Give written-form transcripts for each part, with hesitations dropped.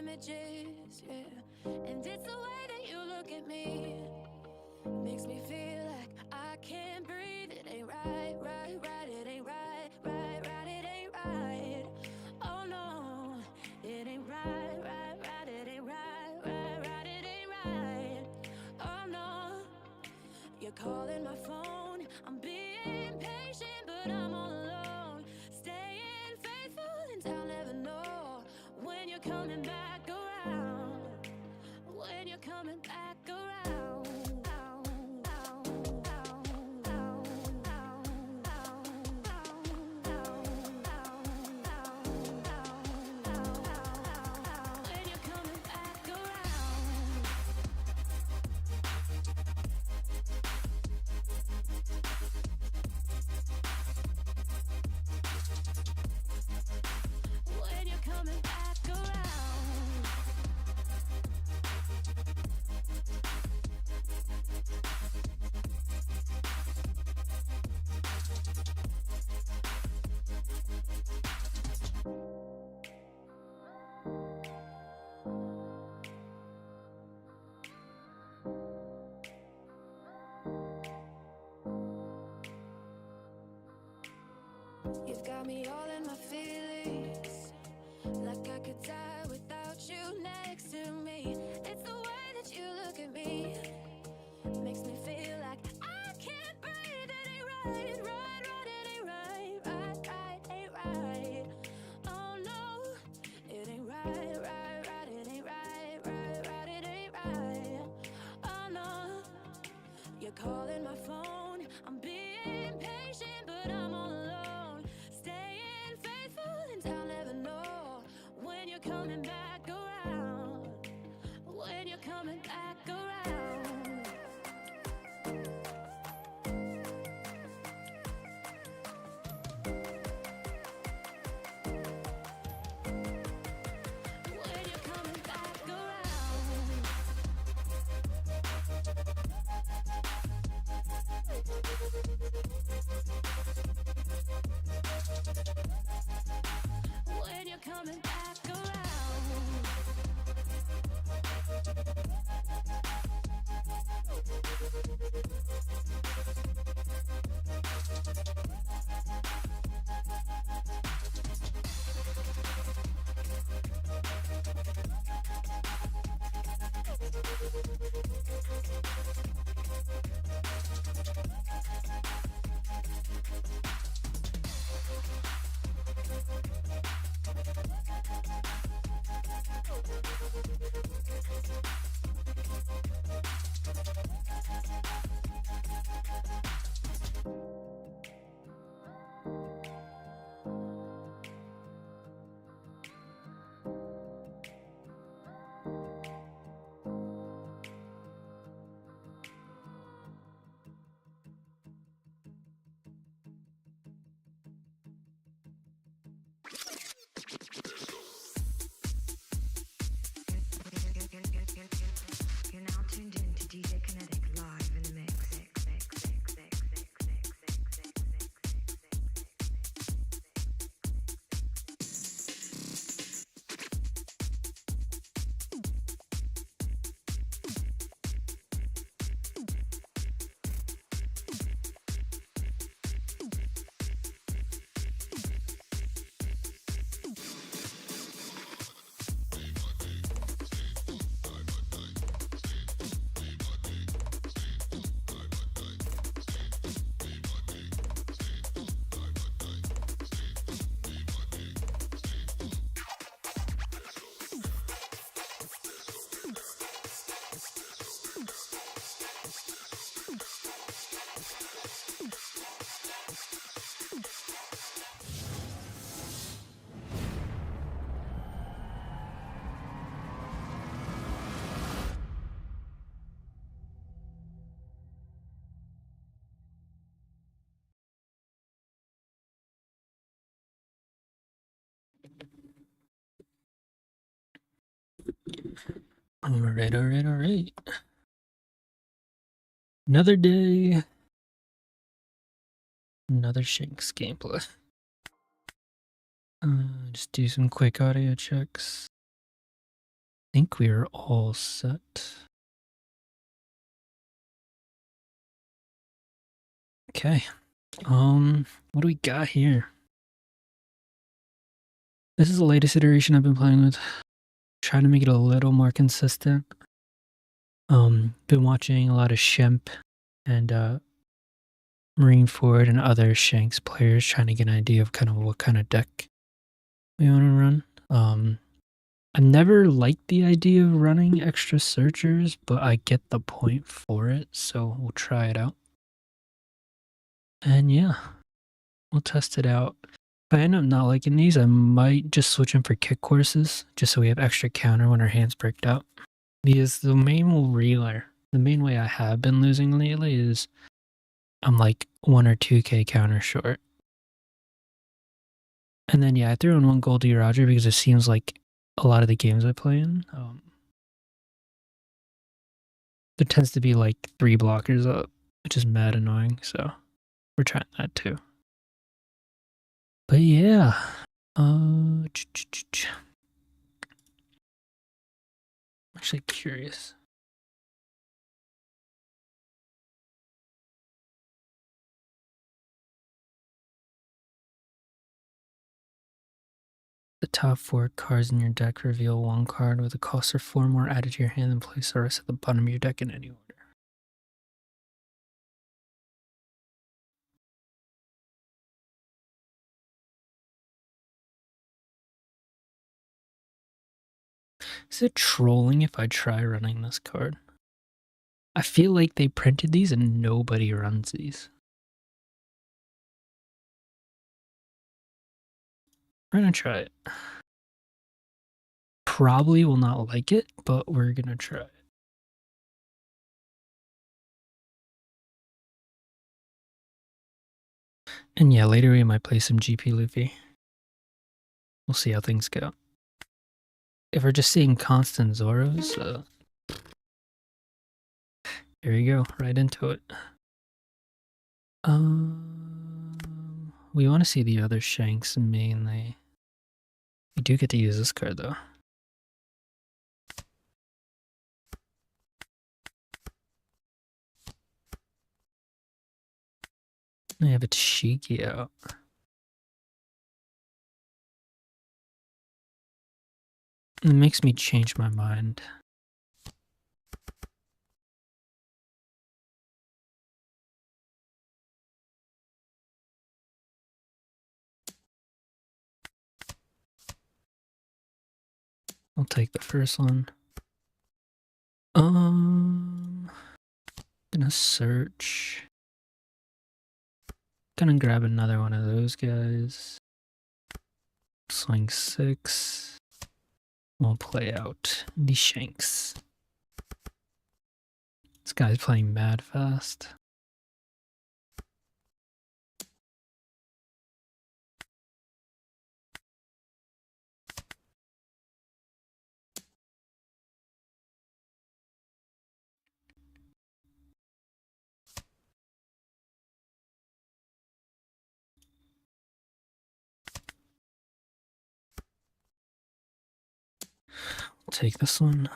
images, yeah. And it's the way that you look at me, makes me feel like I can't breathe. It ain't right, right, right, it ain't right, right, right, it ain't right. Oh no, it ain't right, right, right, it ain't right, right, right, it ain't right. Oh no, you're calling my phone, I'm being patient, but I'm all alone. Staying faithful and I'll never know when you're coming back around. When you're coming back around. When you're coming back around. When you're coming back around. You've got me all in my feelings, like I could die without you next to me. It's the way that you look at me, makes me feel like I can't breathe. It ain't right, right, right, it ain't right, right, right, ain't right. Oh no, it ain't right, right, right, it ain't right, right, right, it ain't right. Oh no, you're calling my phone, I'm being patient, but I'm all alone. Staying faithful and I'll never know when you're coming back around. When you're coming back around. When you're coming back around. When you're coming back around. You're now tuned in to DJ Kinetic live in the mix. Alright. Another day. Another Shanks gameplay. Just do some quick audio checks. think we are all set. Okay. What do we got here? This is the latest iteration I've been playing with. Trying to make it a little more consistent. Been watching a lot of Shemp and Marine Ford and other Shanks players, trying to get an idea of kind of what kind of deck we want to run. I never liked the idea of running extra searchers, but I get the point for it, so we'll try it out. And yeah, we'll test it out. If I end up not liking these, I might just switch them for kick courses, just so we have extra counter when our hands break out. Because the main way I have been losing lately is I'm like 1 or 2k counter short. And then yeah, I threw in 1 Goldie Roger because it seems like a lot of the games I play in, there tends to be like 3 blockers up, which is mad annoying, so we're trying that too. But yeah, I'm actually curious. The top 4 cards in your deck reveal 1 card with a cost of 4 more added to your hand and place the rest at the bottom of your deck in any order. Is it trolling if I try running this card? I feel like they printed these and nobody runs these. We're gonna try it. Probably will not like it, but we're gonna try it. And yeah, later we might play some GP Luffy. We'll see how things go. If we're just seeing constant Zoros, here you go, right into it. We want to see the other Shanks mainly. We do get to use this card though. I have a Tashiki out. It makes me change my mind. I'll take the first one. Gonna search. Gonna grab another one of those guys. Swing 6. We'll play out the Shanks. This guy's playing mad fast. I'll take this one.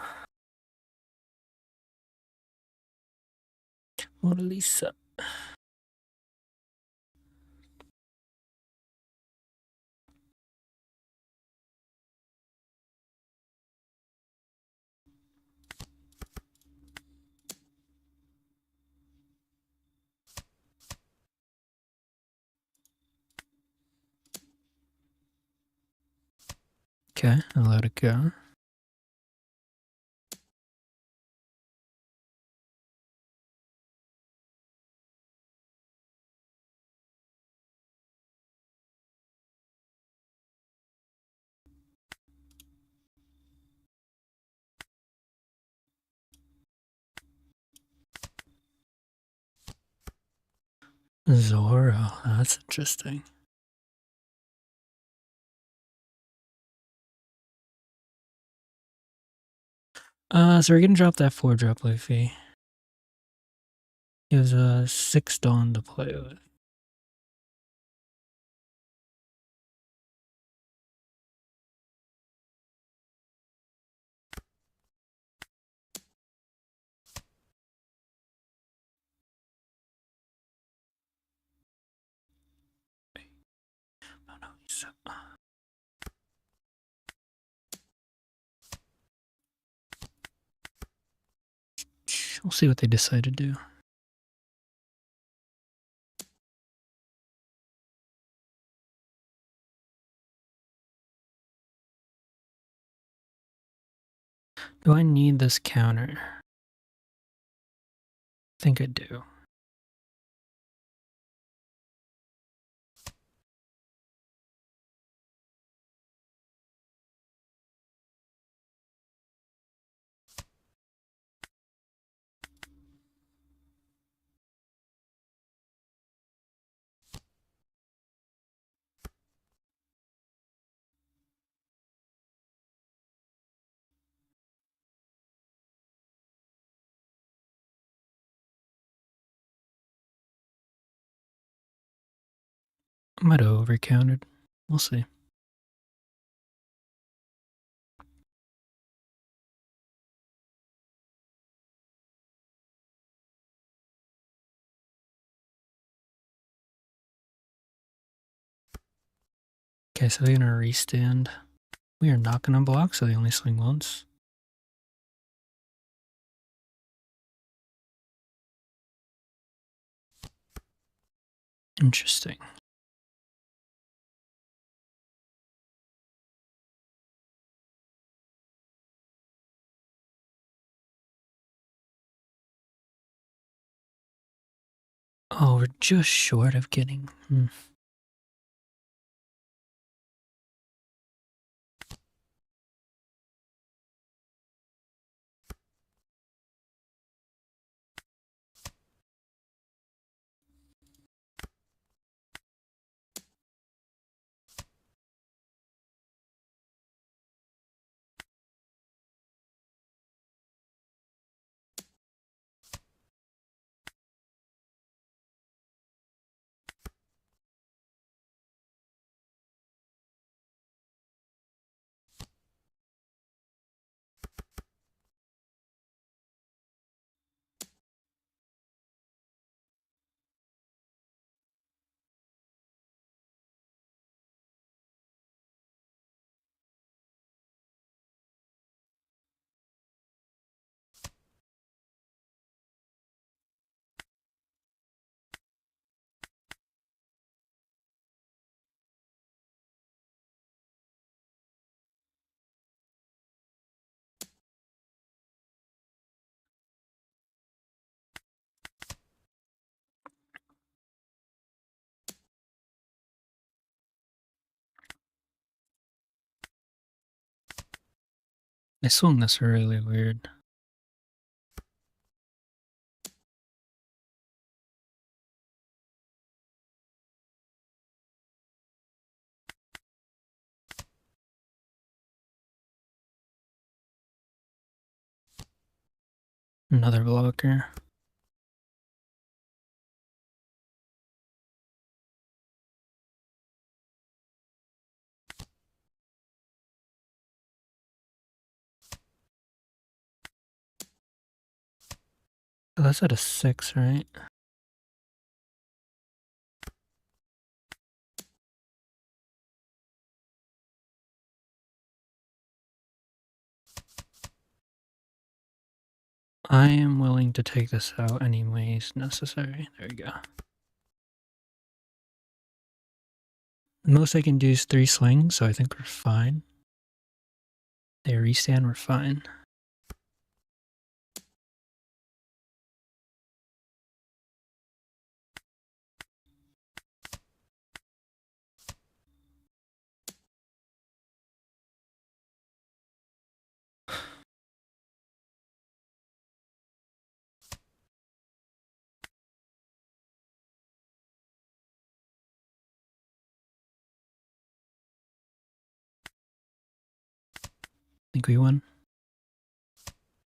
Mona Lisa. Okay, I'll let it go. Zoro, that's interesting. So we're gonna drop that 4-drop Luffy. He has a 6 Dawn to play with. So, we'll see what they decide to do. Do I need this counter? I think I do. I might have overcounted. We'll see. Okay, so they're gonna restand. We are not gonna block, so they only swing once. Interesting. Oh, we're just short of getting. I swung this really weird. Another blocker. Oh, that's at a 6, right? I am willing to take this out anyways necessary. There we go. The most I can do is 3 slings, so I think we're fine. They restand, we're fine. I think we win.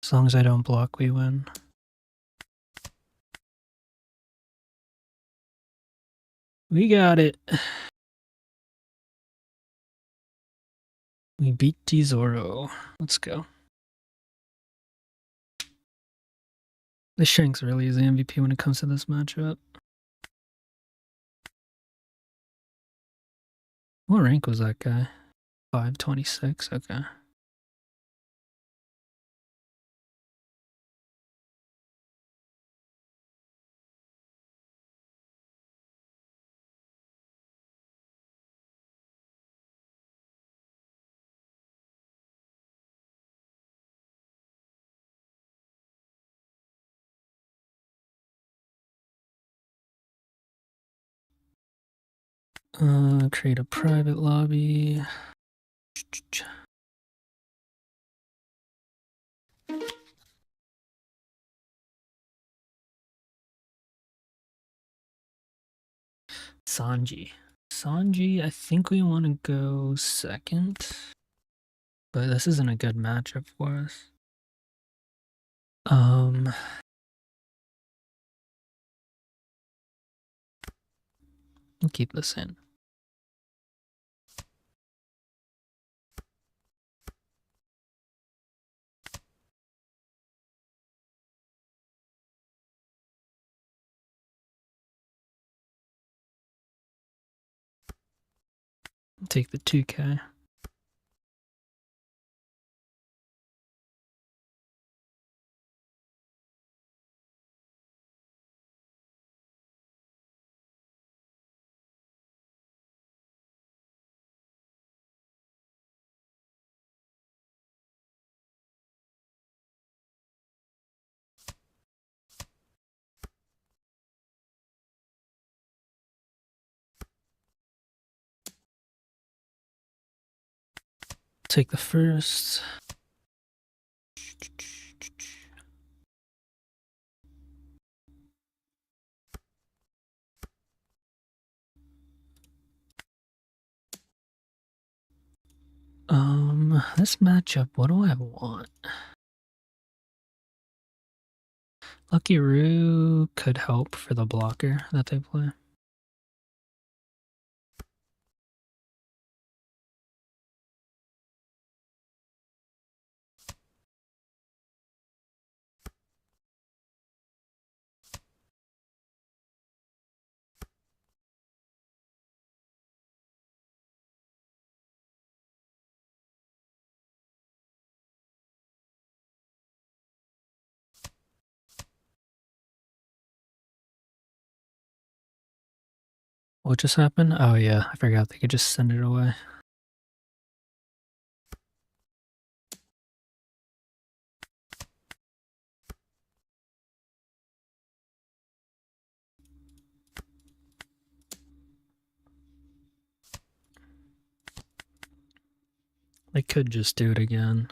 As long as I don't block, we win. We got it. We beat T-Zoro. Let's go. The Shanks really is the MVP when it comes to this matchup. What rank was that guy? 526, okay. Create a private lobby. Sanji. Sanji, I think we want to go second. But this isn't a good matchup for us. I'll keep this in. Take the 2K. Take the first. This matchup, what do I want? Lucky Roo could help for the blocker that they play. What just happened? Oh yeah, I forgot they could just send it away. They could just do it again.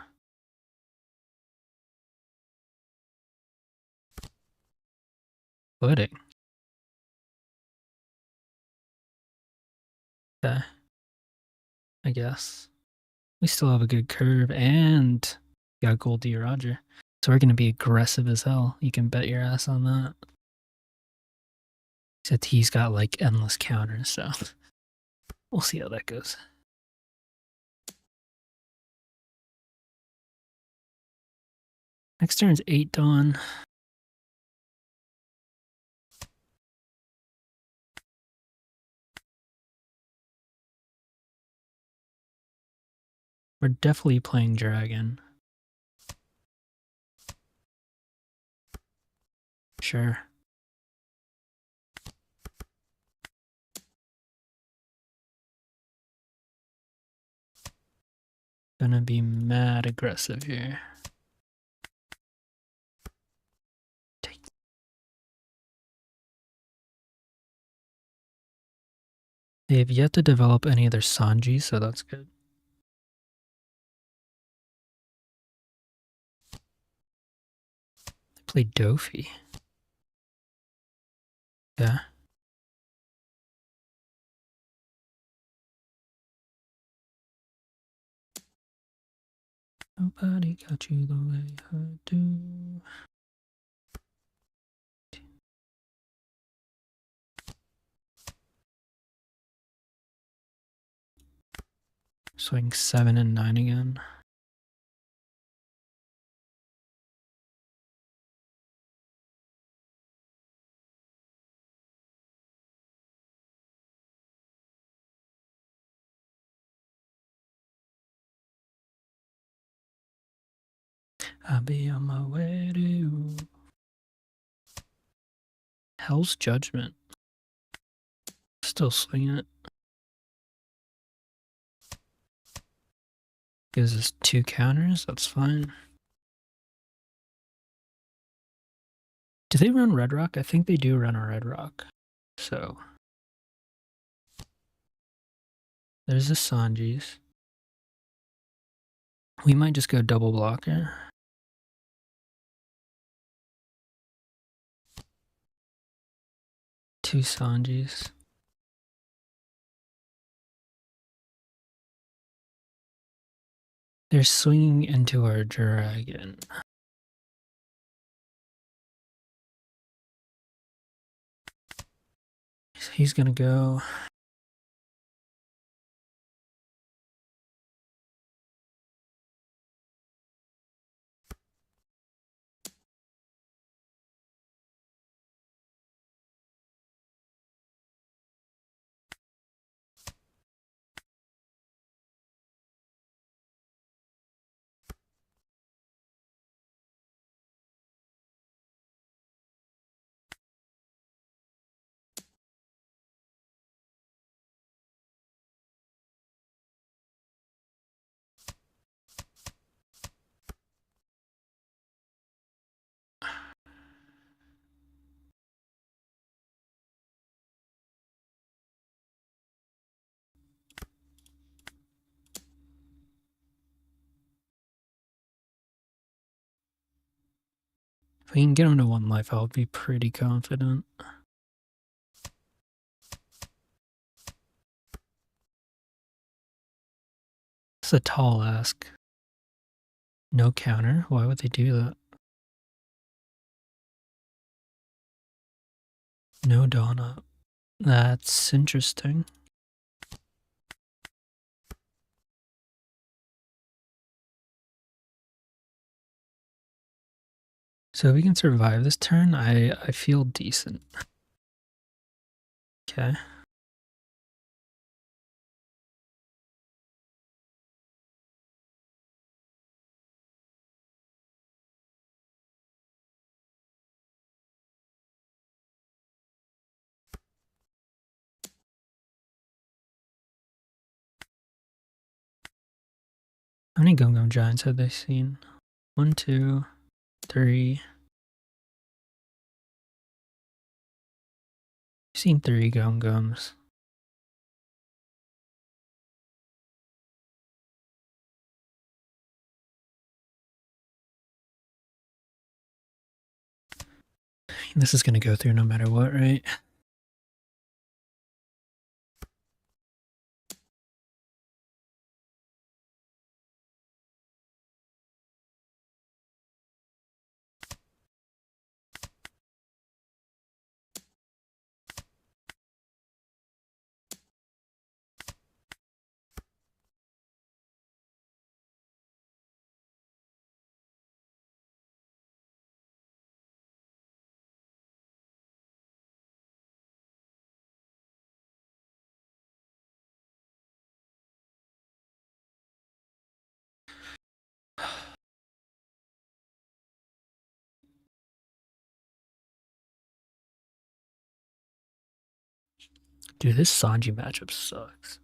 Pudding. Okay. I guess. We still have a good curve and got Goldie Roger. So we're going to be aggressive as hell. You can bet your ass on that. Except he's got like endless counters, so we'll see how that goes. Next turn's 8 Dawn. We're definitely playing Dragon. Sure. Gonna be mad aggressive here. They have yet to develop any other Sanji, so that's good. They played Dofi. Yeah. Nobody got you the way I do. Swing 7 and 9 again. I'll be on my way to you. Hell's Judgment. Still swinging it. Gives us 2 counters, that's fine. Do they run Red Rock? I think they do run a Red Rock. So there's the Sanjis. We might just go double blocker. Two Sanjis. They're swinging into our dragon. He's gonna go. If we can get him to 1 life, I'll be pretty confident. It's a tall ask. No counter? Why would they do that? No dawn up. That's interesting. So if we can survive this turn, I feel decent. Okay. How many Gum Gum Giants have they seen? 1, 2, 3. I've seen 3 Gum Gums. This is gonna go through no matter what, right? Dude, this Sanji matchup sucks.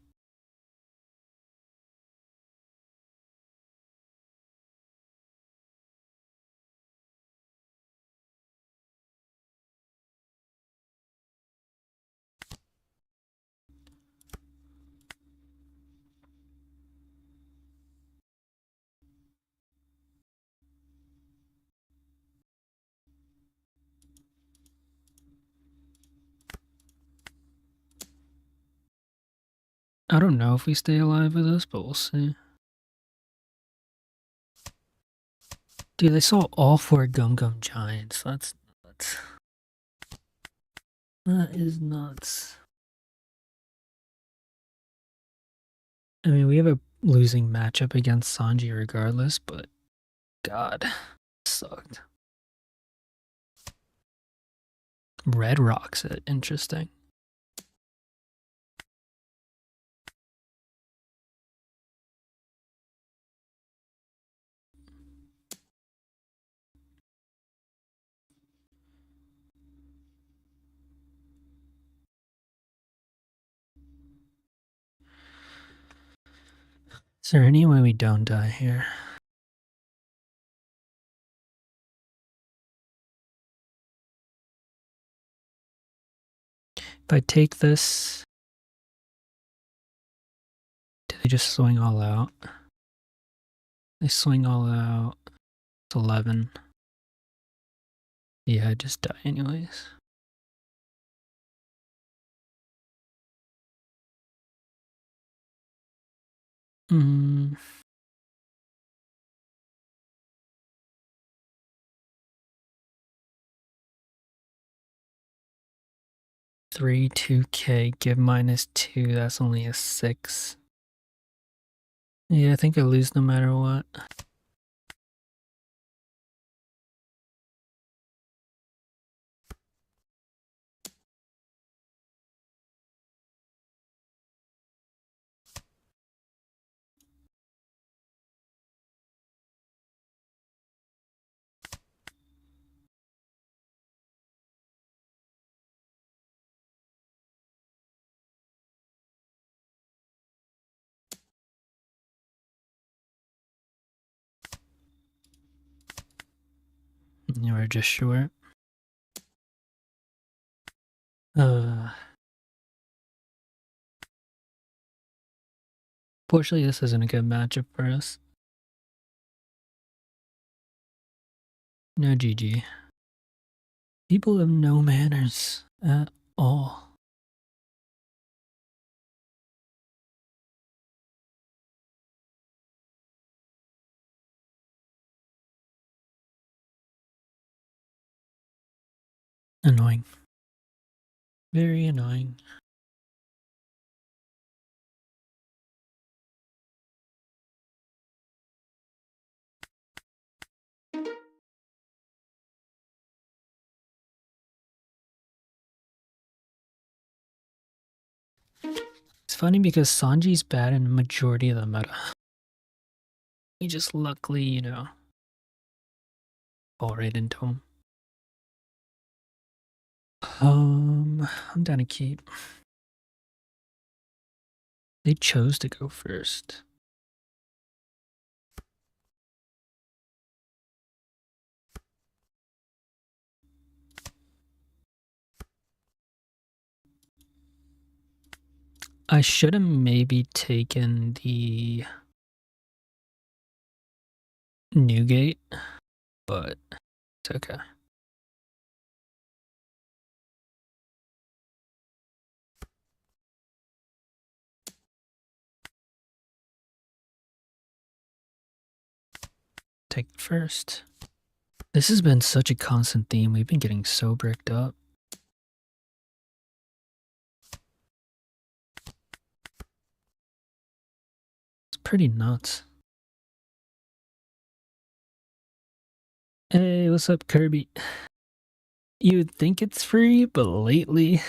I don't know if we stay alive with this, but we'll see. Dude, they saw all 4 Gum Gum Giants. That's nuts. That is nuts. I mean, we have a losing matchup against Sanji regardless, but God, sucked. Red Rock's it. Interesting. Is there any way we don't die here? If I take this, do they just swing all out? They swing all out. It's 11. Yeah, I just die anyways. Hmm. Three, 2K, give -2, that's only a 6. Yeah, I think I lose no matter what. You were just short. Fortunately, this isn't a good matchup for us. No GG. People have no manners at all. Annoying. Very annoying. It's funny because Sanji's bad in the majority of the meta. He just luckily, you know, fall right into him. I'm down to keep. They chose to go first. I should have maybe taken the Newgate, but it's okay. Take it first. This has been such a constant theme. We've been getting so bricked up. It's pretty nuts. Hey, what's up, Kirby? You'd think it's free, but lately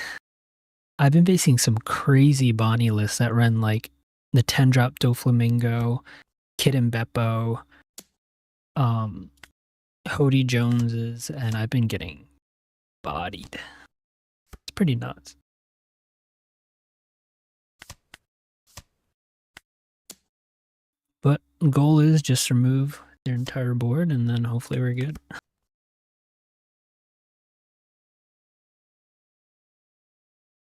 I've been facing some crazy Bonnie lists that run like the 10 drop Doflamingo, Kid and Beppo, Hody Joneses, and I've been getting bodied. It's pretty nuts. But goal is just remove their entire board and then hopefully we're good.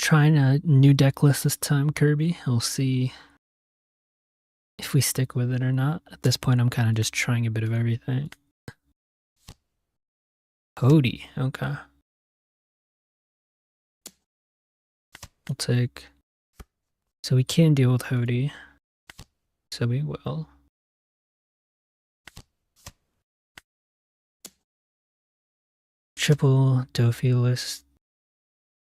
Trying a new deck list this time, Kirby. We'll see if we stick with it or not. At this point, I'm kind of just trying a bit of everything. Hody, okay. We'll take... So we can deal with Hody. So we will. Triple Dofi list.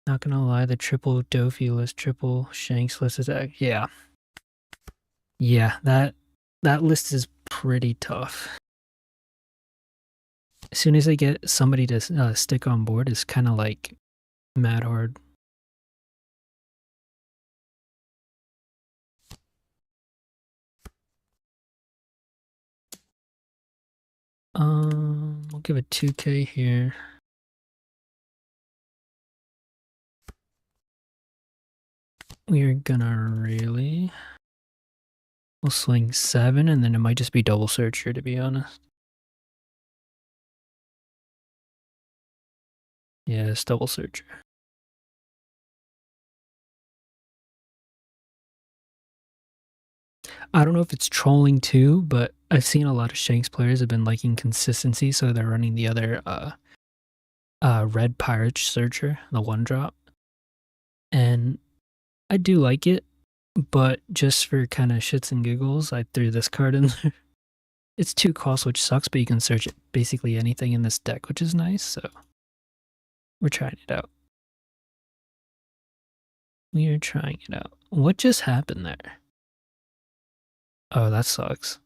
Not gonna lie, the triple Dofi list, triple Shanks list is... Yeah. Yeah, that list is pretty tough. As soon as I get somebody to stick on board, it's kind of like mad hard. We'll give it 2K here. We're gonna really... We'll swing 7, and then it might just be double searcher, to be honest. Yeah, it's double searcher. I don't know if it's trolling too, but I've seen a lot of Shanks players have been liking consistency, so they're running the other red pirate searcher, the 1-drop. And I do like it, but just for kind of shits and giggles, I threw this card in there. It's 2 cost, which sucks, but you can search basically anything in this deck, which is nice, so we're trying it out. We are trying it out. What just happened there? Oh, that sucks.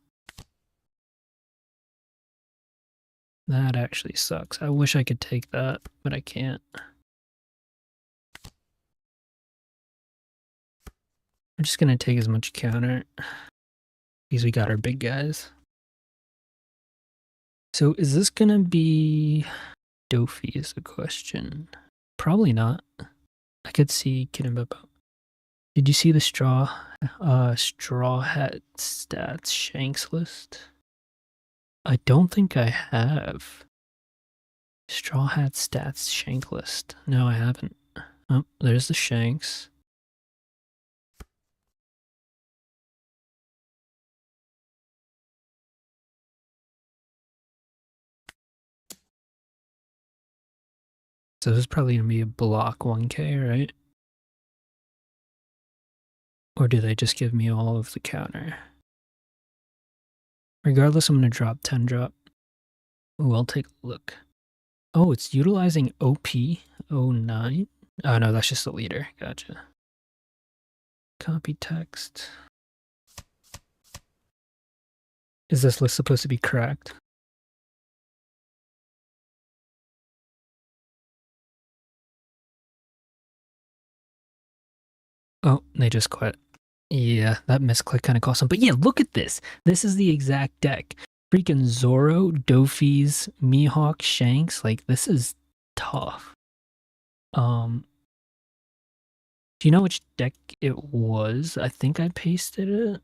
That actually sucks. I wish I could take that, but I can't. I'm just gonna take as much counter because we got our big guys. So is this gonna be Dofi is the question. Probably not. I could see Kinababa. Did you see the straw hat stats Shanks list? I don't think I have. Straw hat stats Shank list. No, I haven't. Oh, there's the Shanks. So this is probably gonna be a block 1k, right? Or do they just give me all of the counter? Regardless, I'm gonna drop 10 drop. Ooh, I'll take a look. Oh, it's utilizing OP09? Oh no, that's just the leader. Gotcha. Copy text. Is this list supposed to be correct? Oh, they just quit. Yeah, that misclick kind of cost them. But yeah, look at this. This is the exact deck. Freaking Zoro, Dofies, Mihawk, Shanks. Like, this is tough. Do you know which deck it was? I think I pasted it.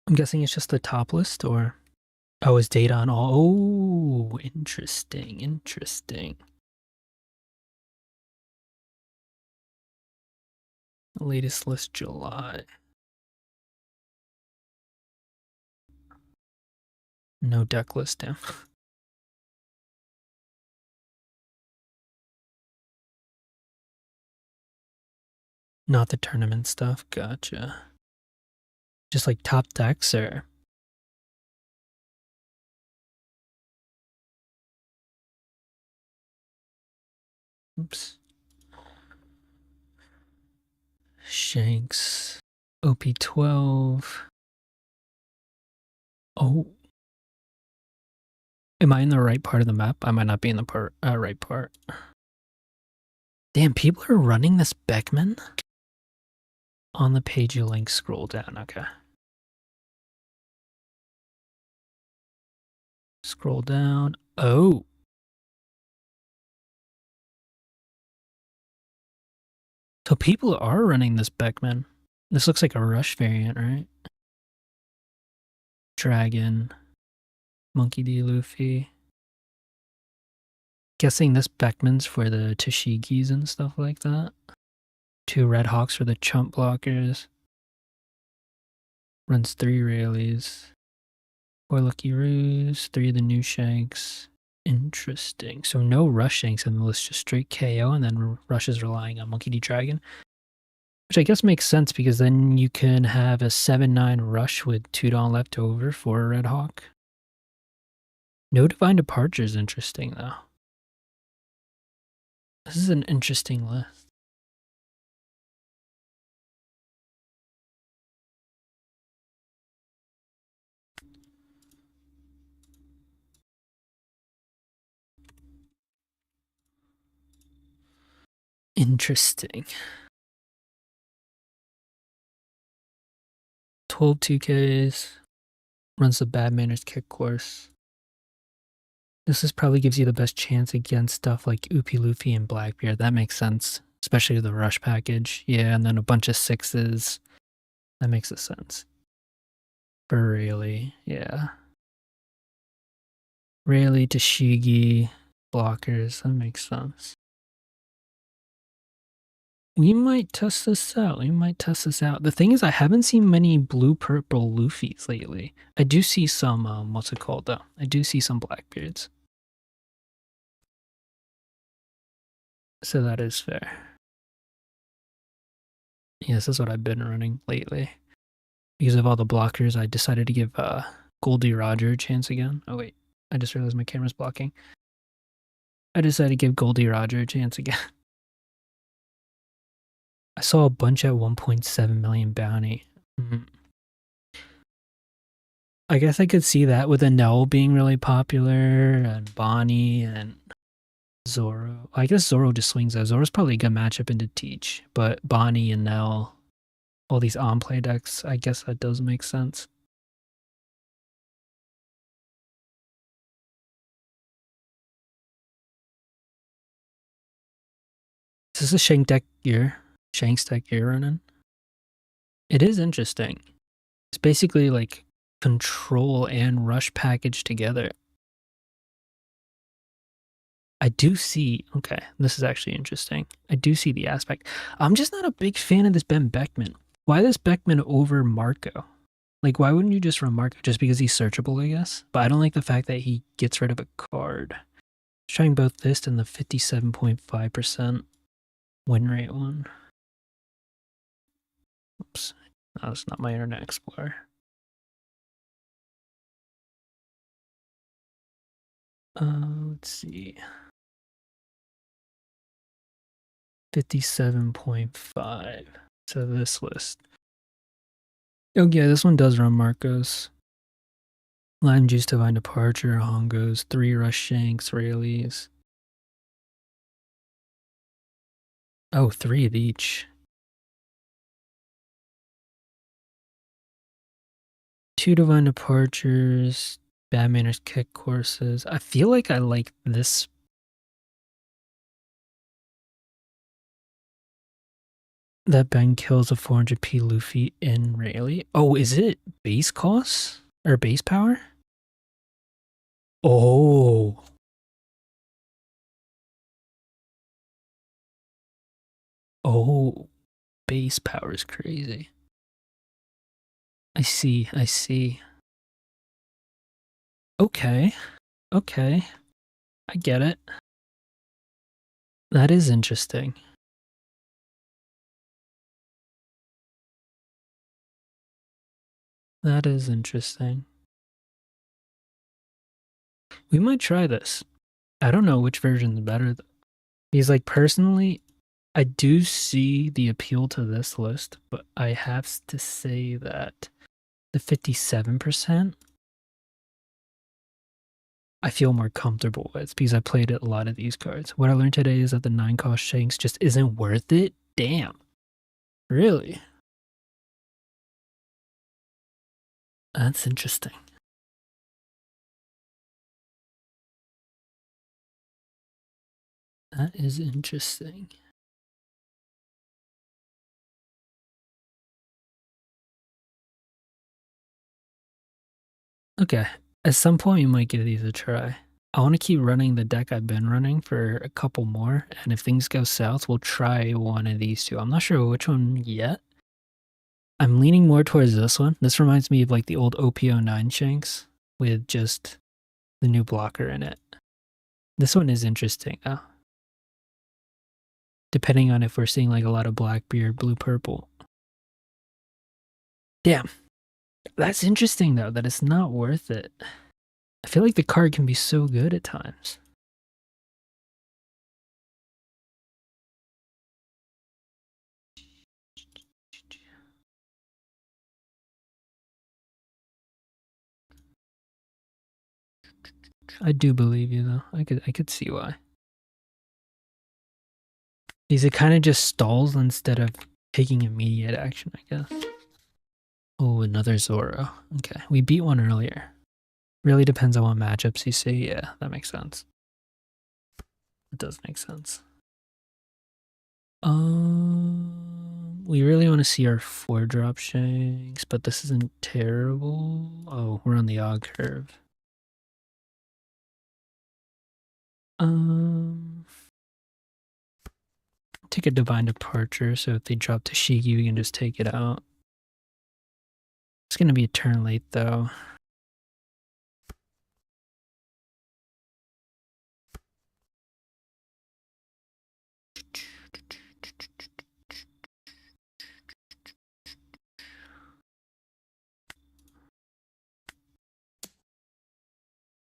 I'm guessing it's just the top list, or... Oh, is data on all? Oh, interesting, interesting. Latest list July. No deck list, damn. Not the tournament stuff, gotcha. Just like top decks, or... Oops. Shanks. OP12. Oh. Am I in the right part of the map? I might not be in the right part. Damn, people are running this Beckman? On the page you link, scroll down, okay. Scroll down. Oh. So people are running this Beckman. This looks like a rush variant, right? Dragon. Monkey D. Luffy. Guessing this Beckman's for the Tashigis and stuff like that. 2 Red Hawks for the chump blockers. Runs 3 Railies. 4 Lucky Roos. 3 of the new Shanks. Interesting. So no rush Shanks in the list, just straight KO, and then rush is relying on Monkey D. Dragon. Which I guess makes sense because then you can have a 7-9 rush with 2 Dawn left over for a Red Hawk. No Divine Departure is interesting though. This is an interesting list. Interesting. 12 2Ks. Runs the Bad Manners kick course. This probably gives you the best chance against stuff like Upi Luffy and Blackbeard. That makes sense. especially the rush package. Yeah, and then a bunch of 6s. That makes a sense. For Rayleigh, yeah. Rayleigh, Tashigi, blockers, that makes sense. We might test this out. The thing is, I haven't seen many blue-purple Luffys lately. I do see some, what's it called though? I do see some Blackbeards. So that is fair. Yeah, this is what I've been running lately. Because of all the blockers, I decided to give Goldie Roger a chance again. Oh wait, I just realized my camera's blocking. I decided to give Goldie Roger a chance again. I saw a bunch at 1.7 million bounty. I guess I could see that with Enel being really popular and Bonnie and Zoro. I guess Zoro just swings out. Zoro's probably a good matchup into Teach, but Bonnie and Nell, all these on-play decks, I guess that does make sense. Is this a Shanks deck you're running? It is interesting. It's basically like control and rush package together. I do see, okay, this is actually interesting. I do see the aspect. I'm just not a big fan of this Ben Beckman. Why this Beckman over Marco? Like, why wouldn't you just run Marco? Just because he's searchable, I guess? But I don't like the fact that he gets rid of a card. Trying both this and the 57.5% win rate one. Oops. No, that's not my Internet Explorer. Let's see. 57.5. So this list. Oh yeah, this one does run Marcos. Lime Juice, Divine Departure, Hongos, 3 Rush Shanks, Rayleighs. Oh, 3 of each. 2 Divine Departures, Bad Manners Kick Courses. I feel like I like this. That Ben kills a 400p Luffy in Rayleigh. Oh, is it base cost? Or base power? Oh. Oh. Base power is crazy. I see. Okay. Okay. I get it. That is interesting. That is interesting. We might try this. I don't know which version is better. Because, like, personally, I do see the appeal to this list, but I have to say that the 57%, I feel more comfortable with because I played a lot of these cards. What I learned today is that the 9-cost Shanks just isn't worth it. Damn. Really? That's interesting. That is interesting. Okay, at some point we might give these a try. I want to keep running the deck I've been running for a couple more, and if things go south, we'll try one of these two. I'm not sure which one yet. I'm leaning more towards this one. This reminds me of like the old OP09 Shanks with just the new blocker in it. This one is interesting though. Depending on if we're seeing like a lot of Blackbeard, blue, purple. Damn. That's interesting though, that it's not worth it. I feel like the card can be so good at times. I do believe you though. I could see why. Because it kind of just stalls instead of taking immediate action, I guess. Oh, another Zoro. Okay, we beat one earlier. Really depends on what matchups you see. Yeah, that makes sense. It does make sense. We really want to see our 4-drop Shanks, but this isn't terrible. Oh, we're on the odd curve. Take a Divine Departure, so if they drop to Shigi, we can just take it out. It's gonna be a turn late, though.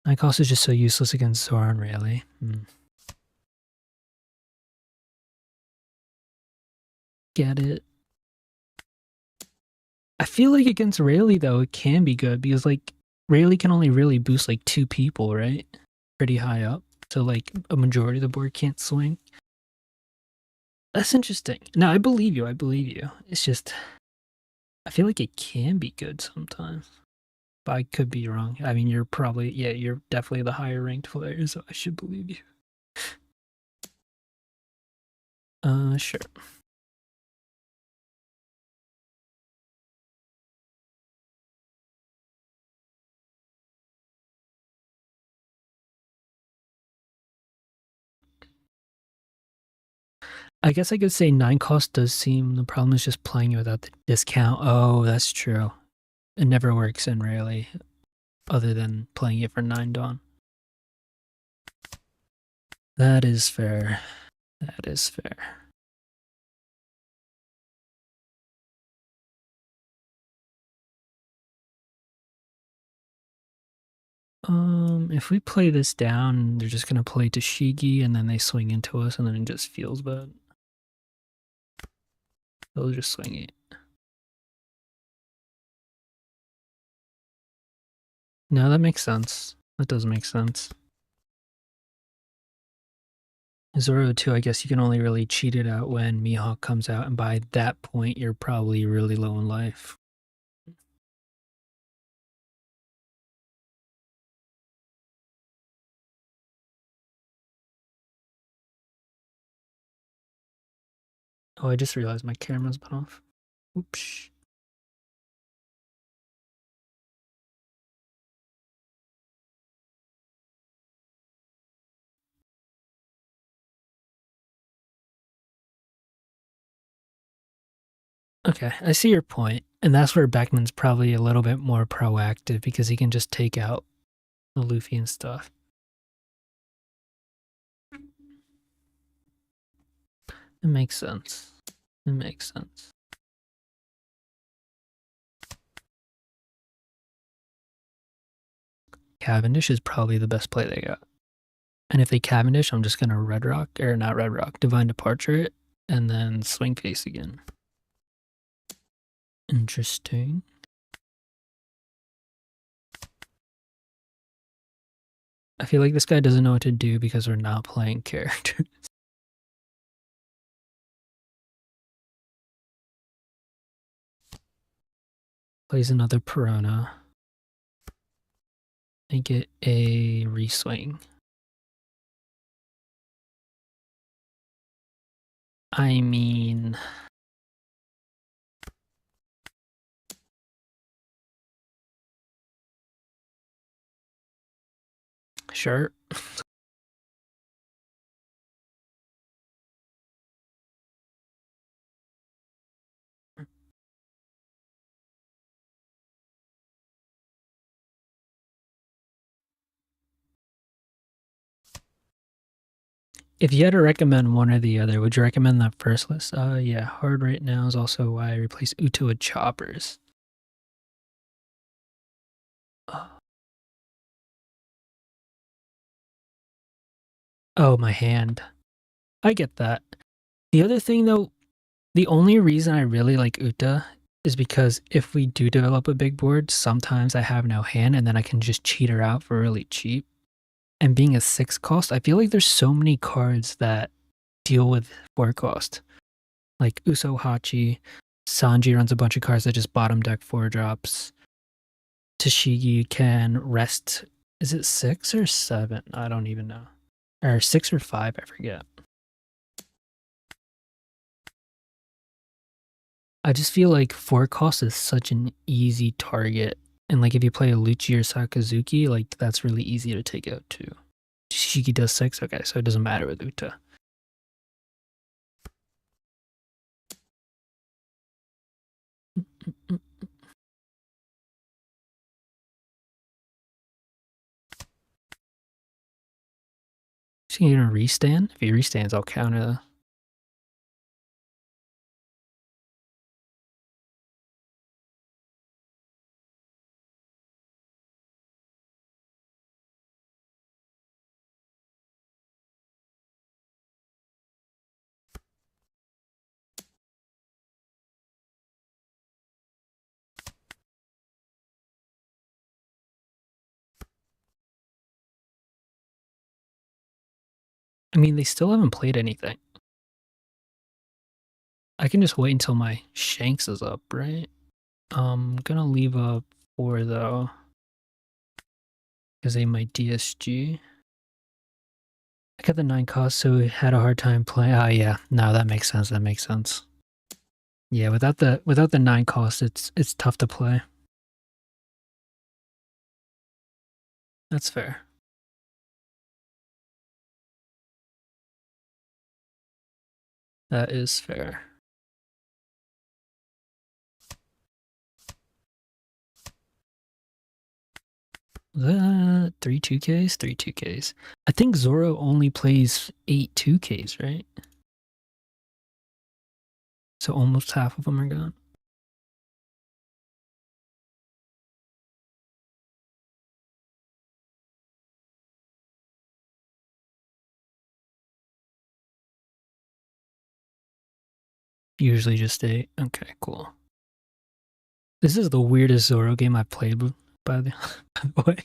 My cost is just so useless against Zoran, really. Get it. I feel like against Rayleigh, though, it can be good because, like, Rayleigh can only really boost, like, 2 people, right? Pretty high up. So, like, a majority of the board can't swing. That's interesting. No, I believe you. I believe you. It's just, I feel like it can be good sometimes. But I could be wrong. I mean, you're probably, yeah, you're definitely the higher ranked player, so I should believe you. Sure. I guess I could say 9 cost does seem, the problem is just playing it without the discount. Oh, that's true. It never works in Rayleigh, other than playing it for 9 Dawn. That is fair. That is fair. If we play this down, they're just gonna play to Shigi, and then they swing into us, and then it just feels bad. They'll just swing it. No, that makes sense. That does make sense. Zoro 2, I guess you can only really cheat it out when Mihawk comes out, and by that point, you're probably really low in life. Oh, I just realized my camera's been off. Oops. Okay, I see your point, and that's where Beckman's probably a little bit more proactive because he can just take out the Luffy and stuff. It makes sense. It makes sense. Cavendish is probably the best play they got. And if they Cavendish, I'm just gonna Red Rock, or not Red Rock, Divine Departure it, and then swing face again. Interesting. I feel like this guy doesn't know what to do because we're not playing characters. Plays another Piranha. I get a reswing. I mean, sure. If you had to recommend one or the other, would you recommend that first list? Yeah, hard right now is also why I replaced Uto with choppers. Oh, my hand. I get that. The other thing, though, the only reason I really like Uta is because if we do develop a big board, sometimes I have no hand and then I can just cheat her out for really cheap. And being a 6 cost, I feel like there's so many cards that deal with 4 cost. Like Uso Hachi, Sanji runs a bunch of cards that just bottom deck 4 drops. Tashigi can rest, is it 6 or 7? I don't even know. Or 6 or 5, I forget. I just feel like 4 cost is such an easy target. And like if you play a Lucci or Sakazuki, like that's really easy to take out too. Shiki does 6, okay, so it doesn't matter with Uta. Is he gonna restand? If he restands, I'll counter. I mean, they still haven't played anything. I can just wait until my Shanks is up, right? I'm gonna leave up 4 though. Because they might DSG. I got the 9 cost, so we had a hard time playing. Oh yeah, no, that makes sense. That makes sense. Yeah, without the 9 cost, it's tough to play. That's fair. That is fair. That 3 2Ks, 3 2Ks. I think Zoro only plays 8 2Ks, right? So almost half of them are gone. Usually just 8. Okay, cool. This is the weirdest Zoro game I've played, by the way.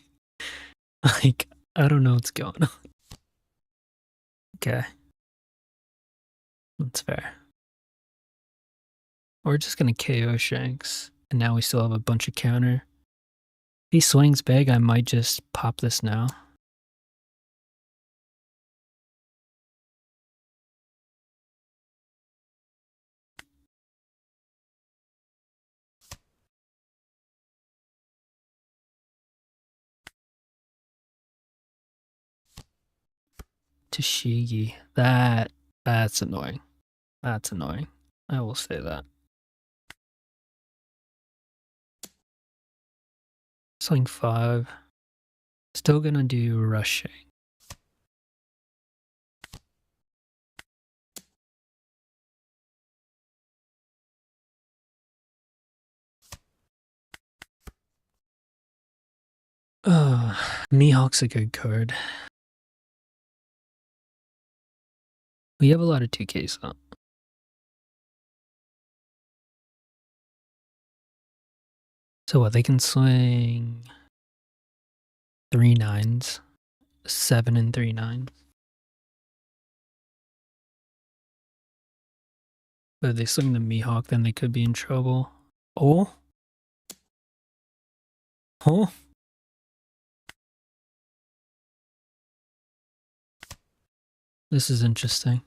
Like, I don't know what's going on. Okay. That's fair. We're just gonna KO Shanks. And now we still have a bunch of counter. If he swings big, I might just pop this now. Tashigi. That's annoying. That's annoying. I will say that. Swing 5. Still gonna do rushing. Mihawk's a good card. We have a lot of 2Ks though. So what, they can swing 3 9s, 7 and 3 9s. But if they swing the Mihawk, then they could be in trouble. Oh? Oh? This is interesting.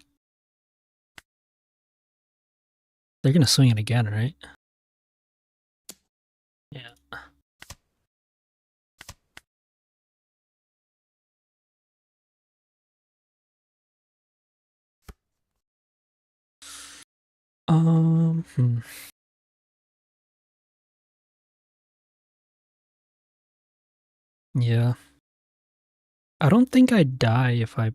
They're gonna swing it again, right? Yeah. Hmm. Yeah. I don't think I'd die if I...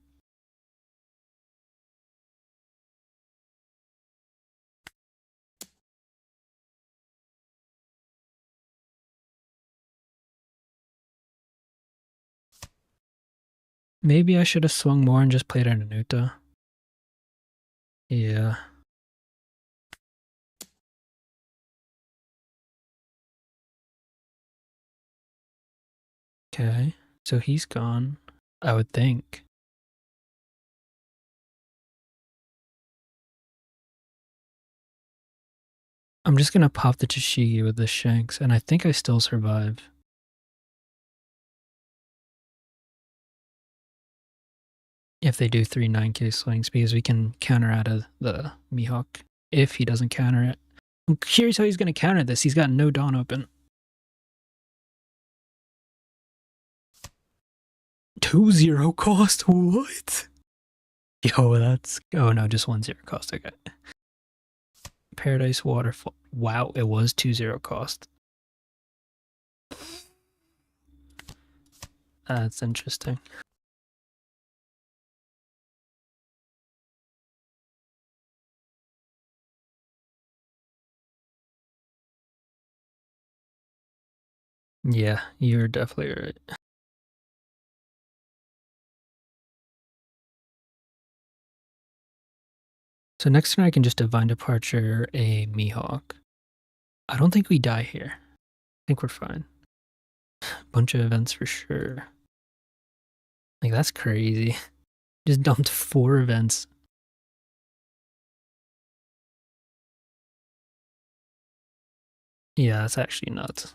Maybe I should have swung more and just played an Anuta. Yeah. Okay. So he's gone, I would think. I'm just gonna pop the Tashigi with the Shanks, and I think I still survive. If they do 3 9K swings, because we can counter out of the Mihawk if he doesn't counter it. I'm curious how he's going to counter this. He's got no Dawn open. 2-0 cost? What? Yo, that's... Oh, no, just 1-0 cost. Okay. Paradise Waterfall. Wow, it was 2-0 cost. That's interesting. Yeah, you're definitely right. So next turn I can just Divine Departure a Mihawk. I don't think we die here. I think we're fine. Bunch of events for sure. Like, that's crazy. Just dumped 4 events. Yeah, that's actually nuts.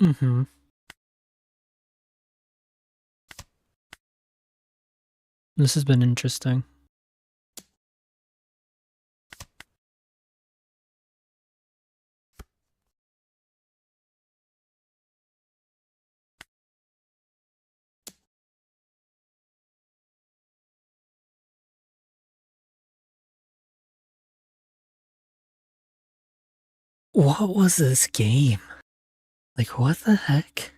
Mm-hmm. This has been interesting. What was this game? Like, what the heck?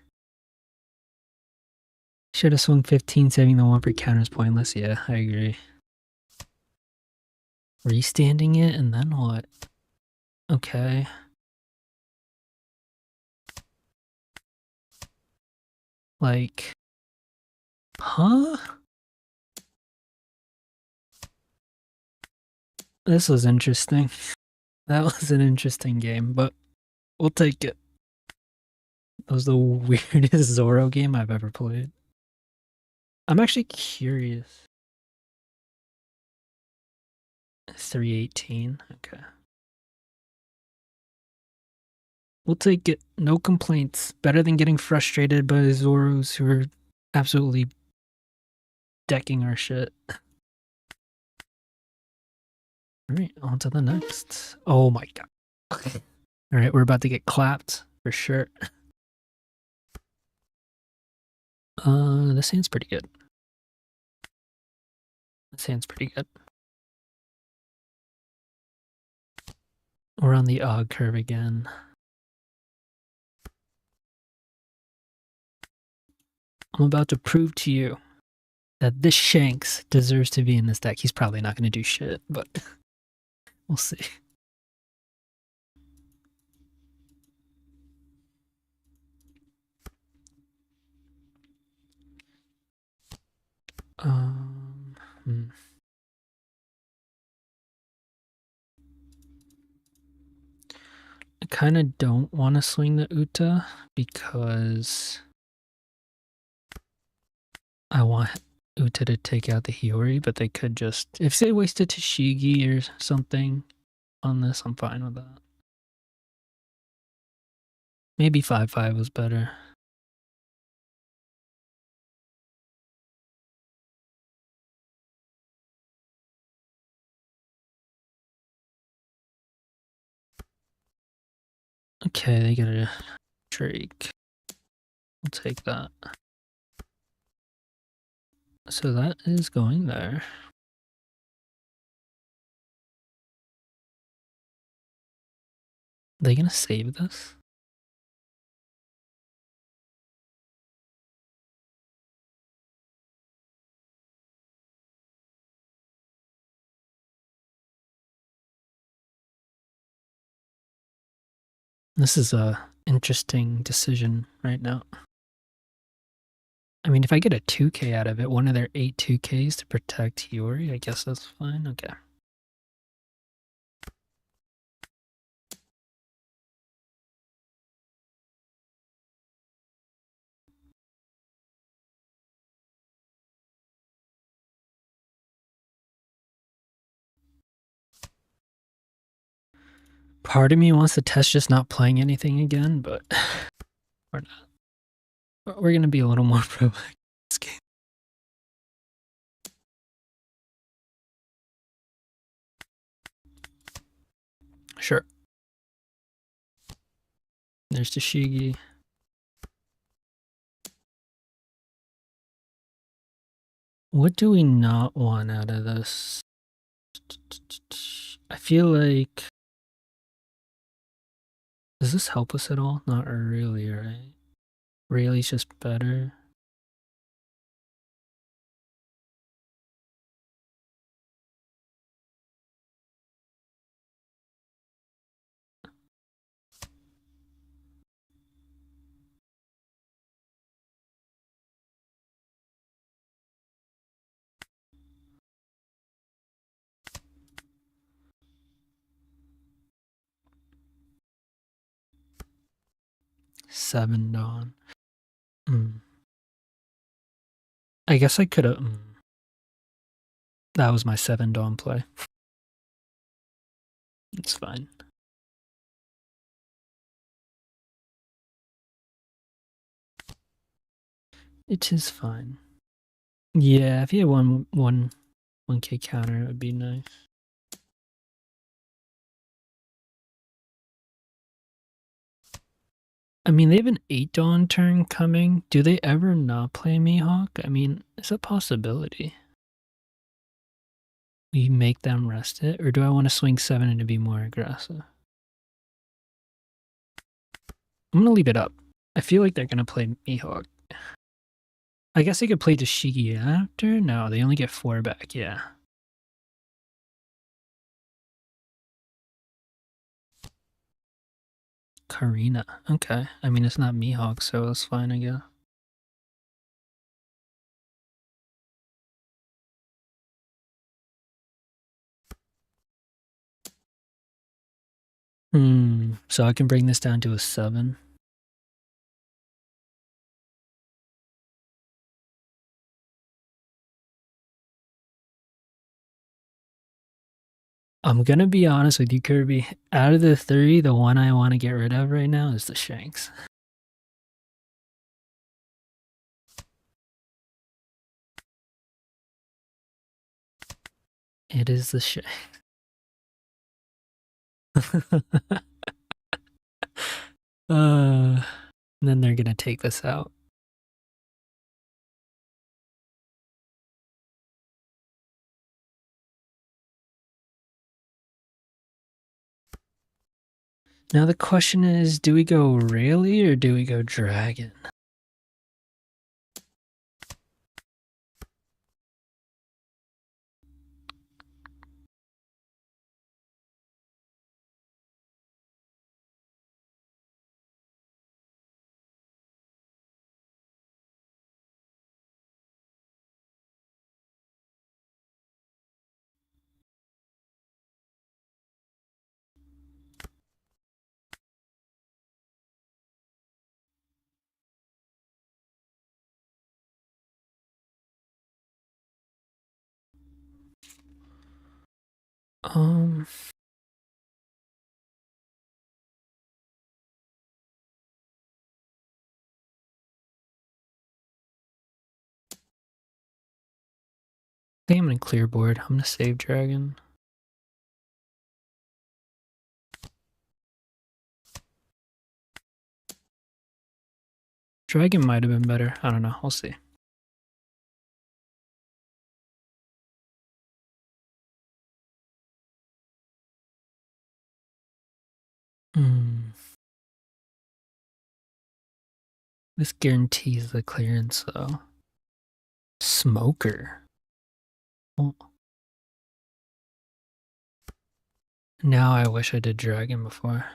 Should have swung 15, saving the 1 for counter is pointless. Yeah, I agree. Restanding it, and then what? Okay. Like, huh? This was interesting. That was an interesting game, but we'll take it. That was the weirdest Zoro game I've ever played. I'm actually curious. 318. Okay. We'll take it. No complaints. Better than getting frustrated by Zoros who are absolutely decking our shit. Alright, on to the next. Oh my god. Alright, we're about to get clapped for sure. This hand's pretty good. This hand's pretty good. We're on the odd curve again. I'm about to prove to you that this Shanks deserves to be in this deck. He's probably not going to do shit, but we'll see. Hmm. I kind of don't want to swing the Uta because I want Uta to take out the Hiyori, but they could just... If they wasted Tashigi or something on this, I'm fine with that. Maybe 5-5 was better. Okay, they get a Drake. We'll take that. So that is going there. Are they gonna save this? This is a interesting decision right now. I mean, if I get a 2k out of it, one of their 8 2ks to protect Hiyori, I guess that's fine. Okay. Part of me wants to test just not playing anything again, but we're not. We're gonna be a little more proactive in this game. Sure. There's Tashigi. What do we not want out of this? I feel like... Does this help us at all? Not really, right? Rayleigh's just better. Seven Dawn. I guess I could have... That was my 7 Dawn play. It's fine. It is fine. Yeah, if he had 1K counter, it would be nice. I mean, they have an 8 Dawn turn coming. Do they ever not play Mihawk? I mean, it's a possibility. We make them rest it, or do I want to swing 7 and to be more aggressive? I'm gonna leave it up. I feel like they're gonna play Mihawk. I guess they could play Tashigi after? No, they only get 4 back, yeah. Karina, okay. I mean, it's not Mihawk, so it's fine, I guess. So I can bring this down to a 7. I'm gonna be honest with you, Kirby. Out of the 3, the one I want to get rid of right now is the Shanks. It is the Shanks. Then they're gonna take this out. Now the question is, do we go Rayleigh or do we go Dragon? I think I'm gonna clear board. I'm gonna save Dragon. Dragon might have been better. I don't know. We'll see. This guarantees the clearance, though. Smoker. Well, now I wish I did Dragon before.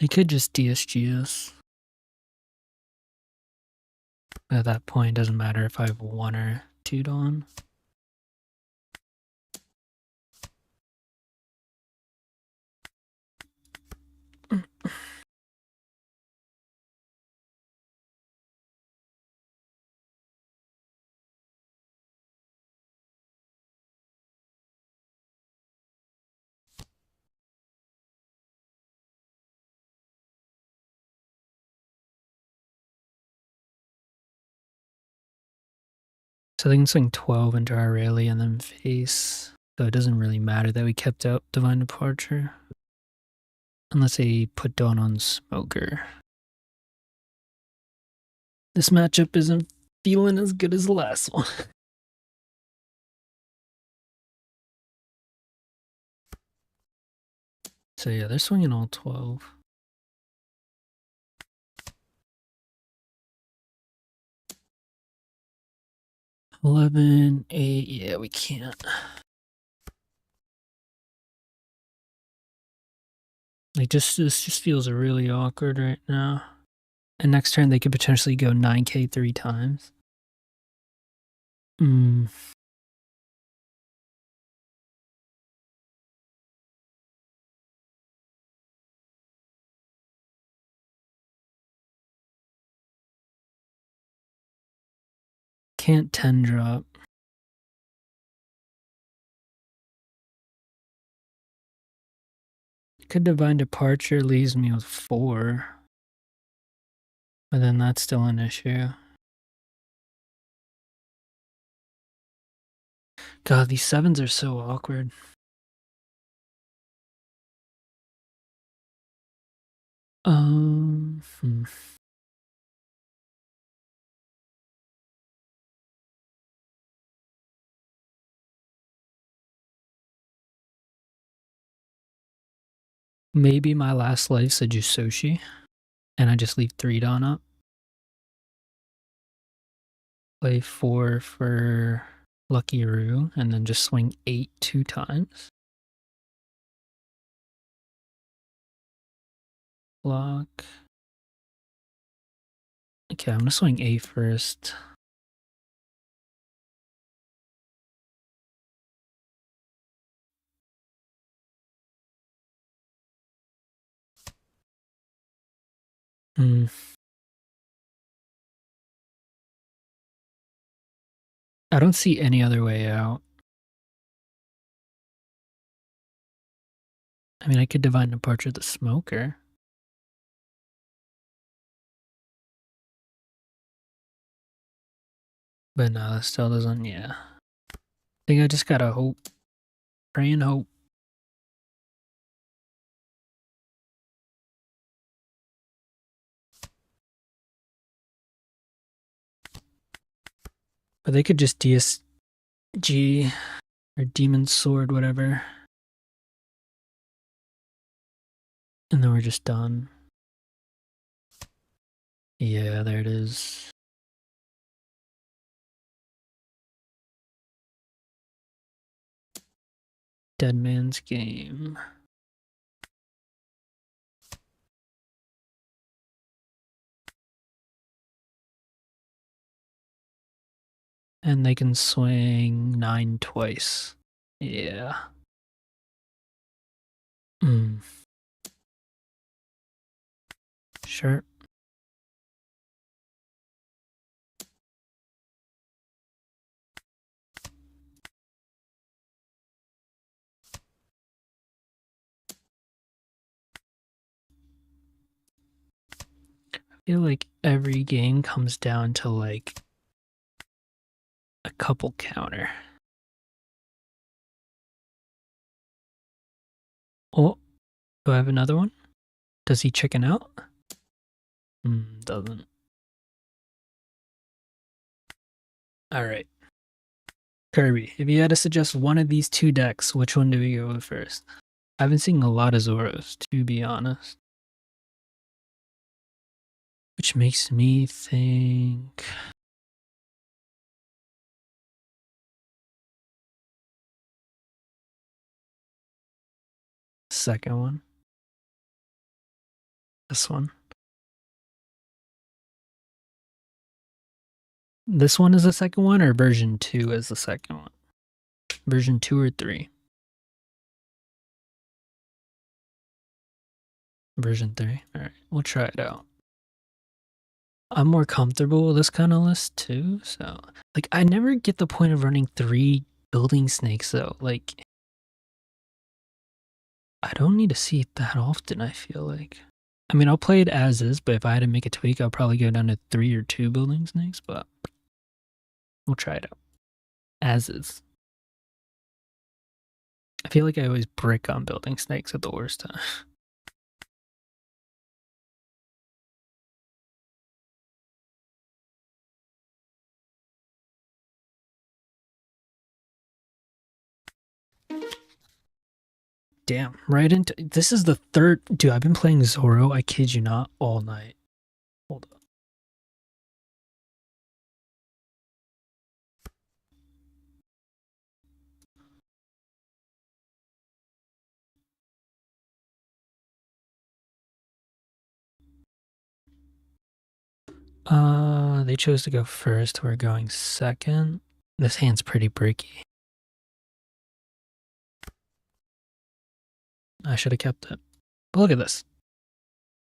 They could just DSG us. At that point, it doesn't matter if I have 1 or 2 Dawn. So they can swing 12 into our rally and then face. So it doesn't really matter that we kept out Divine Departure. Unless they put Dawn on Smoker. This matchup isn't feeling as good as the last one. So yeah, they're swinging all 12. $11, $8, yeah, we can't. Like, this just feels really awkward right now. And next turn, they could potentially go 9k 3 times. Can't 10 drop. Could Divine Departure leaves me with 4. But then that's still an issue. God, these 7s are so awkward. Maybe my last life's a Jusoshi, and I just leave 3 Dawn up. Play 4 for Lucky Roo, and then just swing 8 2 times. Block. Okay, I'm gonna swing A first. I don't see any other way out. I mean, I could Divine Departure the Smoker. But no, that still doesn't, yeah. I think I just gotta hope. Pray and hope. But they could just DSG or Demon Sword, whatever. And then we're just done. Yeah, there it is. Dead Man's Game. And they can swing 9 twice. Yeah. Sure. I feel like every game comes down to like a couple counter. Oh, do I have another one? Does he chicken out? Doesn't. Alright. Kirby, if you had to suggest one of these 2 decks, which one do we go with first? I've been seeing a lot of Zoros, to be honest. Which makes me think... second one. This one. This one is the second one, or version 2 is the second one? Version 2 or 3? Version 3. Alright, we'll try it out. I'm more comfortable with this kind of list too, so like I never get the point of running 3 building snakes though. Like I don't need to see it that often, I feel like. I mean, I'll play it as is, but if I had to make a tweak, I'll probably go down to 3 or 2 building snakes, but we'll try it out. As is. I feel like I always brick on building snakes at the worst time. Damn, right into this is the third dude, I've been playing Zoro, I kid you not, all night. Hold up. They chose to go first. We're going second. This hand's pretty bricky. I should have kept it. But look at this.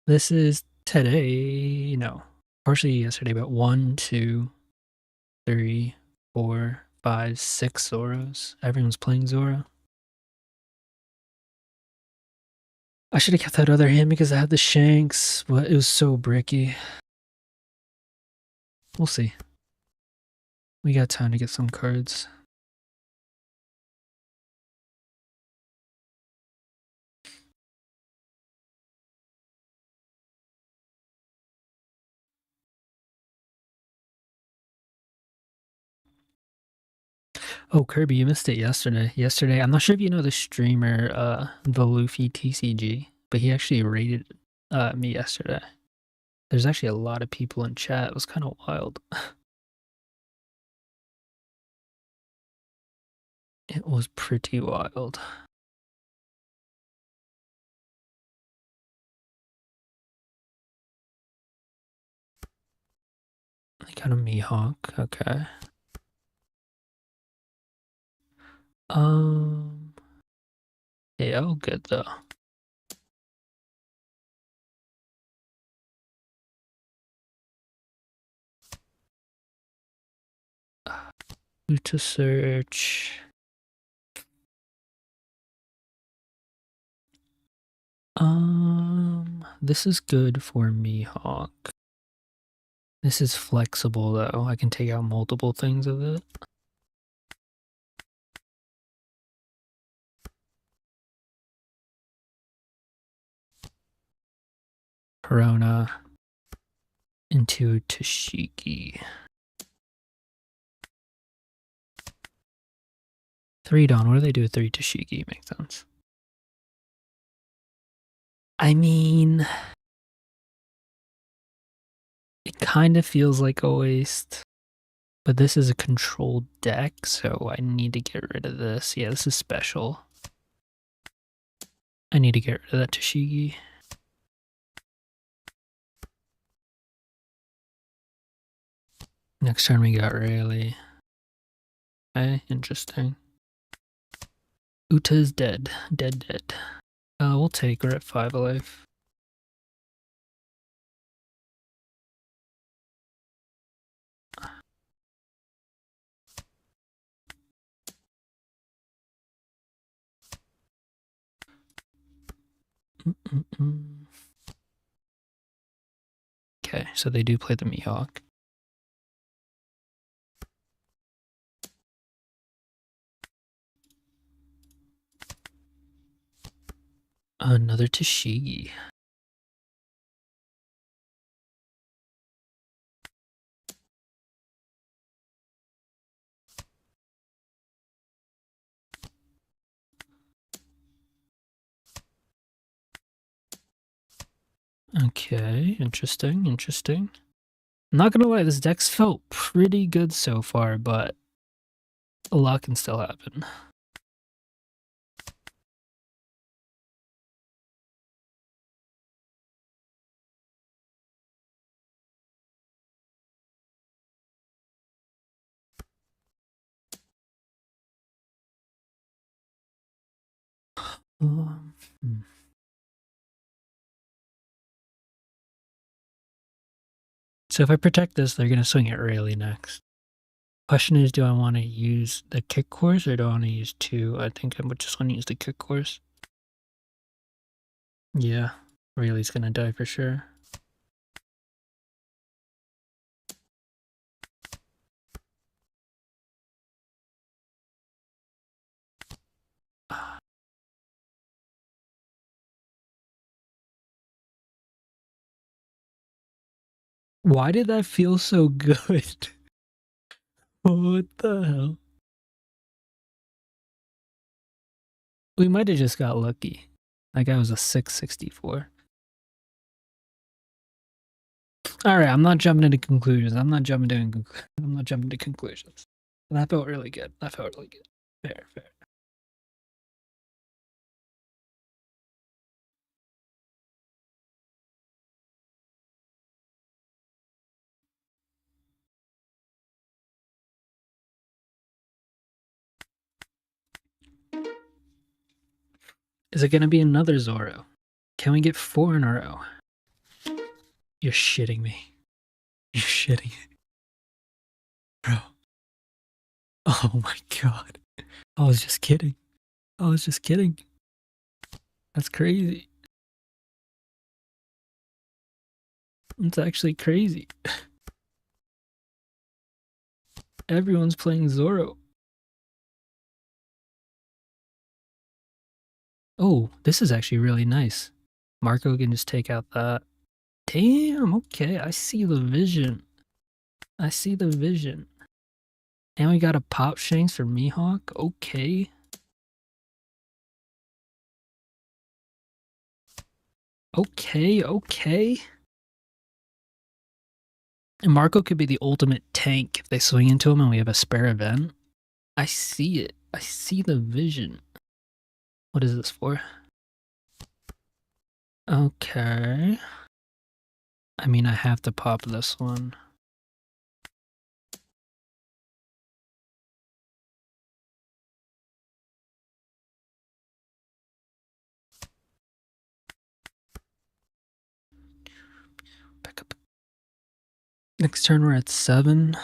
This is today. No, partially yesterday, but 1, 2, 3, 4, 5, 6 Zoros. Everyone's playing Zoro. I should have kept that other hand because I had the Shanks, but it was so bricky. We'll see. We got time to get some cards. Oh, Kirby, you missed it yesterday. Yesterday, I'm not sure if you know the streamer, the Luffy TCG, but he actually rated me yesterday. There's actually a lot of people in chat. It was kind of wild. It was pretty wild. I got a Mihawk. Okay. Yeah, all good though. Who to search? This is good for Mihawk. This is flexible though. I can take out multiple things of it. Corona into Tashiki. 3 Dawn. What do they do with 3 Tashiki? Makes sense. I mean, it kind of feels like a waste. But this is a controlled deck, so I need to get rid of this. Yeah, this is special. I need to get rid of that Tashigi. Next turn we got Rayleigh. Okay, interesting. Uta's dead. Dead. We'll take her at 5 alive. Okay, so they do play the Mihawk. Another Tashigi. Okay, interesting. I'm not gonna lie, this deck's felt pretty good so far, but a lot can still happen. Hmm. So if I protect this, they're going to swing it really next. Question is, do I want to use the kick course or do I want to use two? I think I would just want to use the kick course. Yeah, Rayleigh's going to die for sure. Why did that feel so good? What the hell? We might have just got lucky. That guy was a 664. All right, I'm not jumping into conclusions. I'm not jumping to conclusions. That felt really good. Fair, fair. Is it gonna be another Zoro? Can we get 4 in a row? You're shitting me. You're shitting me. Bro. Oh my god. I was just kidding. That's crazy. It's actually crazy. Everyone's playing Zoro. Oh, this is actually really nice. Marco can just take out that. Damn, okay. I see the vision. And we got a pop Shanks for Mihawk. Okay. Okay. And Marco could be the ultimate tank if they swing into him and we have a spare event. I see it. I see the vision. What is this for? Okay. I mean, I have to pop this one. Back up. Next turn, we're at 7.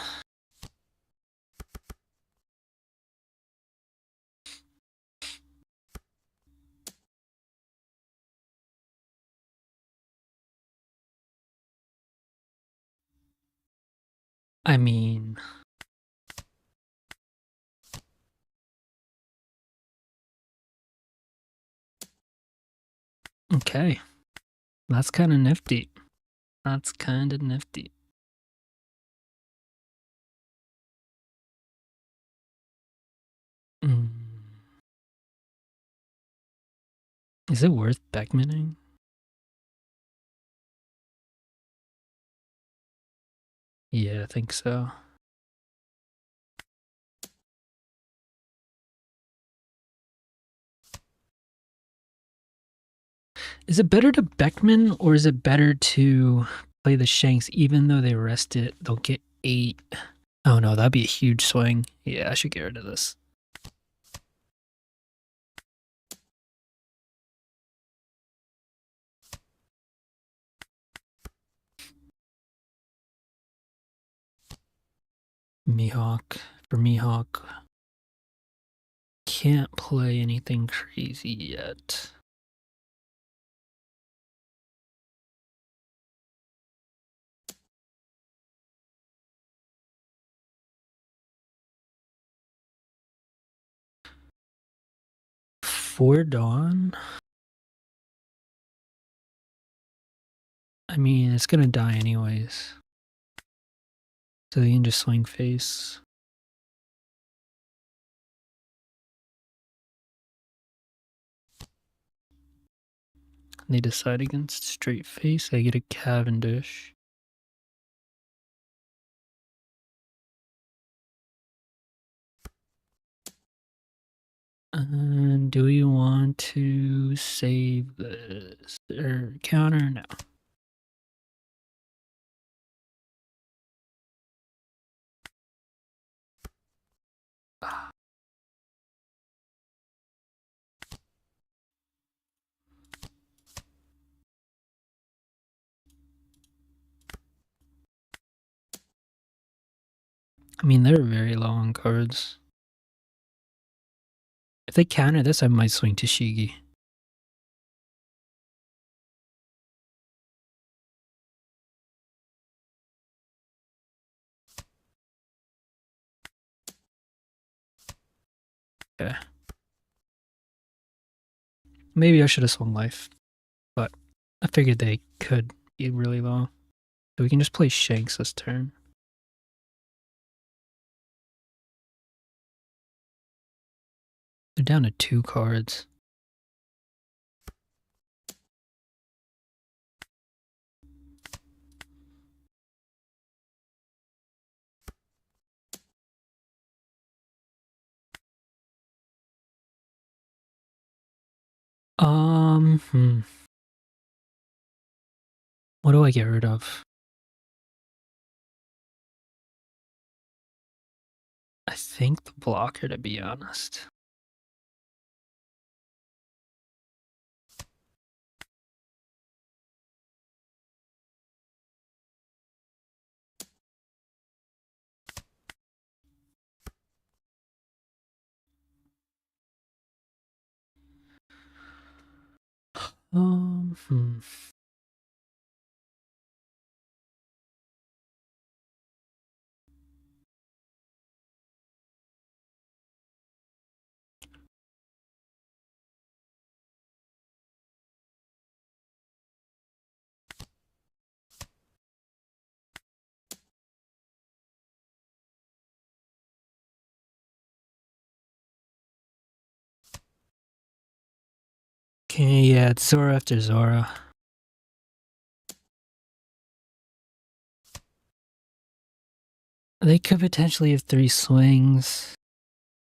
I mean, okay. That's kind of nifty. Mm. Is it worth Beckmaning? Yeah, I think so. Is it better to Beckman or is it better to play the Shanks even though they rest it? They'll get 8. Oh no, that'd be a huge swing. Yeah, I should get rid of this. Mihawk. For Mihawk. Can't play anything crazy yet. For Dawn? I mean, it's gonna die anyways. So you can just swing face. They decide against straight face. I get a Cavendish. And do we want to save this or counter? No. I mean, they're very low on cards. If they counter this, I might swing to Shigi. Okay. Maybe I should have swung life, but I figured they could be really low. So we can just play Shanks this turn. They're down to 2 cards. What do I get rid of? I think the blocker, to be honest. Hmm. Okay, yeah, it's Zora after Zora. They could potentially have 3 swings.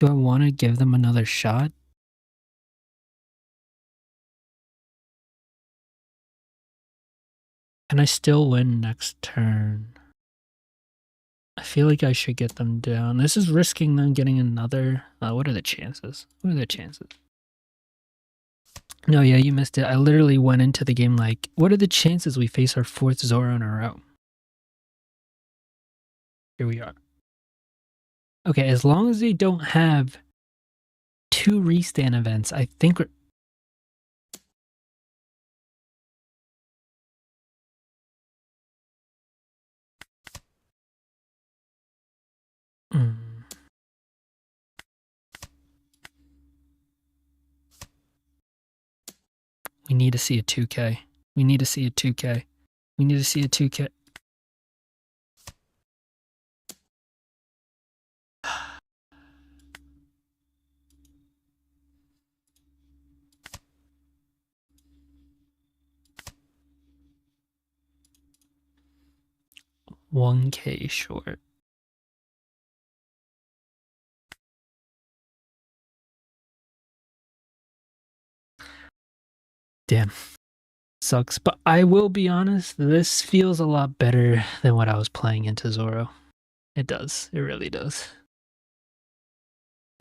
Do I want to give them another shot? Can I still win next turn? I feel like I should get them down. This is risking them getting another. What are the chances? What are the chances? No, yeah, you missed it. I literally went into the game like, what are the chances we face our 4th Zora in a row? Here we are. Okay, as long as they don't have 2 restand events, I think we're... We need to see a 2K. We need to see a 2K. We need to see a 2K. $1K short. Damn. Sucks. But I will be honest, this feels a lot better than what I was playing into Zoro. It does. It really does.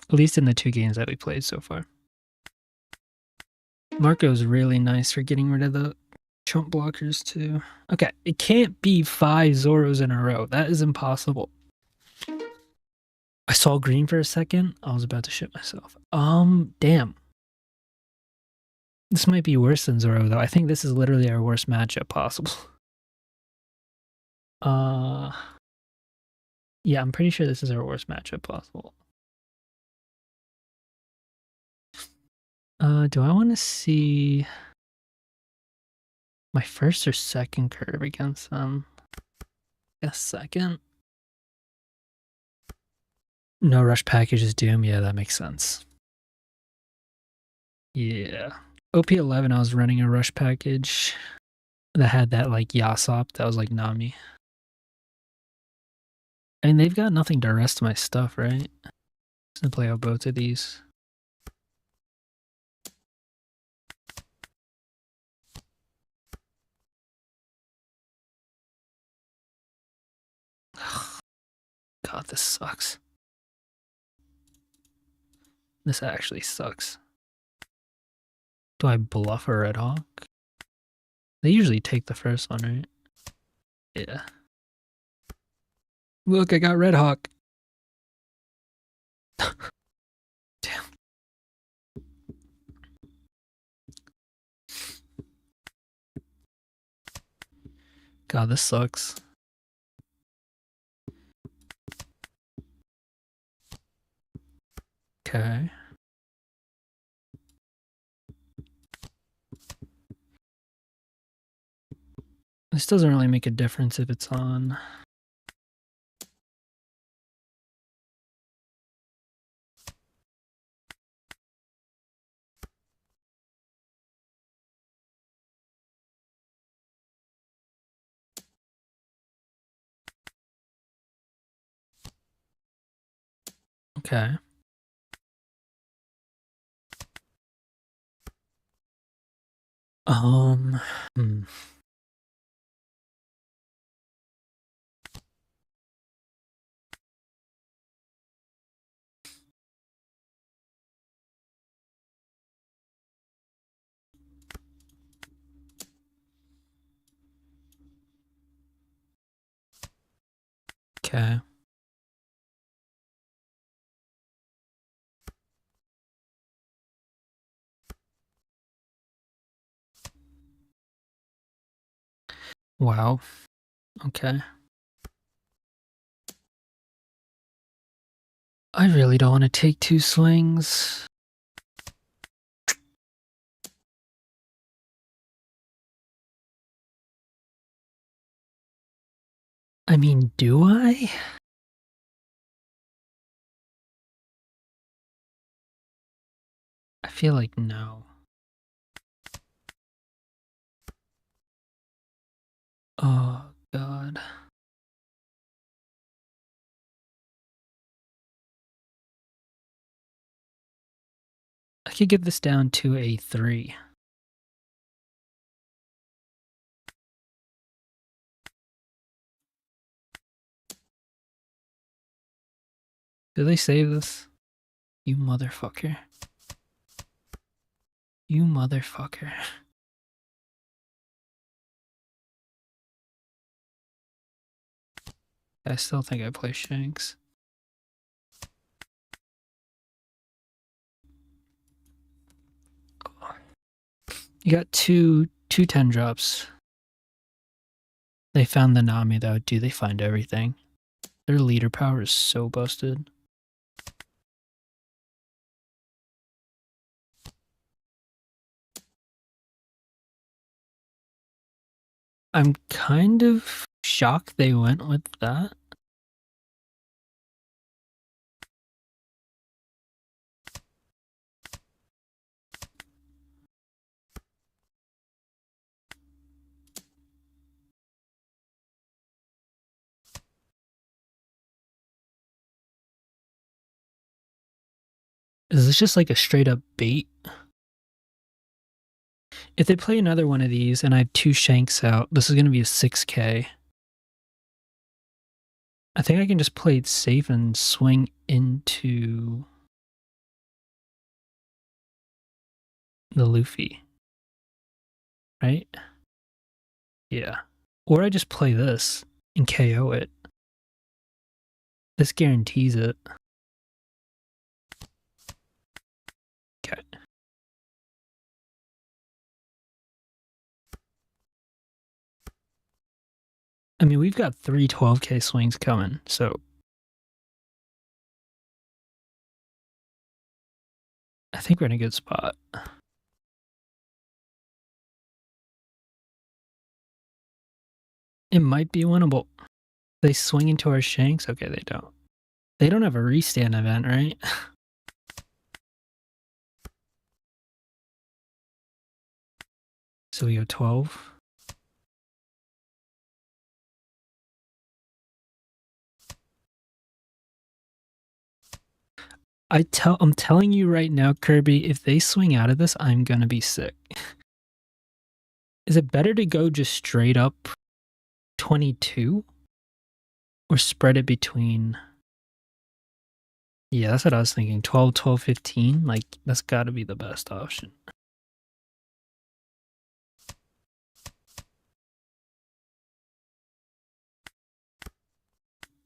At least in the 2 games that we played so far. Marco's really nice for getting rid of the chump blockers too. Okay, it can't be 5 Zoros in a row. That is impossible. I saw green for a second. I was about to shit myself. Damn. This might be worse than Zoro though. I think this is literally our worst matchup possible. Yeah, I'm pretty sure this is our worst matchup possible. Do I want to see my first or second curve against them? Yes, second. No rush package is Doom. Yeah, that makes sense. Yeah. OP11, I was running a rush package that had that like Yasop that was like Nami. I mean, they've got nothing to arrest my stuff, right? Just gonna play out both of these. God, this sucks. This actually sucks. Do I bluff a Red Hawk? They usually take the first one, right? Yeah. Look, I got Red Hawk. God, this sucks. Okay. This doesn't really make a difference if it's on. Okay. Hmm. Okay. Wow. Okay. I really don't want to take 2 swings. I mean, do I? I feel like no. Oh, God. I could get this down to a 3. Did they save this? You motherfucker. You motherfucker. I still think I play Shanks. You got two 10 drops. They found the Nami though. Do they find everything? Their leader power is so busted. I'm kind of shocked they went with that. Is this just like a straight up bait? If they play another one of these and I have 2 Shanks out, this is going to be a 6K. I think I can just play it safe and swing into the Luffy. Right? Yeah. Or I just play this and KO it. This guarantees it. Okay. I mean, we've got 3 12K swings coming, so I think we're in a good spot. It might be winnable. They swing into our Shanks? Okay, they don't. They don't have a restand event, right? So we go 12. I'm telling you right now, Kirby, if they swing out of this, I'm gonna be sick. Is it better to go just straight up 22? Or spread it between... Yeah, that's what I was thinking. 12, 12, 15? Like, that's gotta be the best option.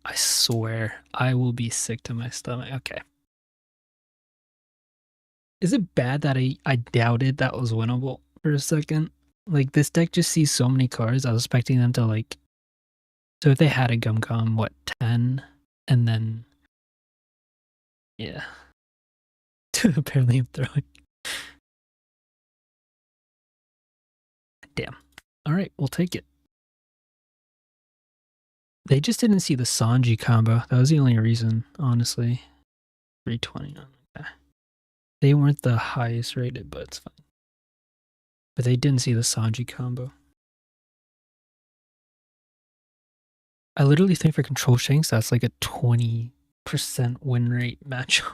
I swear, I will be sick to my stomach. Okay. Is it bad that I doubted that was winnable for a second? Like, this deck just sees so many cards. I was expecting them to, like... So if they had a Gum, what, 10? And then... Yeah. Apparently I'm throwing... Damn. Alright, we'll take it. They just didn't see the Sanji combo. That was the only reason, honestly. 320. Okay. They weren't the highest rated, but it's fine. But they didn't see the Sanji combo. I literally think for Control Shanks, that's like a 20% win rate matchup.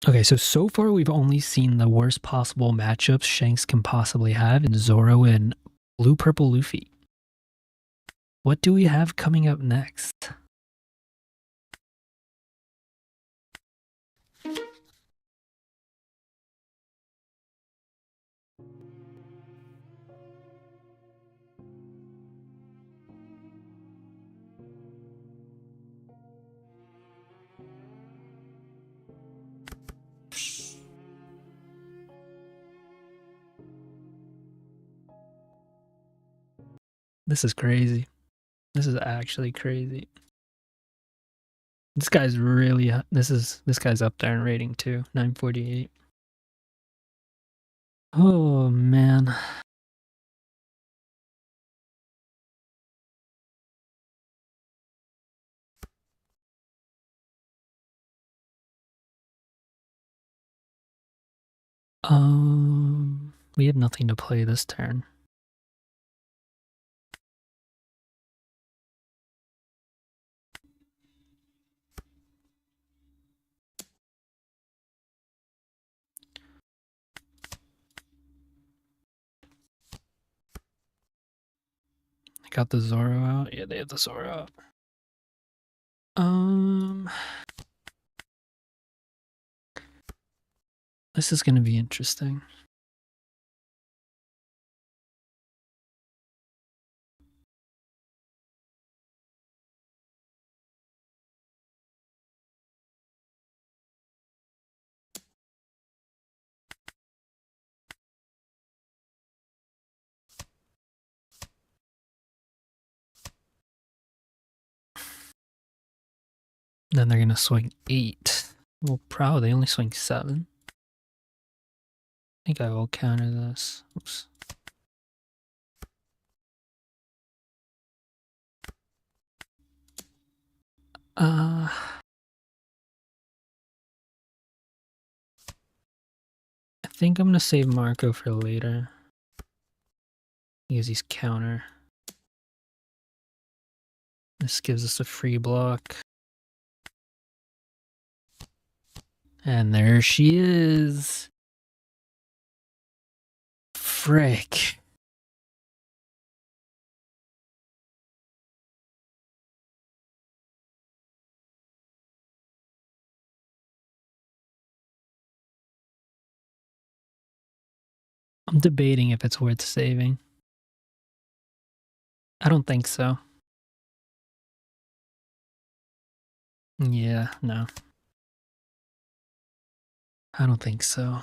Okay, so far we've only seen the worst possible matchups Shanks can possibly have in Zoro and Blue-Purple Luffy. What do we have coming up next? This is crazy. This is actually crazy. This guy's really... This guy's up there in rating too. 948. Oh, man. We have nothing to play this turn. I got the Zoro out. Yeah, they have the Zoro out. This is gonna be interesting. Then they're gonna swing 8. Well, they only swing 7. I think I will counter this. Oops. I think I'm gonna save Marco for later. Use his counter. This gives us a free block. And there she is. Frick. I'm debating if it's worth saving. I don't think so. Yeah, no. I don't think so.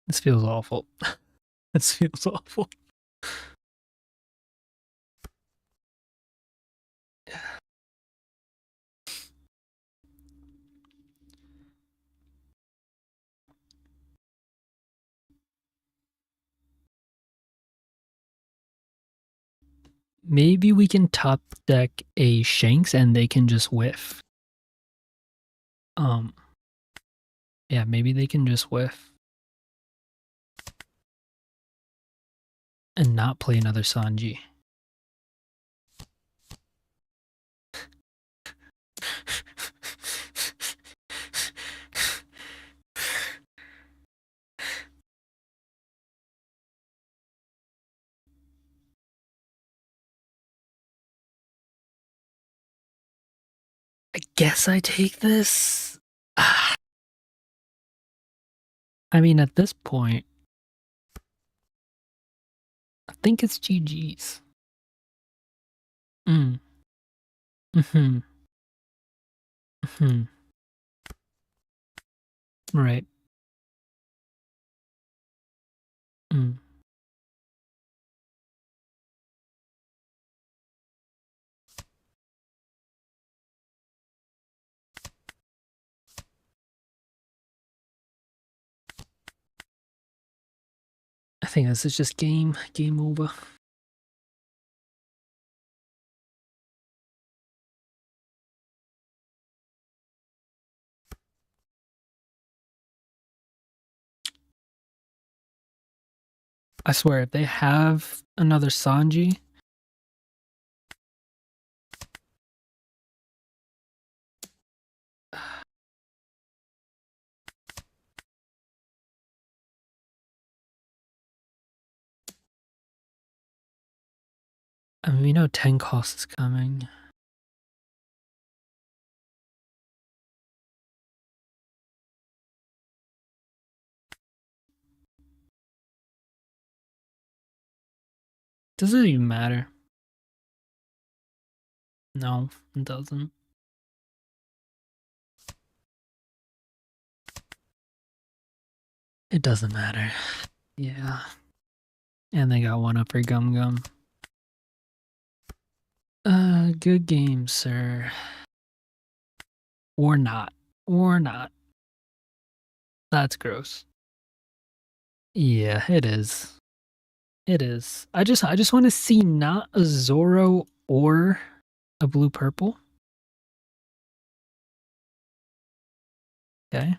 This feels awful. This feels awful. Maybe we can top deck a Shanks and they can just whiff. Yeah, maybe they can just whiff. And not play another Sanji. I guess I take this. I mean, at this point, I think it's GG's. Mm. Mm-hmm. Mm-hmm. Right. Mm. I think this is just game over. I swear, if they have another Sanji, I mean, we know 10 cost is coming. Does it even matter? No, it doesn't. It doesn't matter. Yeah. And they got one up for Gum Gum. Good game, sir. Or not. Or not. That's gross. Yeah, it is. It is. I just want to see not a Zoro or a blue purple. Okay.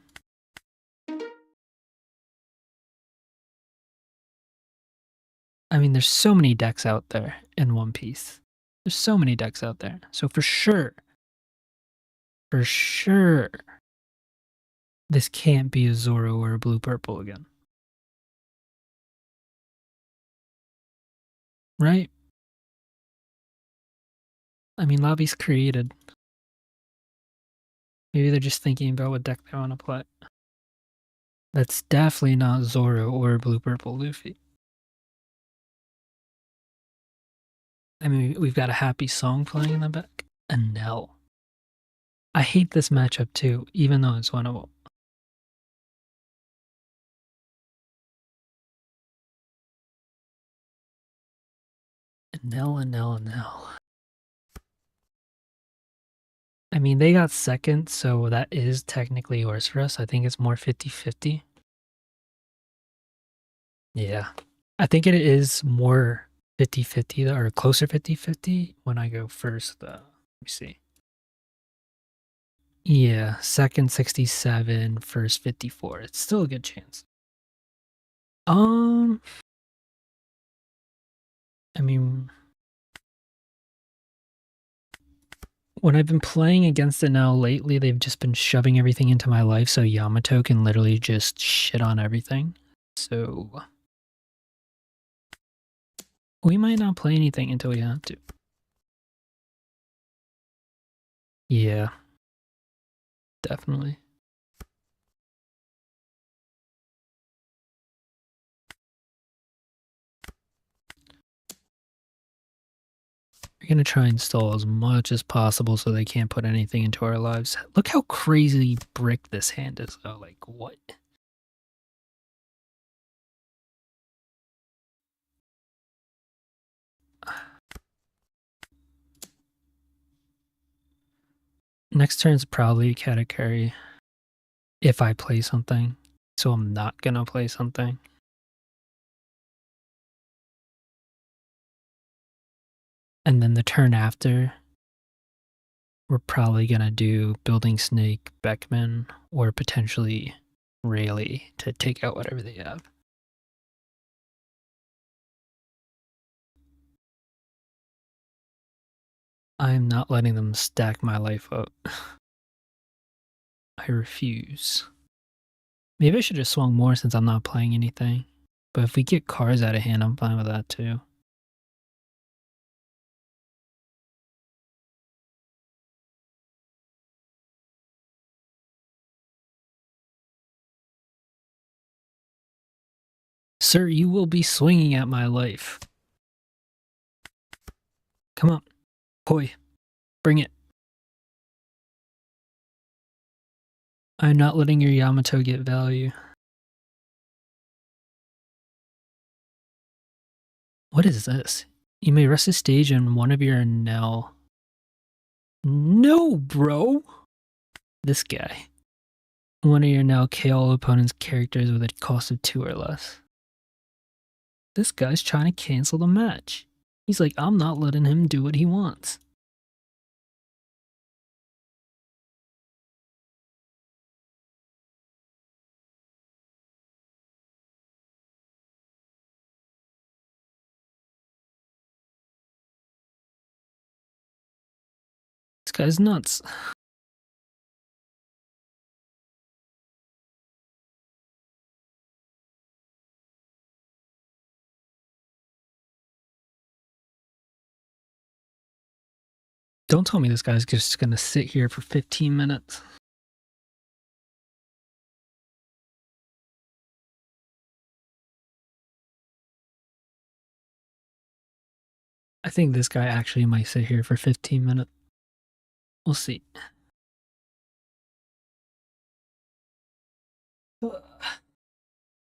I mean, there's so many decks out there in One Piece. There's so many decks out there. So for sure, this can't be a Zoro or a blue purple again. Right? I mean, lobby's created. Maybe they're just thinking about what deck they want to play. That's definitely not Zoro or blue purple Luffy. I mean, we've got a happy song playing in the back. A Nell. I hate this matchup too, even though it's winnable. A Nell. I mean, they got second, so that is technically worse for us. I think it's more 50-50. Yeah. I think it is more 50-50 or closer 50-50 when I go first, though. Let me see. Yeah, second 67, first 54. It's still a good chance. I mean, when I've been playing against it now lately, they've just been shoving everything into my life, so Yamato can literally just shit on everything. So we might not play anything until we have to. Yeah, definitely. We're gonna try and stall as much as possible so they can't put anything into our lives. Look how crazy brick this hand is, though. Like, what? Next turn's probably a Katakuri if I play something. So I'm not gonna play something. And then the turn after, we're probably gonna do Building Snake, Beckman, or potentially Rayleigh to take out whatever they have. I'm not letting them stack my life up. I refuse. Maybe I should have swung more since I'm not playing anything. But if we get cards out of hand, I'm fine with that too. Sir, you will be swinging at my life. Come on. Boy, bring it. I'm not letting your Yamato get value. What is this? You may rest a stage on one of your Nell. No, bro! This guy. One of your now KO opponent's characters with a cost of 2 or less. This guy's trying to cancel the match. He's like, I'm not letting him do what he wants. This guy's nuts. Don't tell me this guy's just gonna sit here for 15 minutes. I think this guy actually might sit here for 15 minutes. We'll see.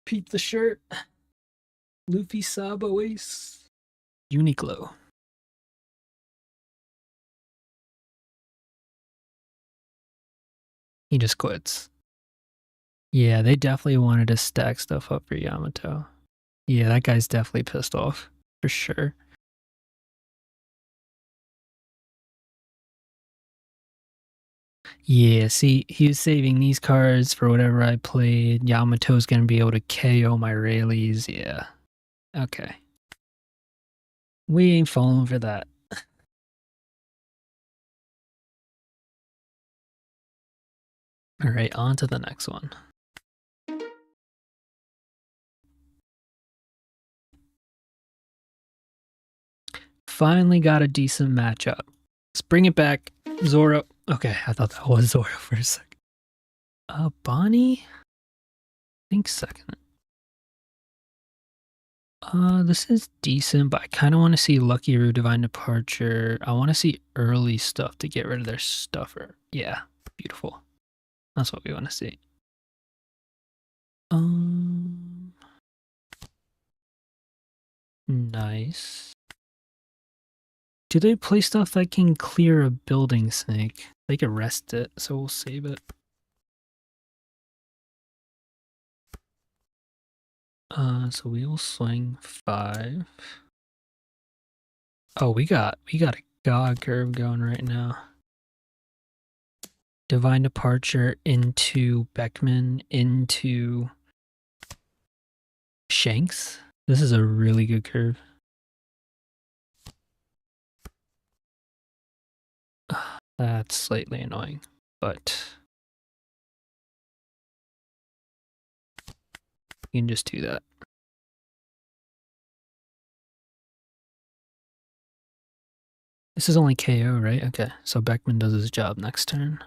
Pete the shirt. Luffy Sabo Ace. Uniqlo. He just quits. Yeah, they definitely wanted to stack stuff up for Yamato. Yeah, that guy's definitely pissed off. For sure. Yeah, see, he was saving these cards for whatever I played. Yamato's gonna be able to KO my Rayleighs. Yeah. Okay. We ain't falling for that. Alright, on to the next one. Finally got a decent matchup. Let's bring it back. Zoro. Okay, I thought that was Zoro for a second. Bonnie? I think second. This is decent, but I kind of want to see Lucky Roo, Divine Departure. I want to see early stuff to get rid of their stuffer. Yeah, beautiful. That's what we want to see. Nice. Do they play stuff that can clear a building snake? They can rest it, so we'll save it. So we will swing 5. Oh, we got a god curve going right now. Divine Departure into Beckman into Shanks. This is a really good curve. That's slightly annoying, but you can just do that. This is only KO, right? Okay, so Beckman does his job next turn.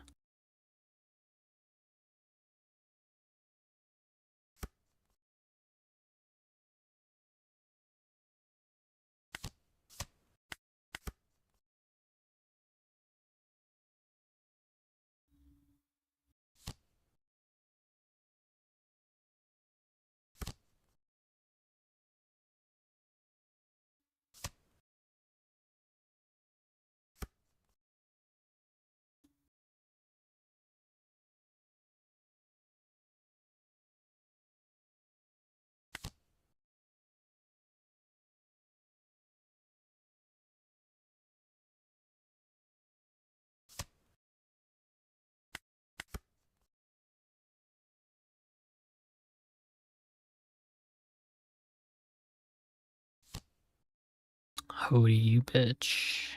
Holy you bitch.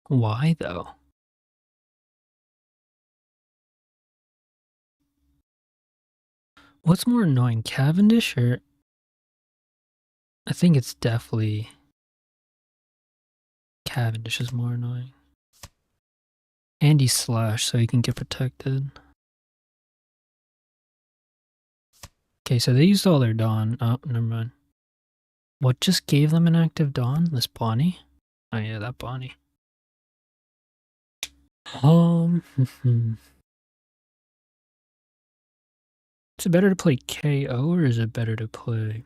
Why though? What's more annoying, Cavendish or... I think it's definitely... Cavendish is more annoying. And he's slash, so he can get protected. Okay, so they used all their Dawn. Oh, never mind. What just gave them an active Dawn? This Bonnie? Oh yeah, that Bonnie. Is it better to play KO or is it better to play...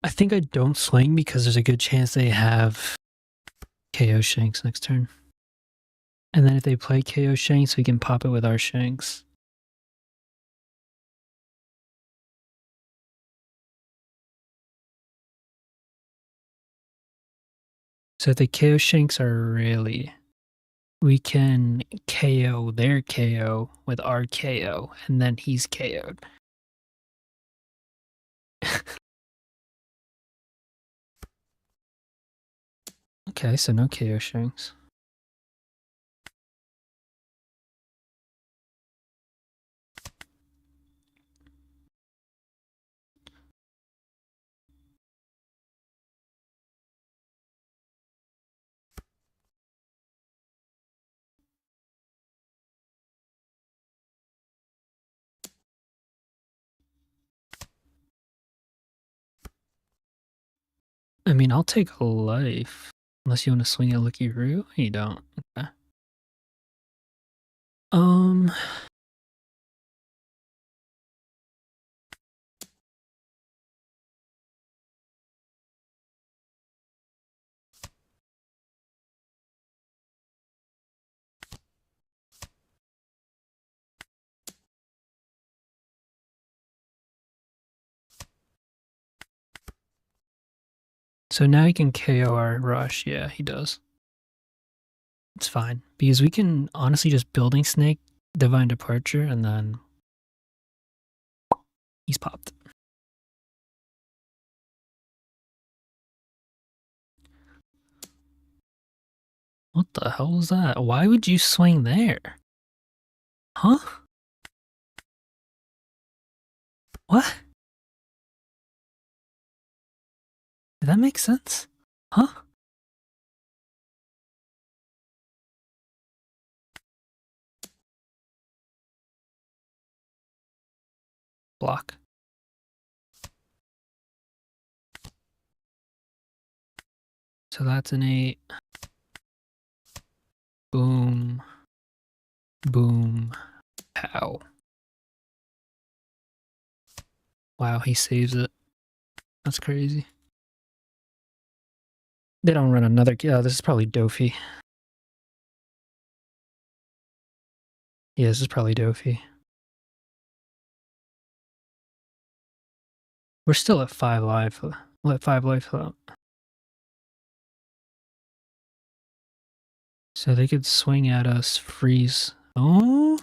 I think I don't swing because there's a good chance they have KO Shanks next turn. And then if they play KO Shanks, we can pop it with our Shanks. So if the KO Shanks are really... We can KO their KO with our KO, and then he's KO'd. Okay, so no KO Shanks. I mean, I'll take a life. Unless you want to swing at Lucky Roo? You don't. Okay. So now he can KO our rush. Yeah, he does. It's fine. Because we can honestly just Building Snake, Divine Departure, and then he's popped. What the hell was that? Why would you swing there? Huh? What? Did that make sense? Huh? Block. So that's an 8. Boom. Boom. Pow. Wow, he saves it. That's crazy. They don't run another... Yeah, this is probably Dofi. Yeah, this is probably Dofi. We're still at 5 life. Let 5 life out. So they could swing at us, freeze. Oh?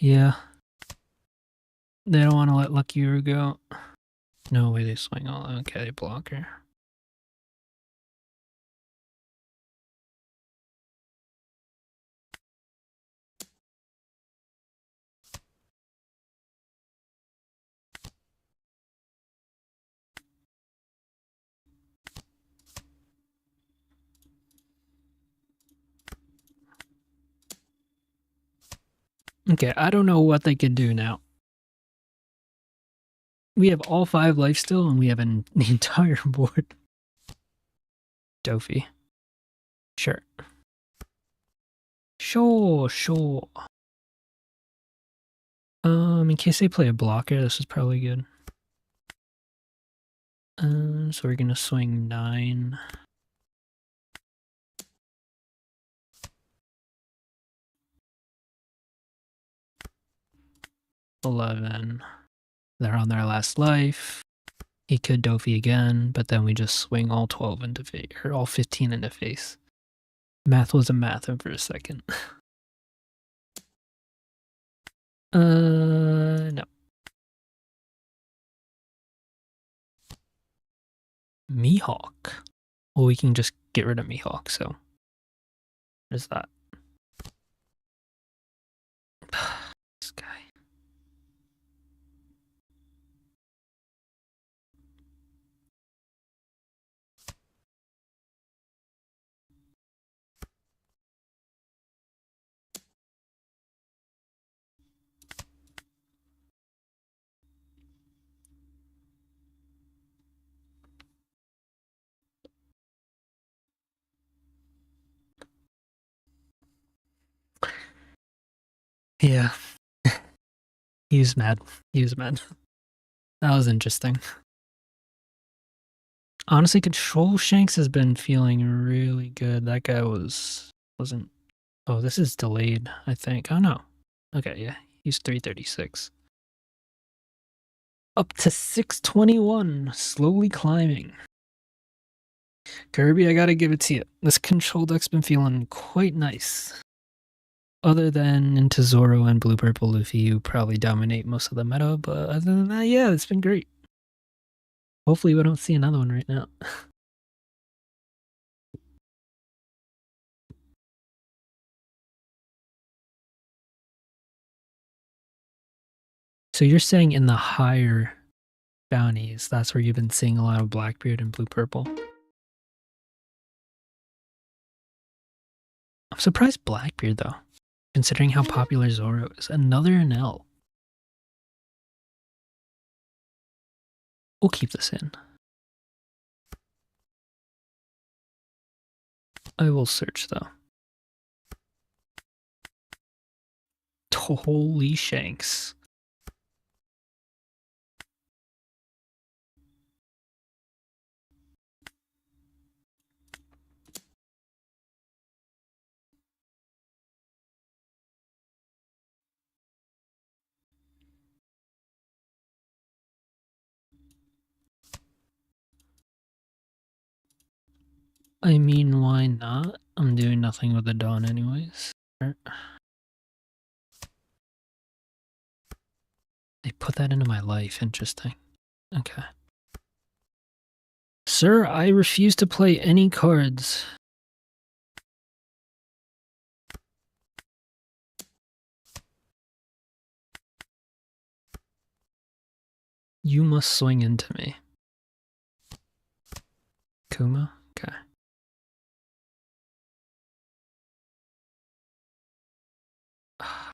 Yeah. They don't want to let Lucky Uru go. No way they swing all... Okay, they block her. Okay, I don't know what they could do now. We have all 5 life still, and we have the entire board. Dofi. Sure. Sure. In case they play a blocker, this is probably good. So we're gonna swing 9. 11. They're on their last life. He could Dofi again, but then we just swing all 12 into face, or all 15 into face. Math wasn't mathing for a second. No. Mihawk. Well, we can just get rid of Mihawk, so. There's that. This guy. Yeah. He was mad. That was interesting. Honestly, Control Shanks has been feeling really good. That guy wasn't. Oh, this is delayed, I think. Oh no. Okay, yeah. He's 336. Up to 621. Slowly climbing. Kirby, I gotta give it to you. This control deck's been feeling quite nice. Other than into Zoro and Blue Purple Luffy, you probably dominate most of the meta, but other than that, yeah, it's been great. Hopefully we don't see another one right now. So you're saying in the higher bounties, that's where you've been seeing a lot of Blackbeard and Blue Purple? I'm surprised Blackbeard though, considering how popular Zoro is. Another NL. We'll keep this in. I will search though. Holy Shanks. I mean, why not? I'm doing nothing with the Dawn anyways. They put that into my life. Interesting. Okay. Sir, I refuse to play any cards. You must swing into me. Kuma? Okay.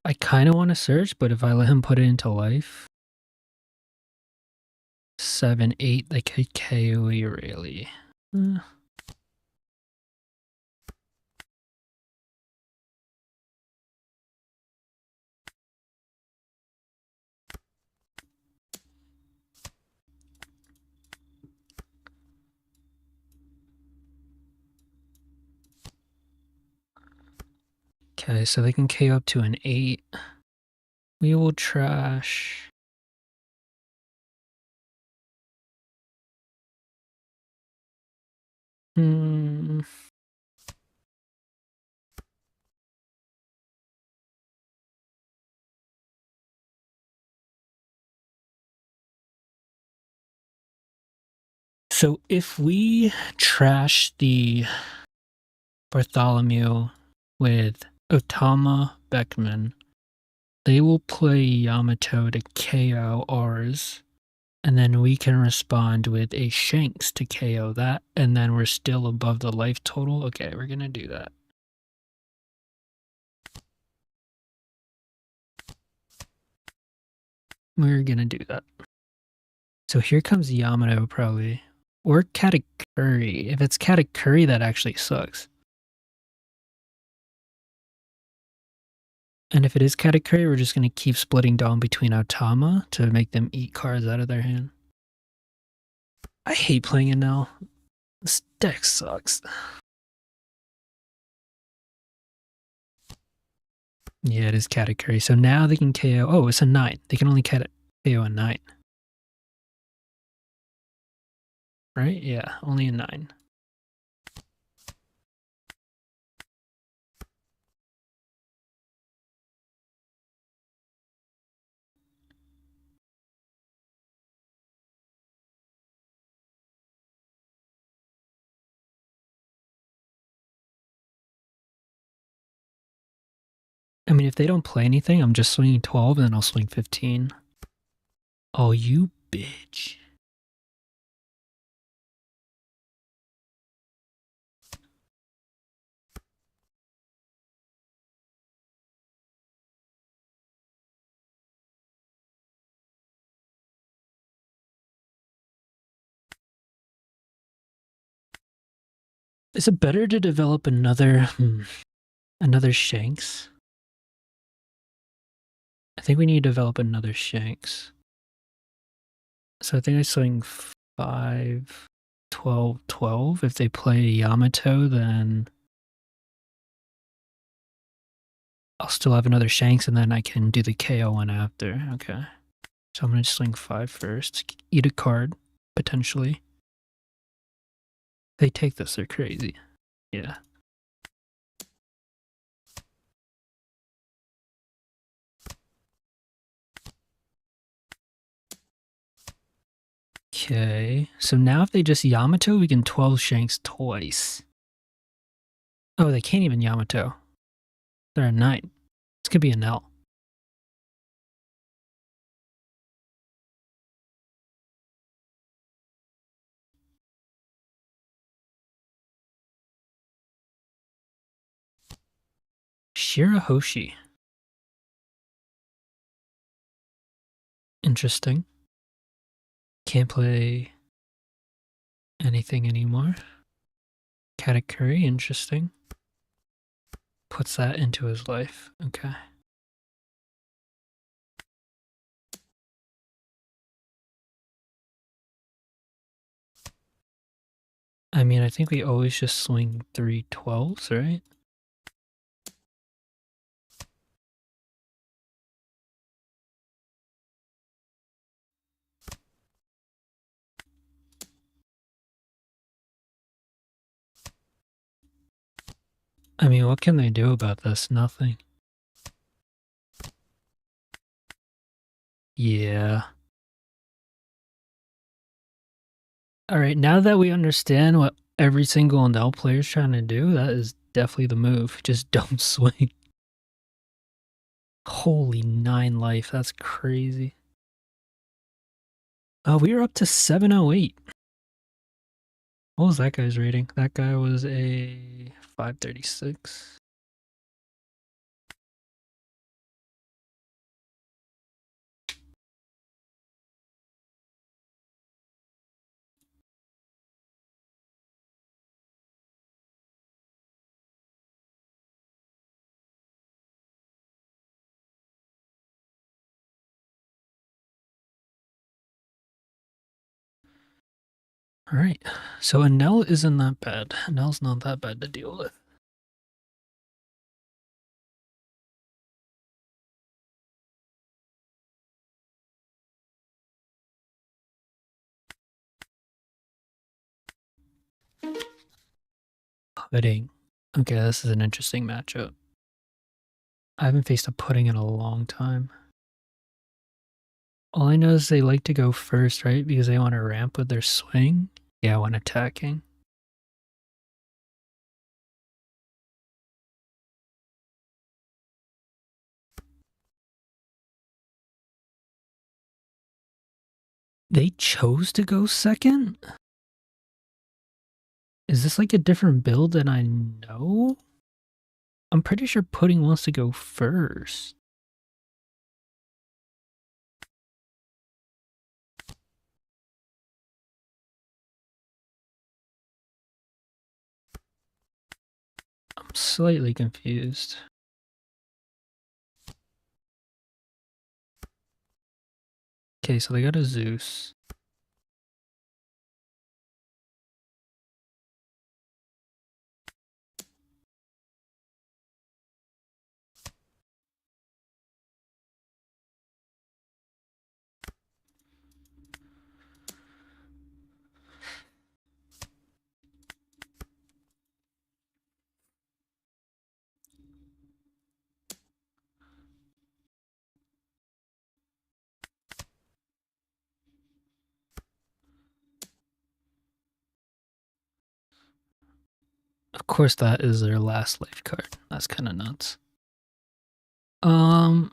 I kind of want to search, but if I let him put it into life, 7, 8, they could KO you really. Okay, so they can KO up to an 8. We will trash. So if we trash the Bartholomew with Otama Beckman, they will play Yamato to KO ours, and then we can respond with a Shanks to KO that, and then we're still above the life total. Okay, we're gonna do that. We're gonna do that. So here comes Yamato probably. Or Katakuri. If it's Katakuri, that actually sucks. And if it is Katakuri, we're just going to keep splitting down between Otama to make them eat cards out of their hand. I hate playing it now. This deck sucks. Yeah, it is Katakuri. So now they can KO. Oh, it's a 9. They can only KO a 9. Right? Yeah, only a 9. I mean, if they don't play anything, I'm just swinging 12 and then I'll swing 15. Oh, you bitch. Is it better to develop another Shanks? I think we need to develop another Shanks. So I think I swing 5, 12, 12. If they play Yamato, then I'll still have another Shanks and then I can do the KO one after. Okay. So I'm going to swing 5 first. Eat a card, potentially. They take this, they're crazy. Yeah. Okay, so now if they just Yamato, we can 12 Shanks twice. Oh, they can't even Yamato. They're a 9. This could be an L. Shirahoshi. Interesting. Can't play anything anymore. Katakuri, interesting. Puts that into his life. Okay. I mean, I think we always just swing 3 12s, right? I mean, what can they do about this? Nothing. Yeah. Alright, now that we understand what every single Nell player is trying to do, that is definitely the move. Just don't swing. Holy 9 life, that's crazy. Oh, we are up to 708. What was that guy's rating? That guy was a 536. Alright, so a Nell isn't that bad. A Nell's not that bad to deal with. Pudding. Okay, this is an interesting matchup. I haven't faced a pudding in a long time. All I know is they like to go first, right? Because they want to ramp with their swing. Yeah, when attacking. They chose to go second? Is this like a different build than I know? I'm pretty sure Pudding wants to go first. slightly confused. Okay, so they got a Zeus. Of course, that is their last life card. That's kind of nuts. Hmm.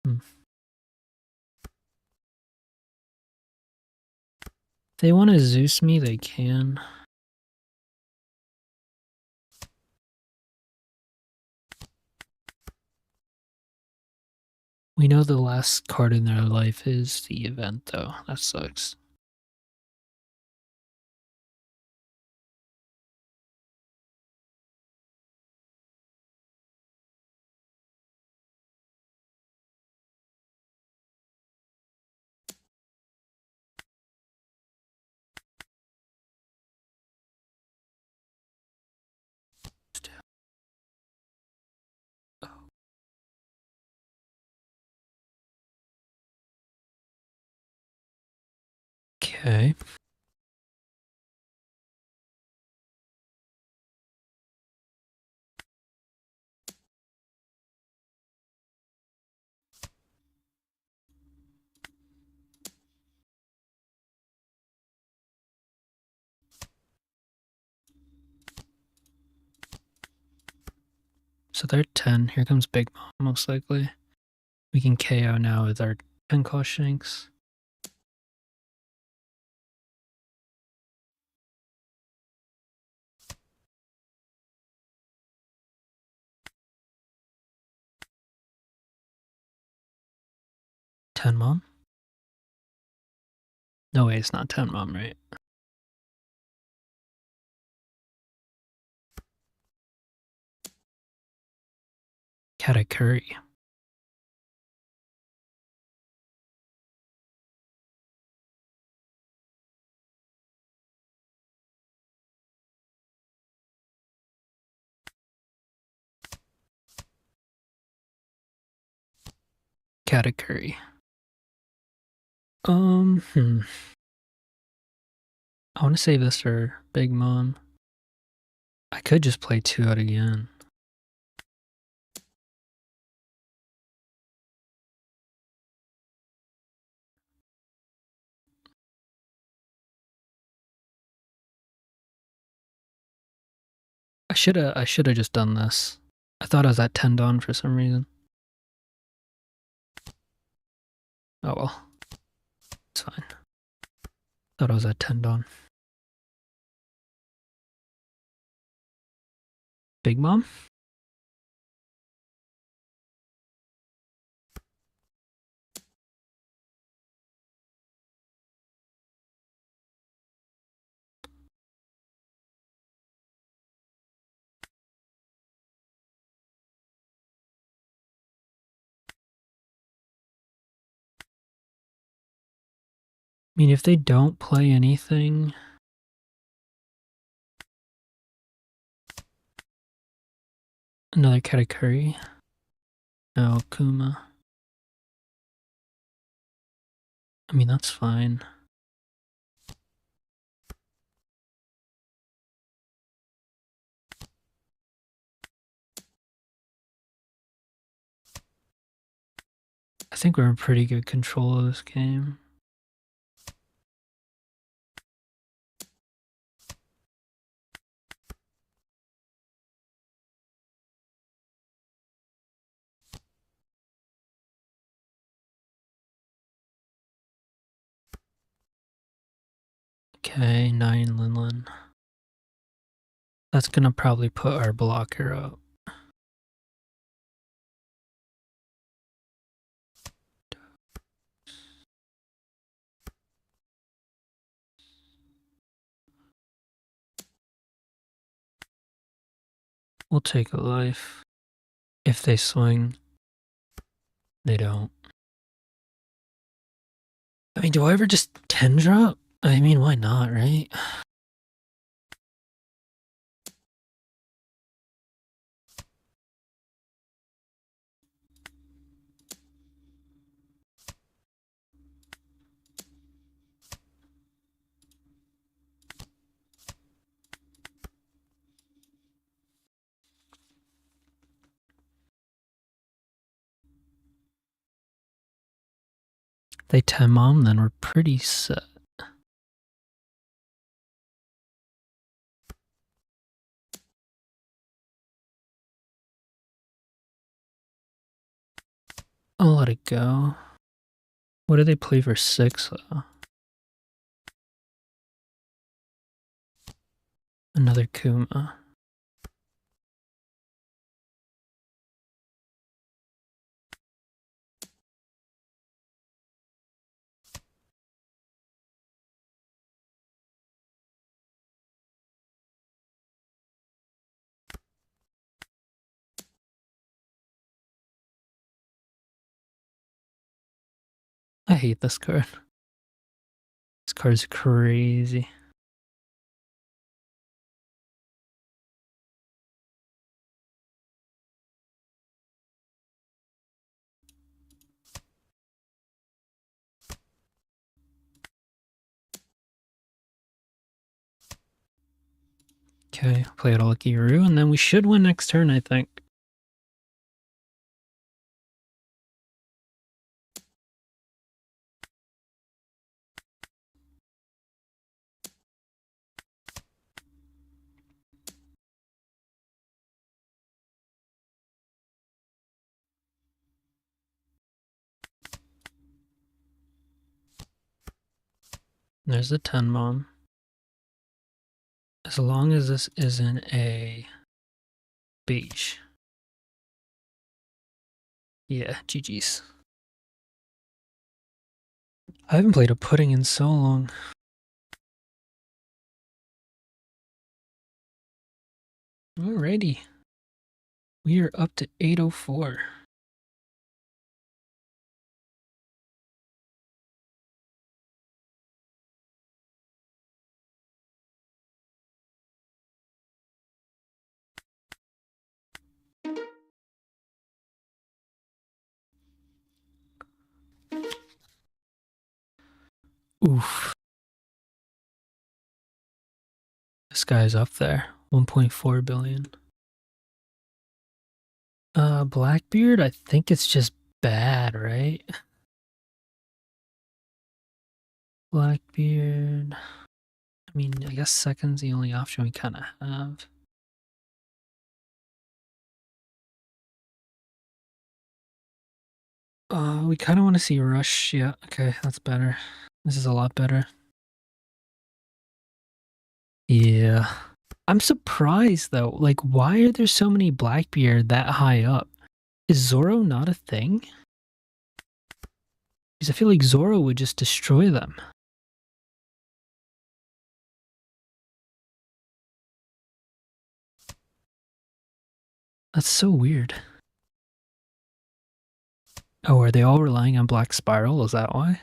If they want to Zeus me, they can. We know the last card in their life is the event, though. That sucks. Okay. So they're 10. Here comes Big Mom, most likely. We can KO now with our 10 cost Shanks. Ten Mom? No way, it's not 10 Mom, right? Katakuri. Katakuri. I want to save this for Big Mom. I could just play 2 out again. I shoulda just done this. I thought I was at 10 Dawn for some reason. Oh well. It's fine. Thought I was at 10 Dawn. Big Mom? I mean, if they don't play anything... Another Katakuri? No, Kuma. I mean, that's fine. I think we're in pretty good control of this game. Okay, 9 Linlin. That's gonna probably put our blocker up. We'll take a life. If they swing, they don't. I mean, do I ever just 10 drop? I mean, why not, right? If they 10 mom, then we're pretty set. I'll let it go. What do they play for 6 though? Another Kuma. I hate this card. This card's crazy. Okay, play it all Giru, and then we should win next turn, I think. There's the 10 mom. As long as this isn't a beige. Yeah, GG's. I haven't played a pudding in so long. Alrighty. We are up to 804. Oof. This guy's up there. 1.4 billion. Blackbeard, I think it's just bad, right? Blackbeard. I mean, I guess second's the only option we kind of have. We kind of want to see Rush. Yeah, okay, that's better. This is a lot better. Yeah. I'm surprised though. Like, why are there so many Blackbeard that high up? Is Zoro not a thing? Because I feel like Zoro would just destroy them. That's so weird. Oh, are they all relying on Black Spiral? Is that why?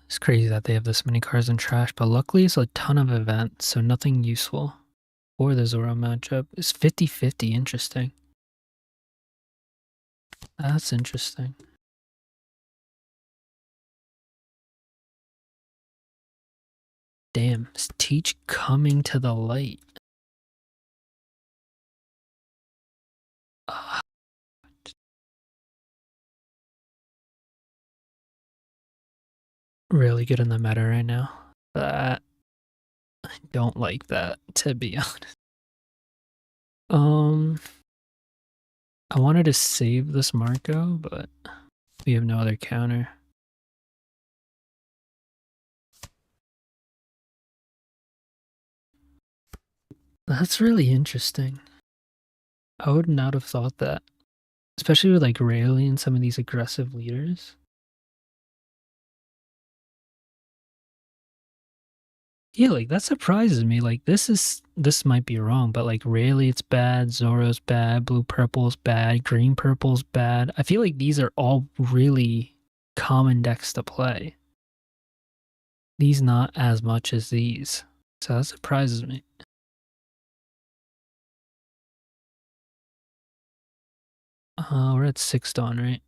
It's crazy that they have this many cards in trash, but luckily it's a ton of events, so nothing useful for the Zoro matchup. It's 50-50, interesting. That's interesting. Damn, is Teach coming to the light? Really good in the meta right now. I don't like that, to be honest. I wanted to save this Marco, but we have no other counter. That's really interesting. I would not have thought that. Especially with like Rayleigh and some of these aggressive leaders. Yeah, like that surprises me. Like this might be wrong, but like Rayleigh it's bad, Zoro's bad, blue purple's bad, green purple's bad. I feel like these are all really common decks to play. These not as much as these. So that surprises me. We're at 6 dawn, right?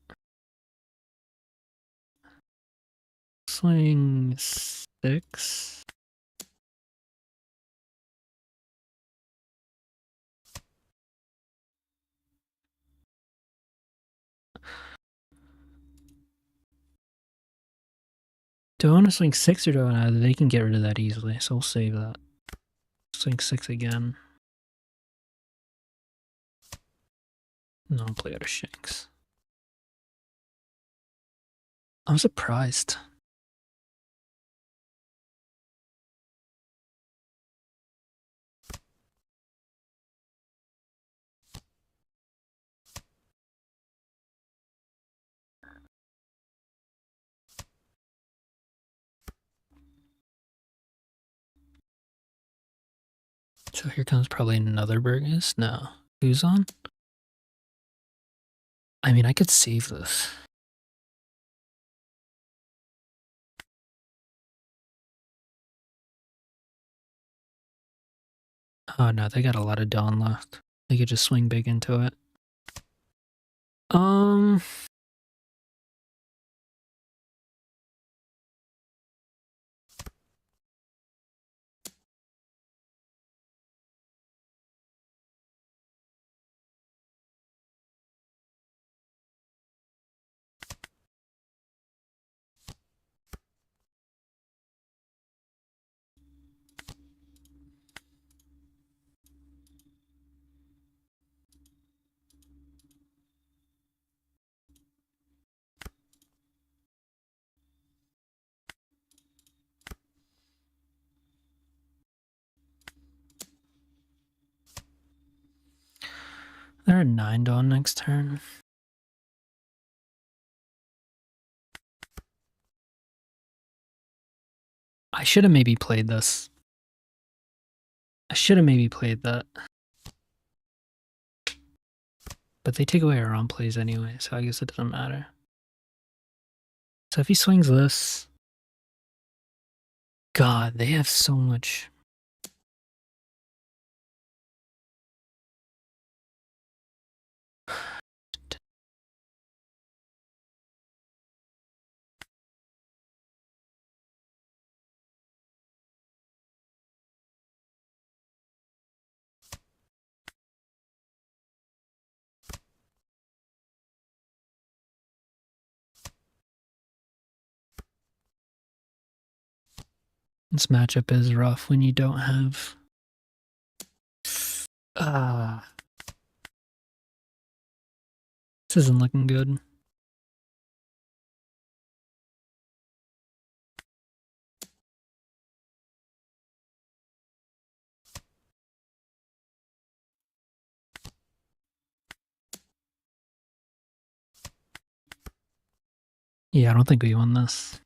Swing 6. Do I want to swing 6 or do I want to? They can get rid of that easily, so we'll save that. Swing 6 again. No, I'll play out of Shanks. I'm surprised. So here comes probably another Burgess. No. Who's on? I mean, I could save this. Oh no, they got a lot of dawn left. They could just swing big into it. They're at 9 dawn next turn. I should have maybe played this. I should have maybe played that. But they take away our own plays anyway, so I guess it doesn't matter. So if he swings this... God, they have so much... This matchup is rough when you don't have... This isn't looking good. Yeah, I don't think we won this.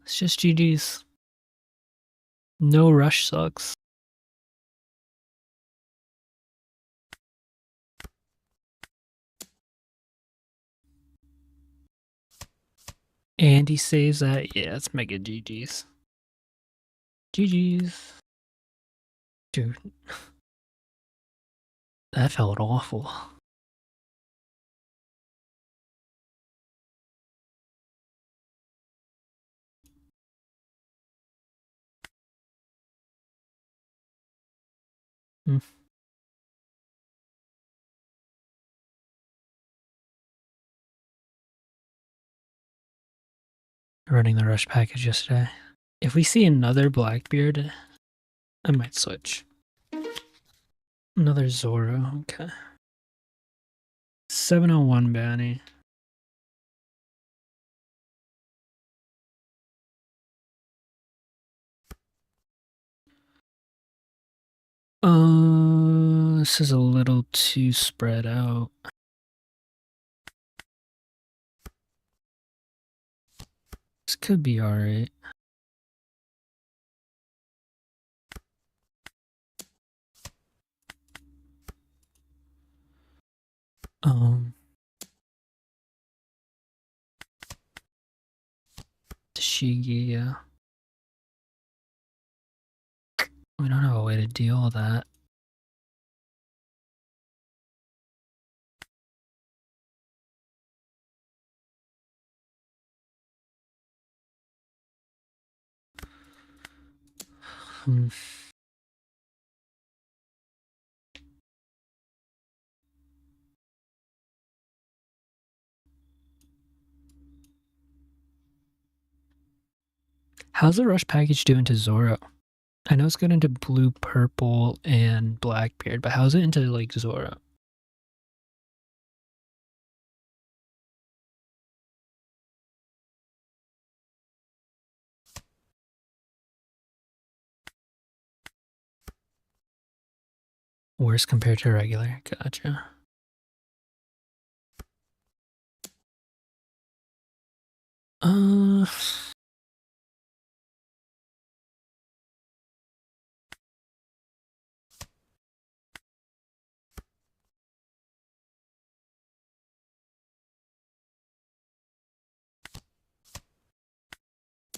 It's just GG's. No rush sucks. And he saves that. Yeah, it's mega GG's. GG's. Dude. That felt awful. Running the rush package yesterday. If we see another Blackbeard, I might switch. Another Zoro, okay. 701 bounty. This is a little too spread out. This could be alright. Shigi, yeah. We don't have a way to deal with that. How's the rush package doing to Zoro? I know it's good into blue, purple, and Blackbeard, but how's it into like Zoro? Worse compared to regular? Gotcha.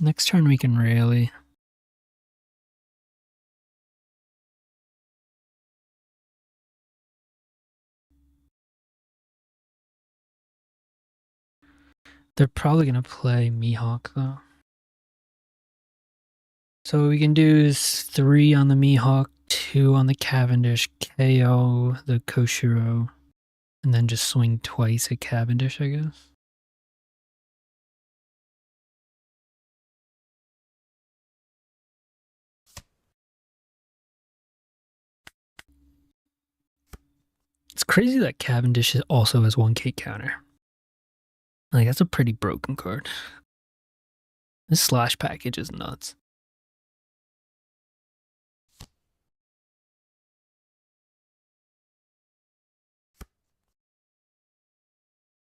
Next turn we can rally. They're probably going to play Mihawk though. So what we can do is 3 on the Mihawk, 2 on the Cavendish, KO the Koshiro, and then just swing twice at Cavendish, I guess. It's crazy that Cavendish also has 1k counter. Like, that's a pretty broken card. This slash package is nuts.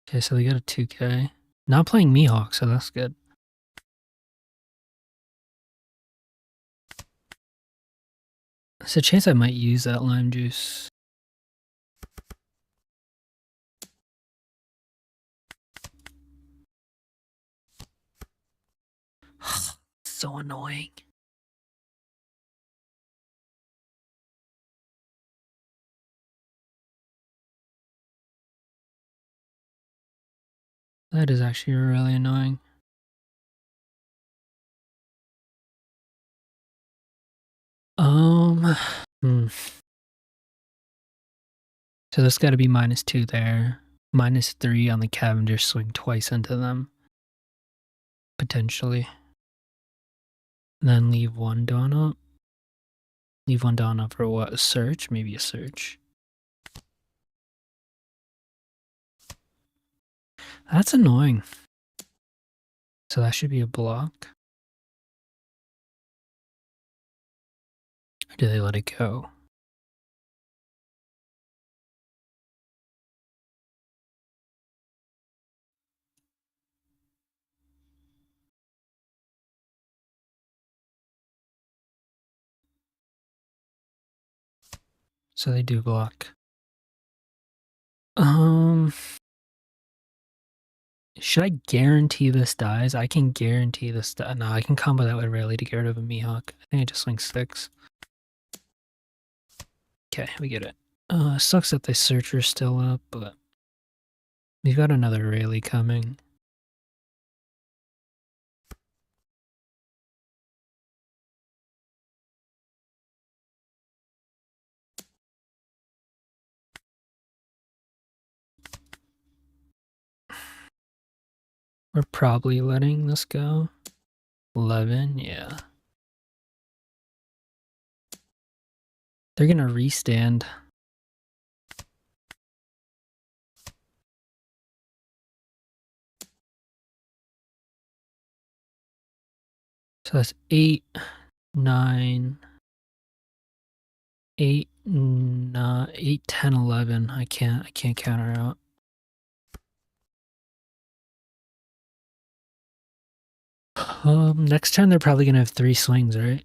Okay, so they got a 2k. Not playing Mihawk, so that's good. There's a chance I might use that lime juice. So annoying. That is actually really annoying. So that's got to be -2 there. -3 on the Cavendish, swing twice into them. Potentially. And then leave 1 dawn up. Leave 1 dawn up for what? A search? Maybe a search. That's annoying. So that should be a block. Or do they let it go? So they do block. Should I guarantee this dies? I can guarantee this dies. No, I can combo that with Rayleigh to get rid of a Mihawk. I think I just swing 6. Okay, we get it. Sucks that the Searcher's still up, but we've got another Rayleigh coming. We're probably letting this go. 11, yeah. They're gonna restand. So that's 8, 9, 8, 9, 8, 10, 11. I can't counter out. Next turn they're probably gonna have 3 swings, right?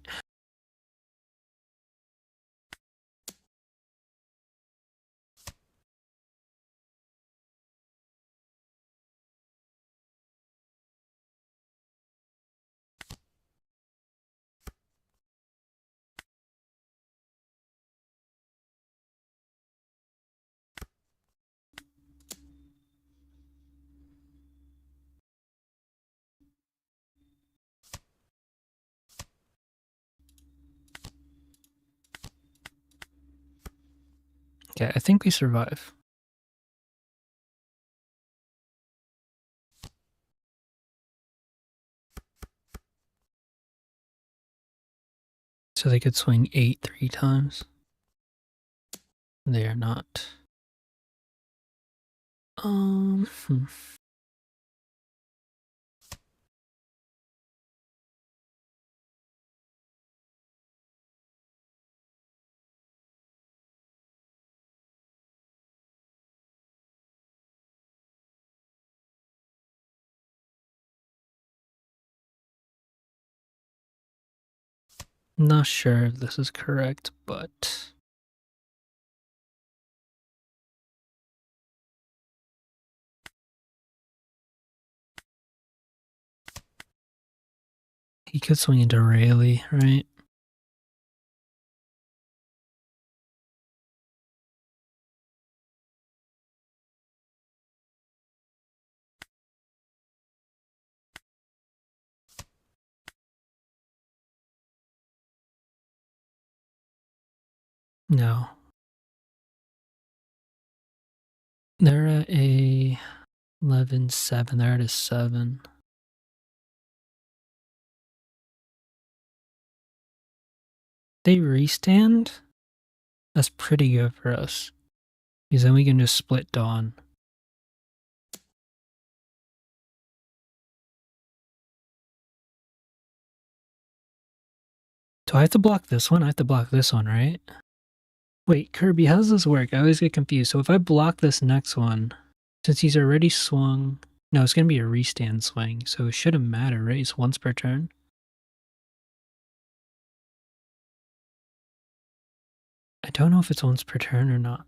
Okay, I think we survive. So they could swing 8 3 times. They are not. Hmm. Not sure if this is correct, but he could swing into Rayleigh, right? No. They're at a 11-7. They're at a 7. They restand? That's pretty good for us. Because then we can just split Dawn. Do I have to block this one? I have to block this one, right? Wait, Kirby, how does this work? I always get confused. So if I block this next one, since he's already swung... No, it's going to be a restand swing, so it shouldn't matter, right? It's once per turn. I don't know if it's once per turn or not.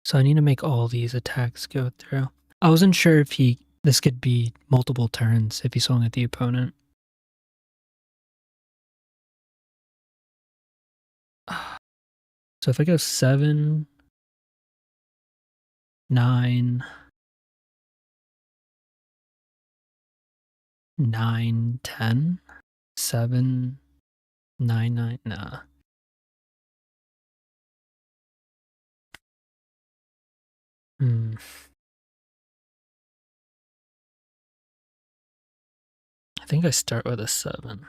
So I need to make all these attacks go through. I wasn't sure if this could be multiple turns if he swung at the opponent. So if I go 7, 9, 9, 10, 7, 9, 9, nah. I think I start with a 7.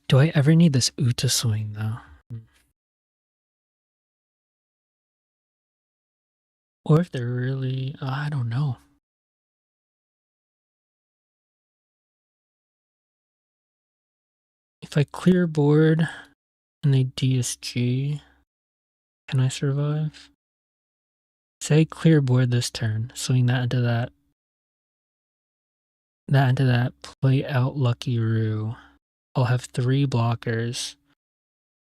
Do I ever need this Uta swing though? Or if they're really, I don't know. If I clear board and they DSG, can I survive? Say clear board this turn, swing that into that. That into that, play out Lucky Roo. I'll have 3 blockers.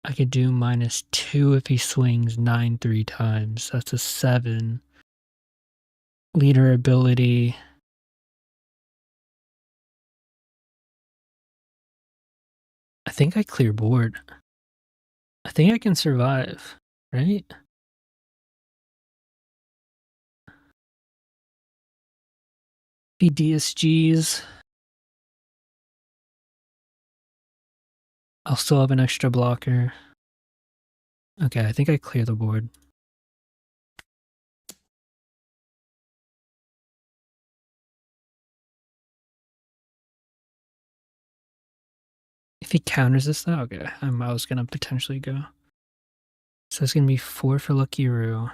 I could do -2 if he swings 9 3 times. That's a 7. Leader ability. I think I clear board. I think I can survive, right? If he DSGs, I'll still have an extra blocker. Okay, I think I clear the board. If he counters this though, okay, I was gonna potentially go. So it's gonna be 4 for Lucky Roo.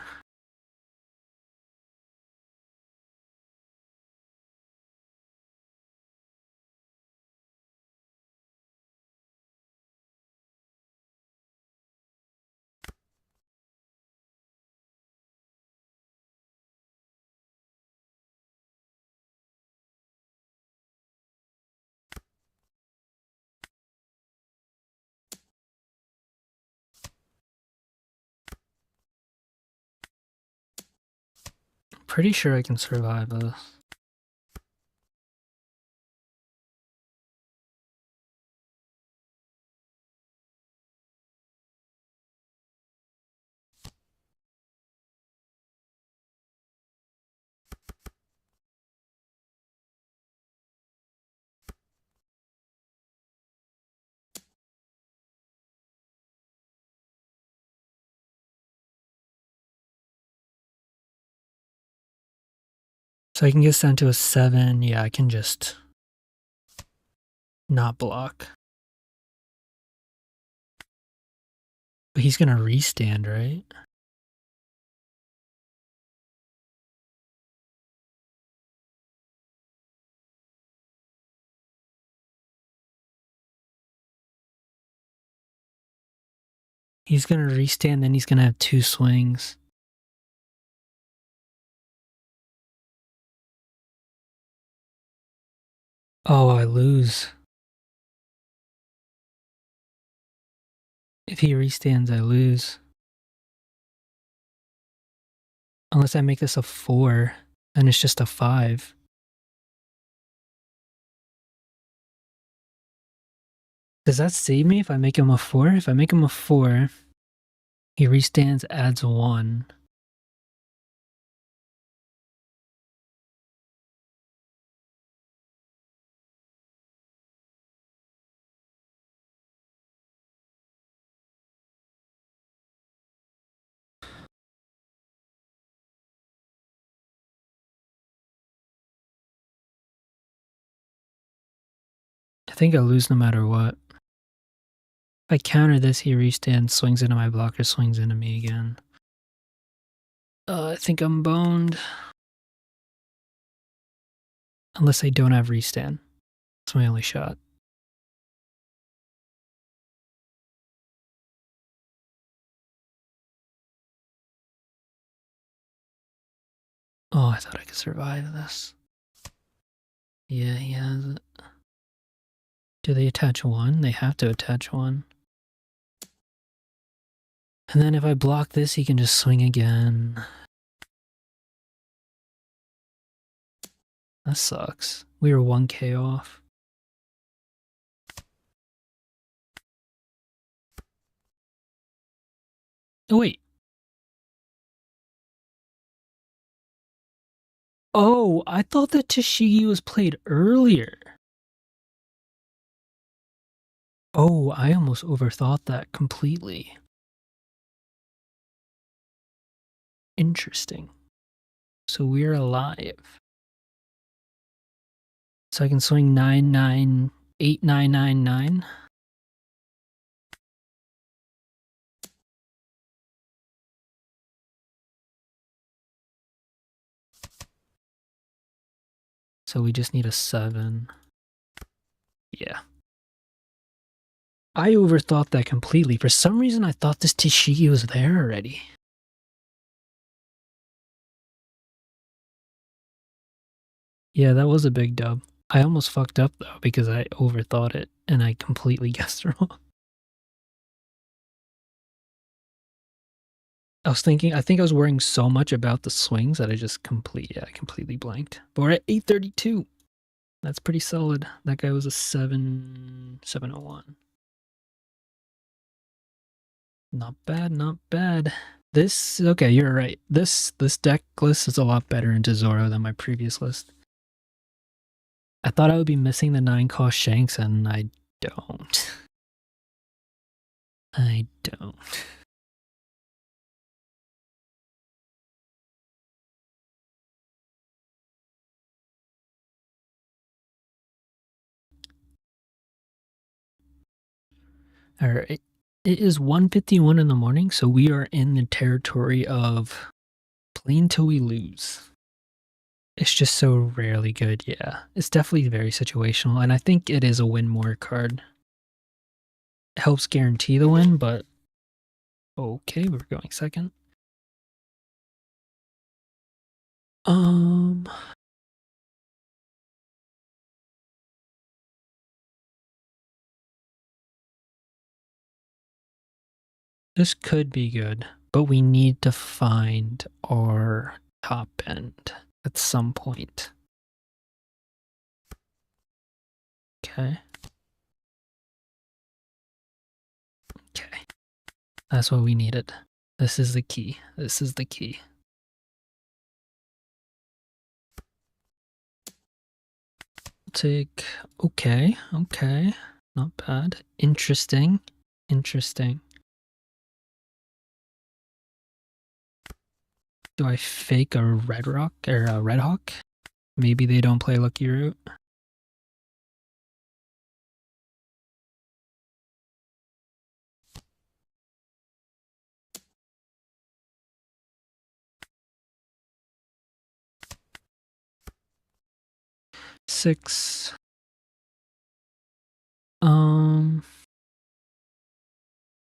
Pretty sure I can survive this. So I can get down to a 7. Yeah, I can just not block. But he's gonna restand, right? He's gonna restand, then he's gonna have 2 swings. Oh, I lose. If he restands, I lose. Unless I make this a 4, then it's just a 5. Does that save me if I make him a 4? If I make him a 4, he restands, adds 1. I think I lose no matter what. If I counter this, he restands, swings into my blocker, swings into me again. I think I'm boned. Unless I don't have restand. That's my only shot. Oh, I thought I could survive this. Yeah, he has it. Do they attach 1? They have to attach 1. And then if I block this, he can just swing again. That sucks. We were 1k off. Oh, wait. Oh, I thought that Tashigi was played earlier. Oh, I almost overthought that completely. Interesting. So we're alive. So I can swing 8999. So we just need a 7. Yeah. I overthought that completely. For some reason, I thought this Tashigi was there already. Yeah, that was a big dub. I almost fucked up though because I overthought it and I completely guessed wrong. I think I was worrying so much about the swings that I just completely blanked. But we're at 832. That's pretty solid. That guy was a 701. Not bad, not bad. This okay, you're right. This deck list is a lot better into Zoro than my previous list. I thought I would be missing the 9-cost Shanks, and I don't. I don't. Alright. It is 1:51 in the morning, so we are in the territory of play until we lose. It's just so rarely good, yeah. It's definitely very situational, and I think it is a win more card. It helps guarantee the win, but okay, we're going second. This could be good, but we need to find our top end at some point. Okay. Okay. That's what we needed. This is the key. This is the key. Take. Okay. Okay. Not bad. Interesting. Interesting. Do I fake a Red Rock or a Red Hawk? Maybe they don't play Lucky Root. Six.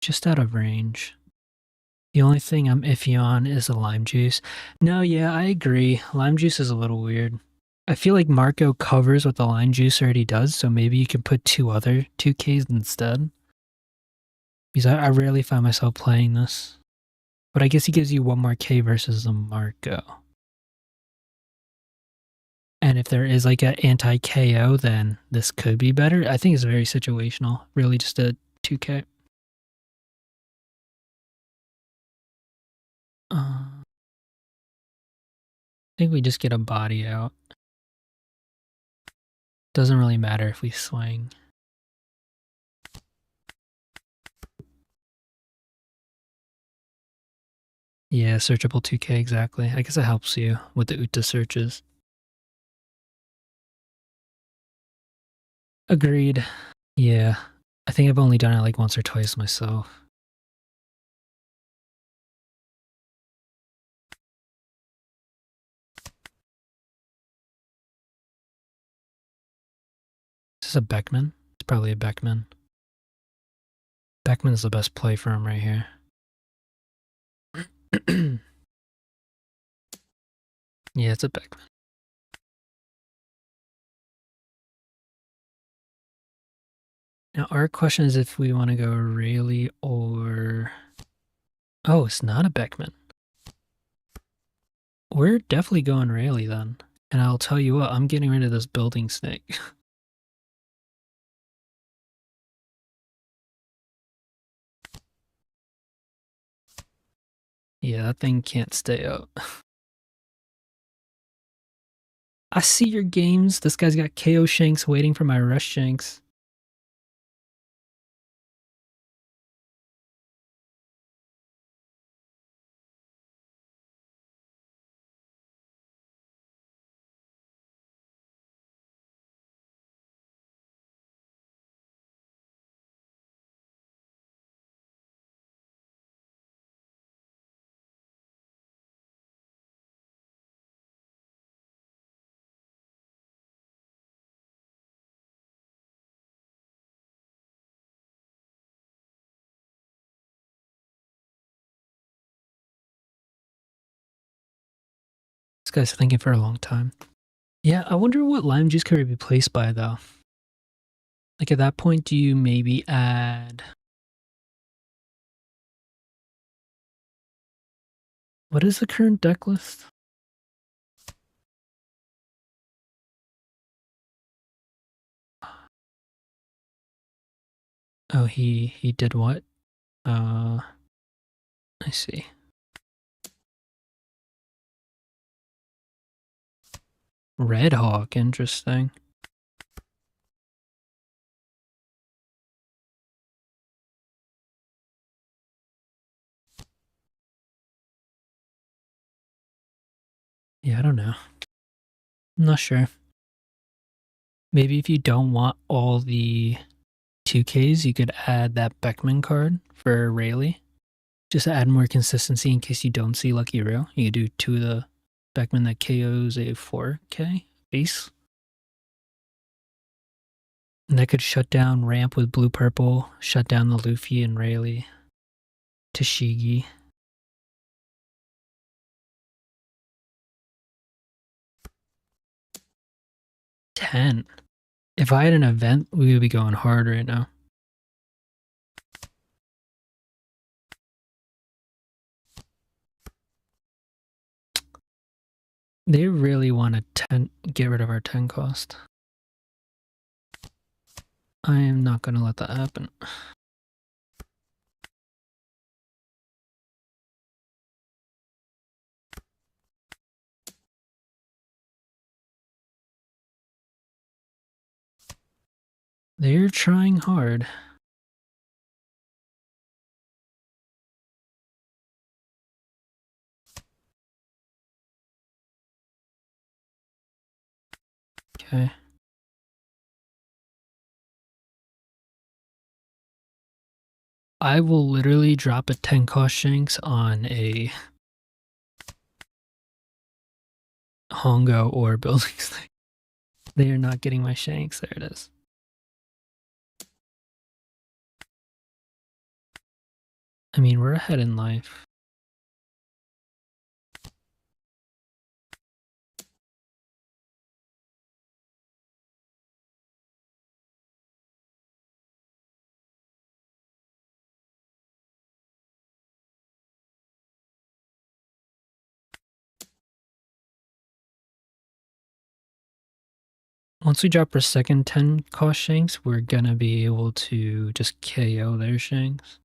Just out of range. The only thing I'm iffy on is the lime juice. No, yeah, I agree. Lime juice is a little weird. I feel like Marco covers what the lime juice already does, so maybe you can put two other 2Ks instead. Because I rarely find myself playing this. But I guess he gives you one more K versus the Marco. And if there is like an anti-KO, then this could be better. I think it's very situational. Really just a 2K. I think we just get a body out. Doesn't really matter if we swing. Yeah, searchable 2K, exactly. I guess it helps you with the UTA searches. Agreed. Yeah. I think I've only done it like once or twice myself. Is this a Beckman? It's probably a Beckman. Beckman is the best play for him right here. Yeah, it's a Beckman. Now, our question is if we want to go Rayleigh or... Oh, it's not a Beckman. We're definitely going Rayleigh then. And I'll tell you what, I'm getting rid of this building snake. Yeah, that thing can't stay up. I see your games. This guy's got KO Shanks waiting for my Rush Shanks. This guy's thinking for a long time. Yeah, I wonder what lime juice could be replaced by, though. Like, at that point, do you maybe add... What is the current deck list? Oh, he did what? I see. Red Hawk, interesting. Yeah, I don't know. I'm not sure. Maybe if you don't want all the 2Ks, you could add that Beckman card for Rayleigh. Just to add more consistency in case you don't see Lucky Row. You could do 2 of the Beckman that KOs a 4K base. And that could shut down Ramp with blue-purple, shut down the Luffy and Rayleigh. Tashigi. $10. If I had an event, we would be going hard right now. They really want to get rid of our 10 cost. I am not going to let that happen. They're trying hard. Okay. I will literally drop a 10 cost Shanks on a Hongo or buildings thing. They are not getting my Shanks. There it is. I mean, we're ahead in life. Once we drop our second 10 cost Shanks, we're gonna be able to just KO their Shanks.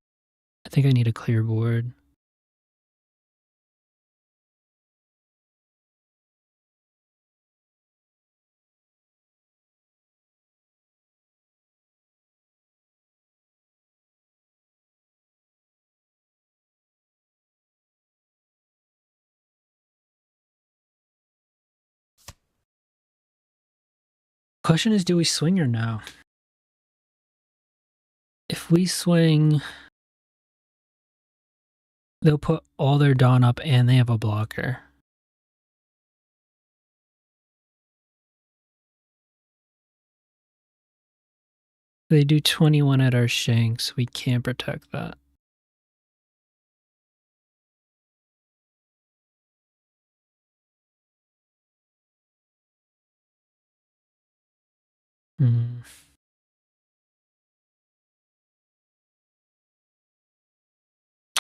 I think I need a clear board. Question is, do we swing or no? If we swing, they'll put all their Dawn up and they have a blocker. They do 21 at our Shanks. We can't protect that.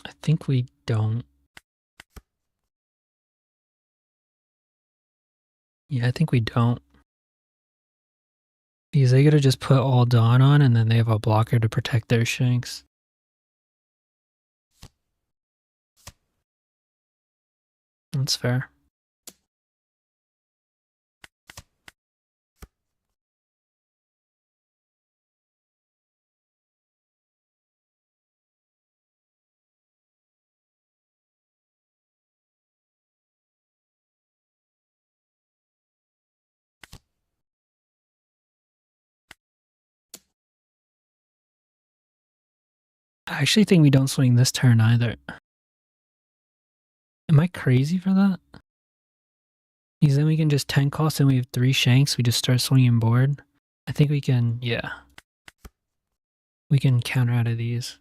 I think we don't. Yeah, I think we don't. Because they gotta just put all Dawn on and then they have a blocker to protect their Shanks. That's fair. I actually think we don't swing this turn either. Am I crazy for that? Because then we can just 10 cost and we have 3 Shanks. We just start swinging board. I think we can, yeah. We can counter out of these.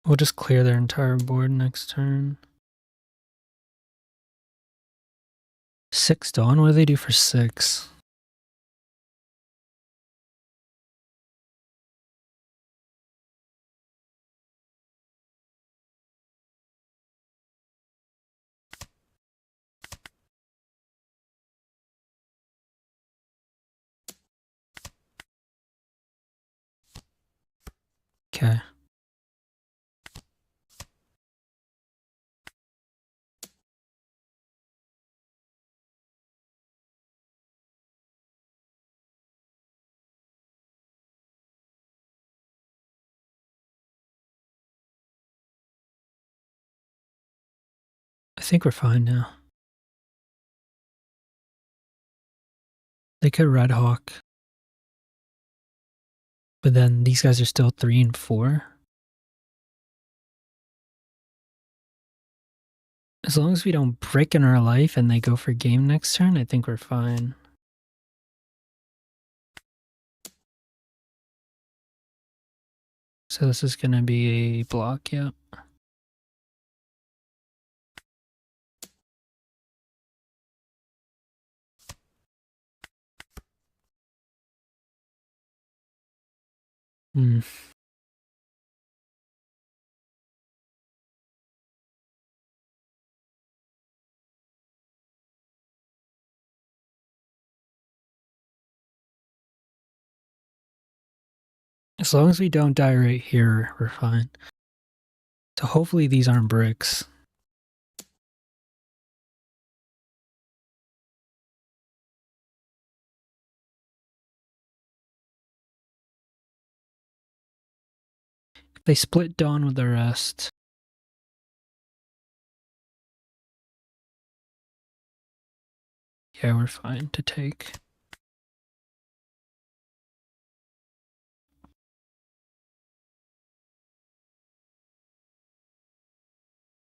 We'll just clear their entire board next turn. 6 Dawn? What do they do for 6? Okay. I think we're fine now. They could Red Hawk. But then these guys are still 3 and 4. As long as we don't brick in our life and they go for game next turn, I think we're fine. So this is going to be a block, yep. Hmm. As long as we don't die right here, we're fine. So hopefully these aren't bricks. They split Dawn with the rest. Yeah, we're fine to take.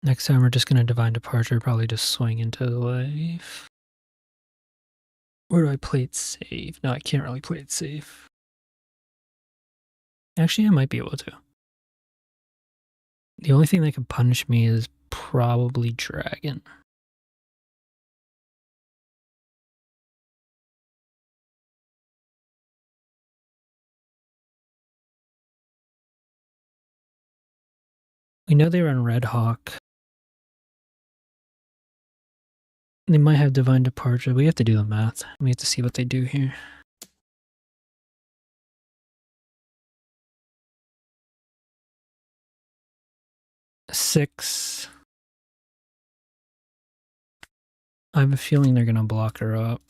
Next time we're just going to Divine Departure, probably just swing into the life. Or do I play it safe? No, I can't really play it safe. Actually, I might be able to. The only thing that could punish me is probably Dragon. We know they run Red Hawk. They might have Divine Departure. We have to do the math. We have to see what they do here. Six. I have a feeling they're going to block her up.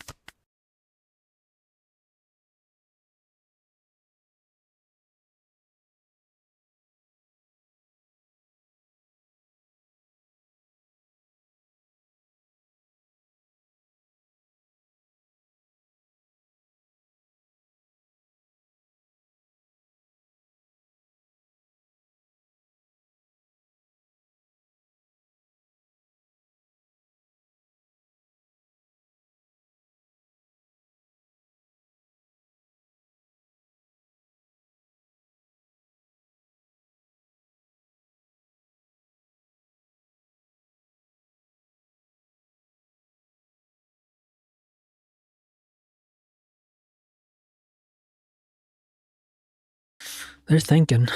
They're thinking.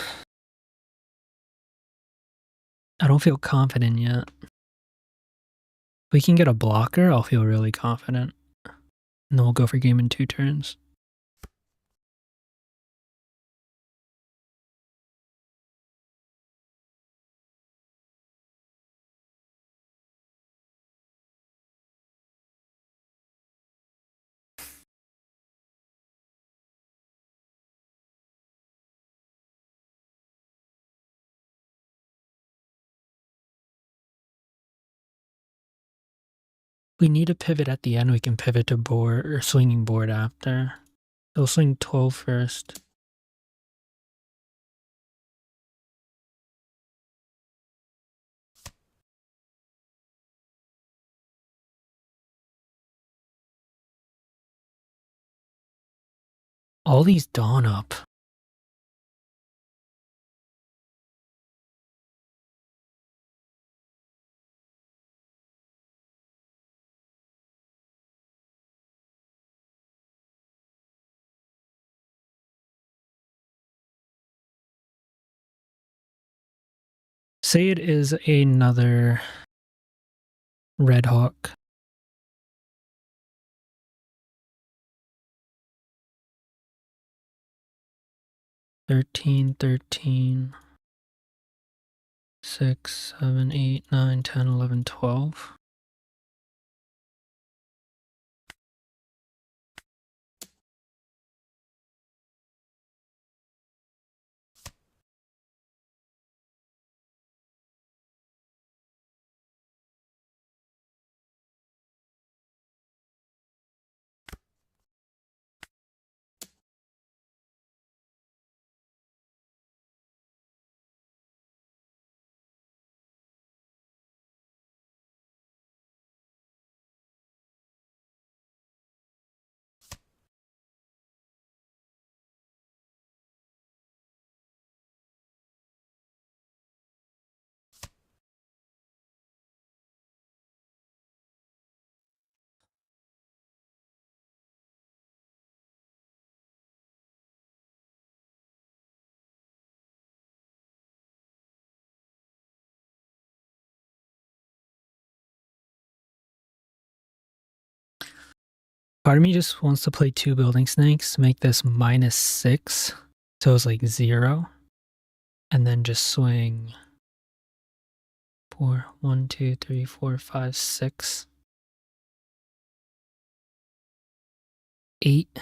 I don't feel confident yet. If we can get a blocker, I'll feel really confident. And then we'll go for game in 2 turns. We need a pivot at the end. We can pivot to board or swinging board after. They'll swing 12 first. All these dawn up. Say it is another Red Hawk. $13, $13, 6, 7, 8, 9, 10, 11, 12. Part of me just wants to play 2 building snakes to make this -6. So it's like 0. And then just swing 4, 1, 2, 3, 4, 5, 6, 8.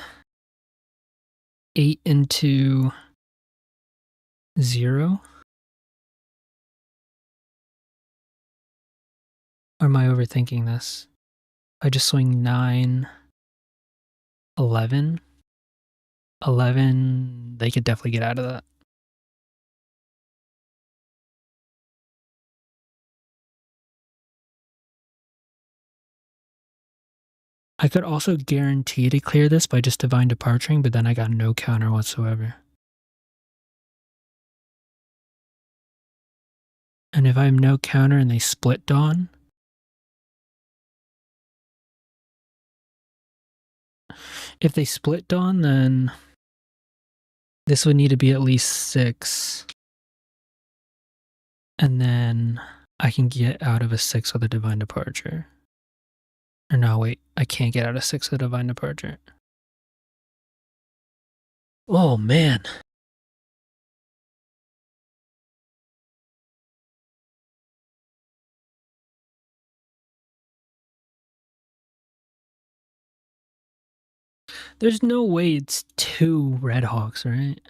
8 into 0. Or am I overthinking this? I just swing 9, 11. 11, they could definitely get out of that. I could also guarantee to clear this by just divine departuring, but then I got no counter whatsoever. And if I have no counter and they split dawn, if they split dawn, then this would need to be at least 6. And then I can get out of a 6 with a divine departure. Or no, wait, I can't get out of 6 with a divine departure. Oh man. There's no way it's 2 Red Hawks, right?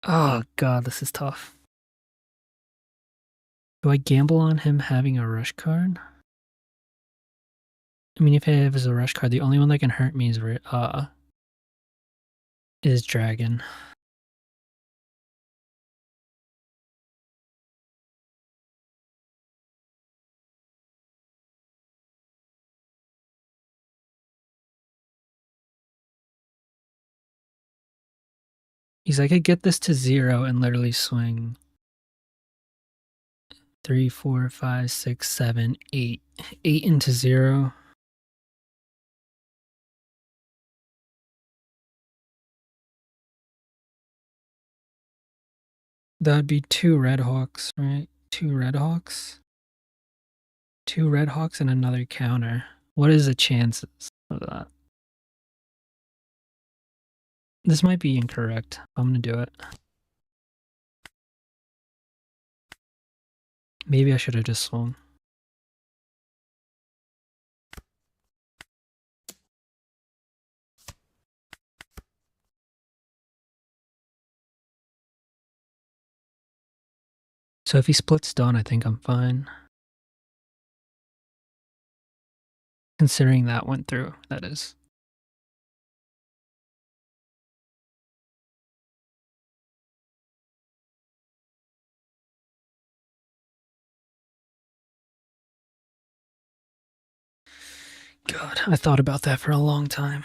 Oh god, this is tough. Do I gamble on him having a rush card? I mean, if he has a rush card, the only one that can hurt me is Dragon. I could get this to 0 and literally swing 3, 4, 5, 6, 7, 8. 8 into 0. That'd be 2 Red Hawks, right? 2 Red Hawks. 2 Red Hawks and another counter. What is the chances of that? This might be incorrect. I'm gonna do it. Maybe I should have just swung. So if he splits dawn, I think I'm fine. Considering that went through, that is. God, I thought about that for a long time.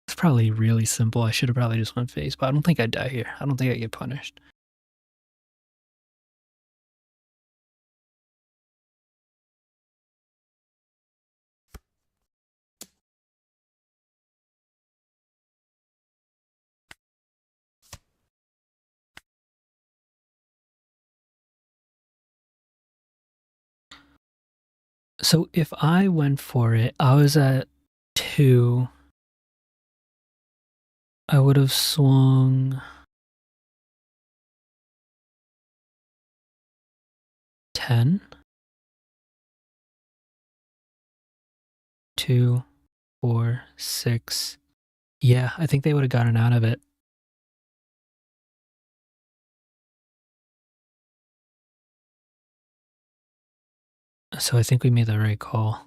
It's probably really simple. I should have probably just went face, but I don't think I die here. I don't think I get punished. So if I went for it, I was at 2. I would have swung 10. 2, 4, 6. Yeah, I think they would have gotten out of it. So I think we made the right call.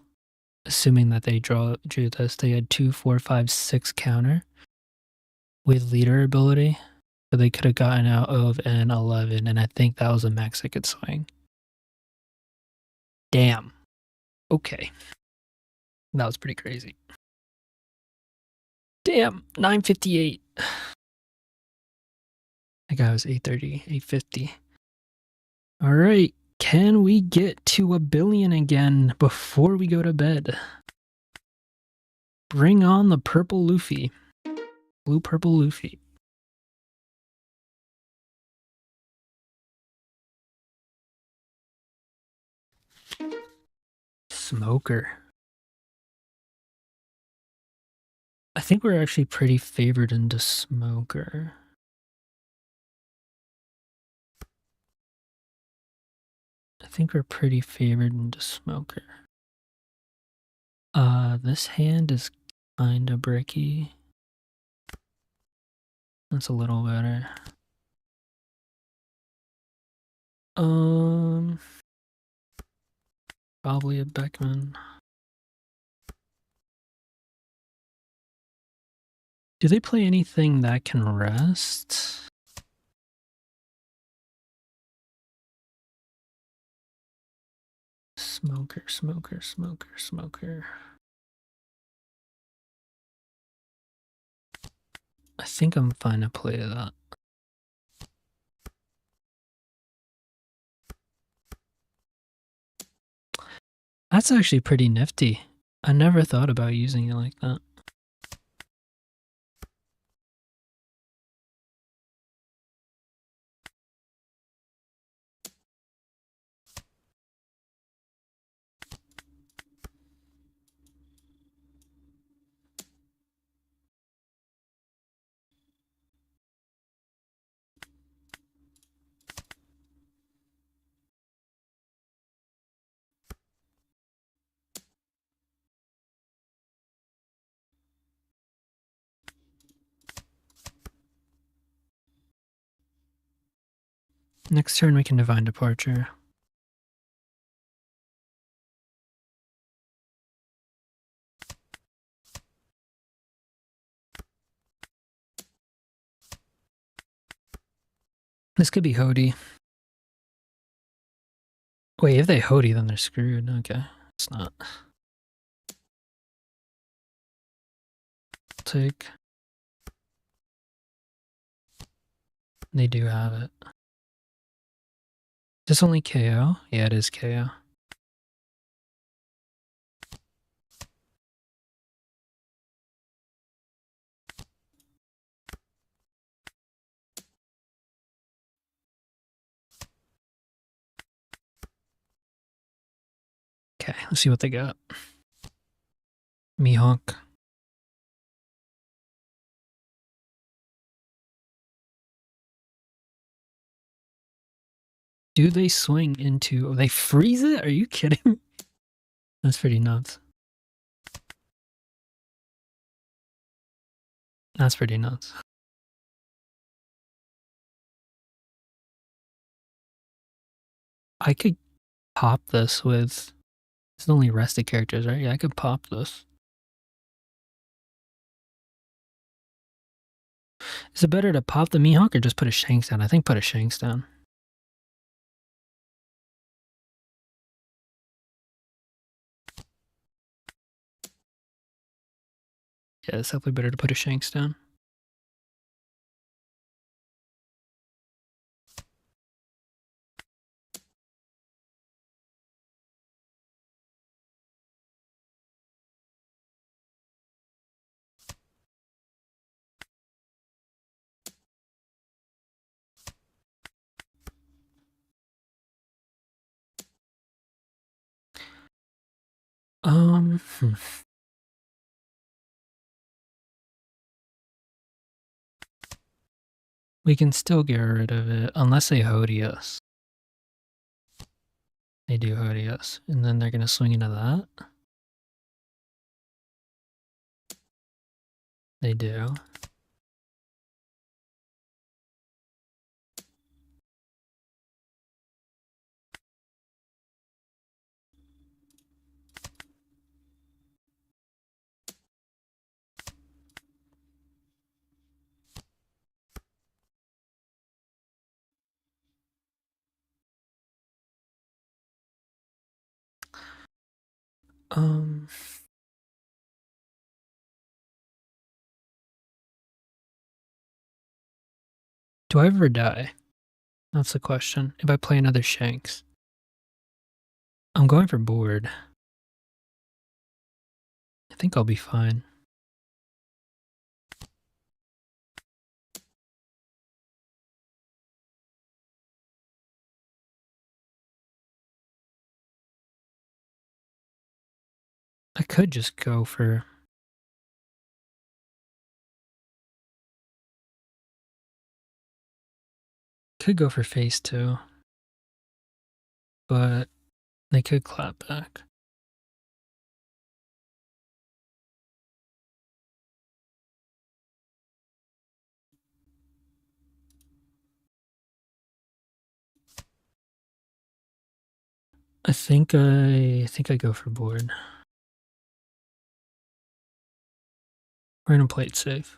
Assuming that they drew this, they had 2, 4, 5, 6 counter with leader ability, but they could have gotten out of an 11, and I think that was a max I could swing. Damn. Okay. That was pretty crazy. Damn, 958. That guy was 830, 850. All right. Can we get to 1 billion again before we go to bed? Bring on the purple Luffy. Blue purple Luffy. Smoker. I think we're actually pretty favored into Smoker. I think we're pretty favored into Smoker. This hand is kinda bricky. That's a little better. Probably a Beckman. Do they play anything that can rest? Smoker, smoker, smoker, smoker. I think I'm fine to play that. That's actually pretty nifty. I never thought about using it like that. Next turn we can Divine Departure. This could be Hody. Wait, if they Hody, then they're screwed. Okay, it's not. Take. They do have it. Is this only KO? Yeah, it is KO. Okay, let's see what they got. Mihawk. Do they swing into... Oh, they freeze it? Are you kidding me? That's pretty nuts. That's pretty nuts. I could pop this with... It's only rested characters, right? Yeah, I could pop this. Is it better to pop the Mihawk or just put a Shanks down? I think put a Shanks down. Yeah, it's definitely better to put a Shanks down. Um, hmm. We can still get rid of it, unless they Hody us. They do Hody us, and then they're gonna swing into that. They do. Um, do I ever die? That's the question. If I play another Shanks. I'm going for board. I think I'll be fine. I could just go for... Could go for phase 2. But they could clap back. I think I go for board. We're gonna play it safe.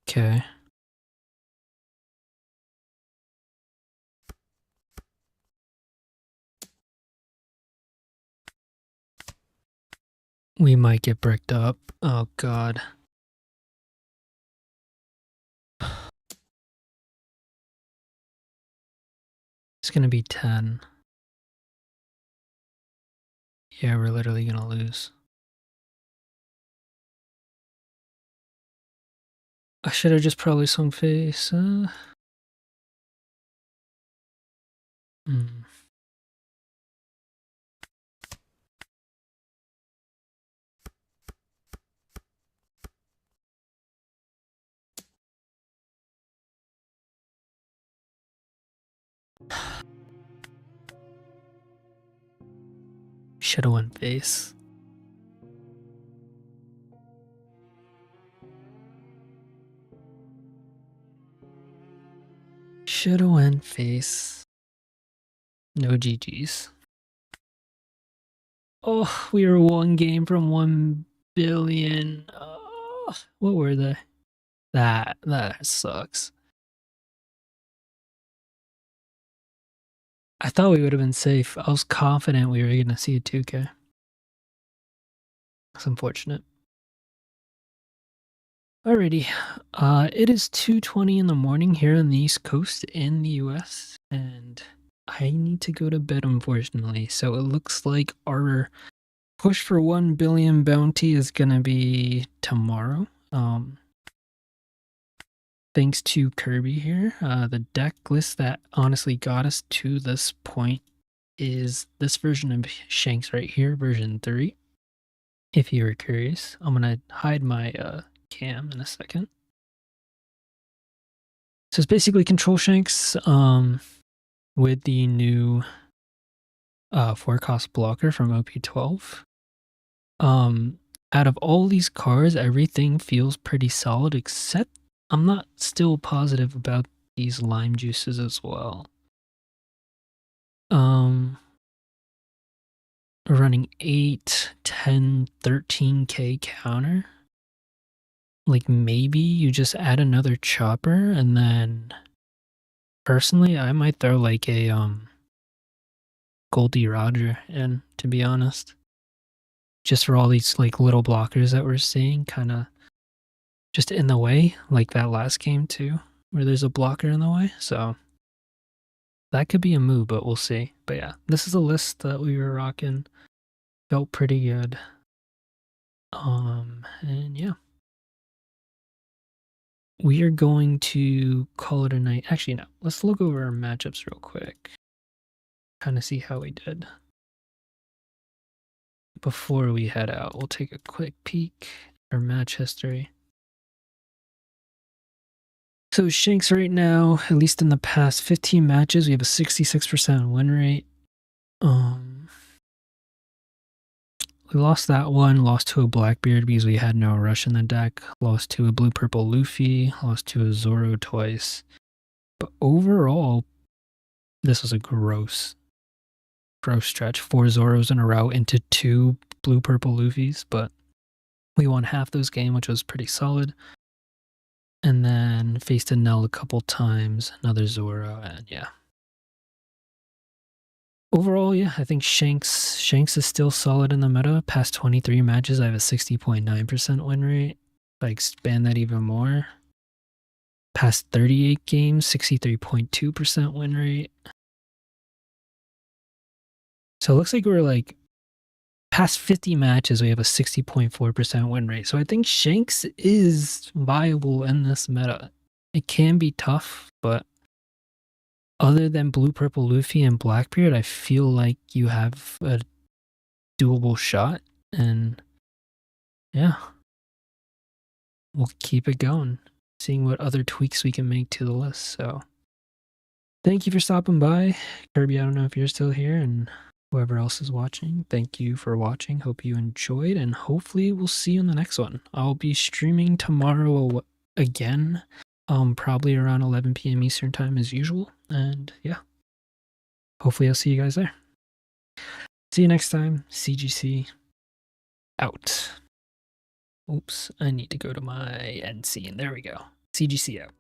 Okay. We might get bricked up. Oh god. It's gonna be 10. Yeah, we're literally gonna lose. I should have just probably swung face. Hmm. Should have went face. Should have went face. No GG's. Oh, we were one game from 1 billion. Oh, what were they? That sucks. I thought we would have been safe. I was confident we were going to see a 2K. That's unfortunate. Alrighty. It is 2:20 in the morning here on the East Coast in the US, and I need to go to bed, unfortunately. So it looks like our push for 1 billion bounty is gonna be tomorrow. Thanks to Kirby here. The deck list that honestly got us to this point is this version of Shanks right here, version 3. If you were curious, I'm gonna hide my cam in a second. So it's basically Control Shanks with the new 4-cost blocker from OP12. Out of all these cards, everything feels pretty solid, except I'm not still positive about these lime juices as well. We're running 8, 10, 13k counter. Like maybe you just add another chopper, and then personally I might throw like a Goldie Roger in, to be honest. Just for all these like little blockers that we're seeing, kind of just in the way, like that last game too, where there's a blocker in the way. So that could be a move, but we'll see. But yeah, this is a list that we were rocking. Felt pretty good. And yeah. we are going to call it a night. Actually, no. Let's look over our matchups real quick. Kind of see how we did. Before we head out, we'll take a quick peek at our match history. So Shanks right now, at least in the past 15 matches, we have a 66% win rate. We lost that one, lost to a Blackbeard because we had no rush in the deck, lost to a blue-purple Luffy, lost to a Zoro twice. But overall, this was a gross stretch. 4 Zoros in a row into 2 blue-purple Luffys, but we won half those games, which was pretty solid. And then faced a Nell a couple times, another Zoro, and yeah. Overall, yeah, I think Shanks is still solid in the meta. Past 23 matches, I have a 60.9% win rate. If I expand that even more, past 38 games, 63.2% win rate. So it looks like we're like past 50 matches, we have a 60.4% win rate. So I think Shanks is viable in this meta. It can be tough, but other than Blue Purple Luffy and Blackbeard, I feel like you have a doable shot. And yeah, we'll keep it going, seeing what other tweaks we can make to the list. So thank you for stopping by. Kirby, I don't know if you're still here, and whoever else is watching, thank you for watching. Hope you enjoyed, and hopefully we'll see you in the next one. I'll be streaming tomorrow again, probably around 11 p.m. Eastern time as usual. And yeah, hopefully I'll see you guys there. See you next time. CGC out. Oops, I need to go to my end scene. There we go. CGC out.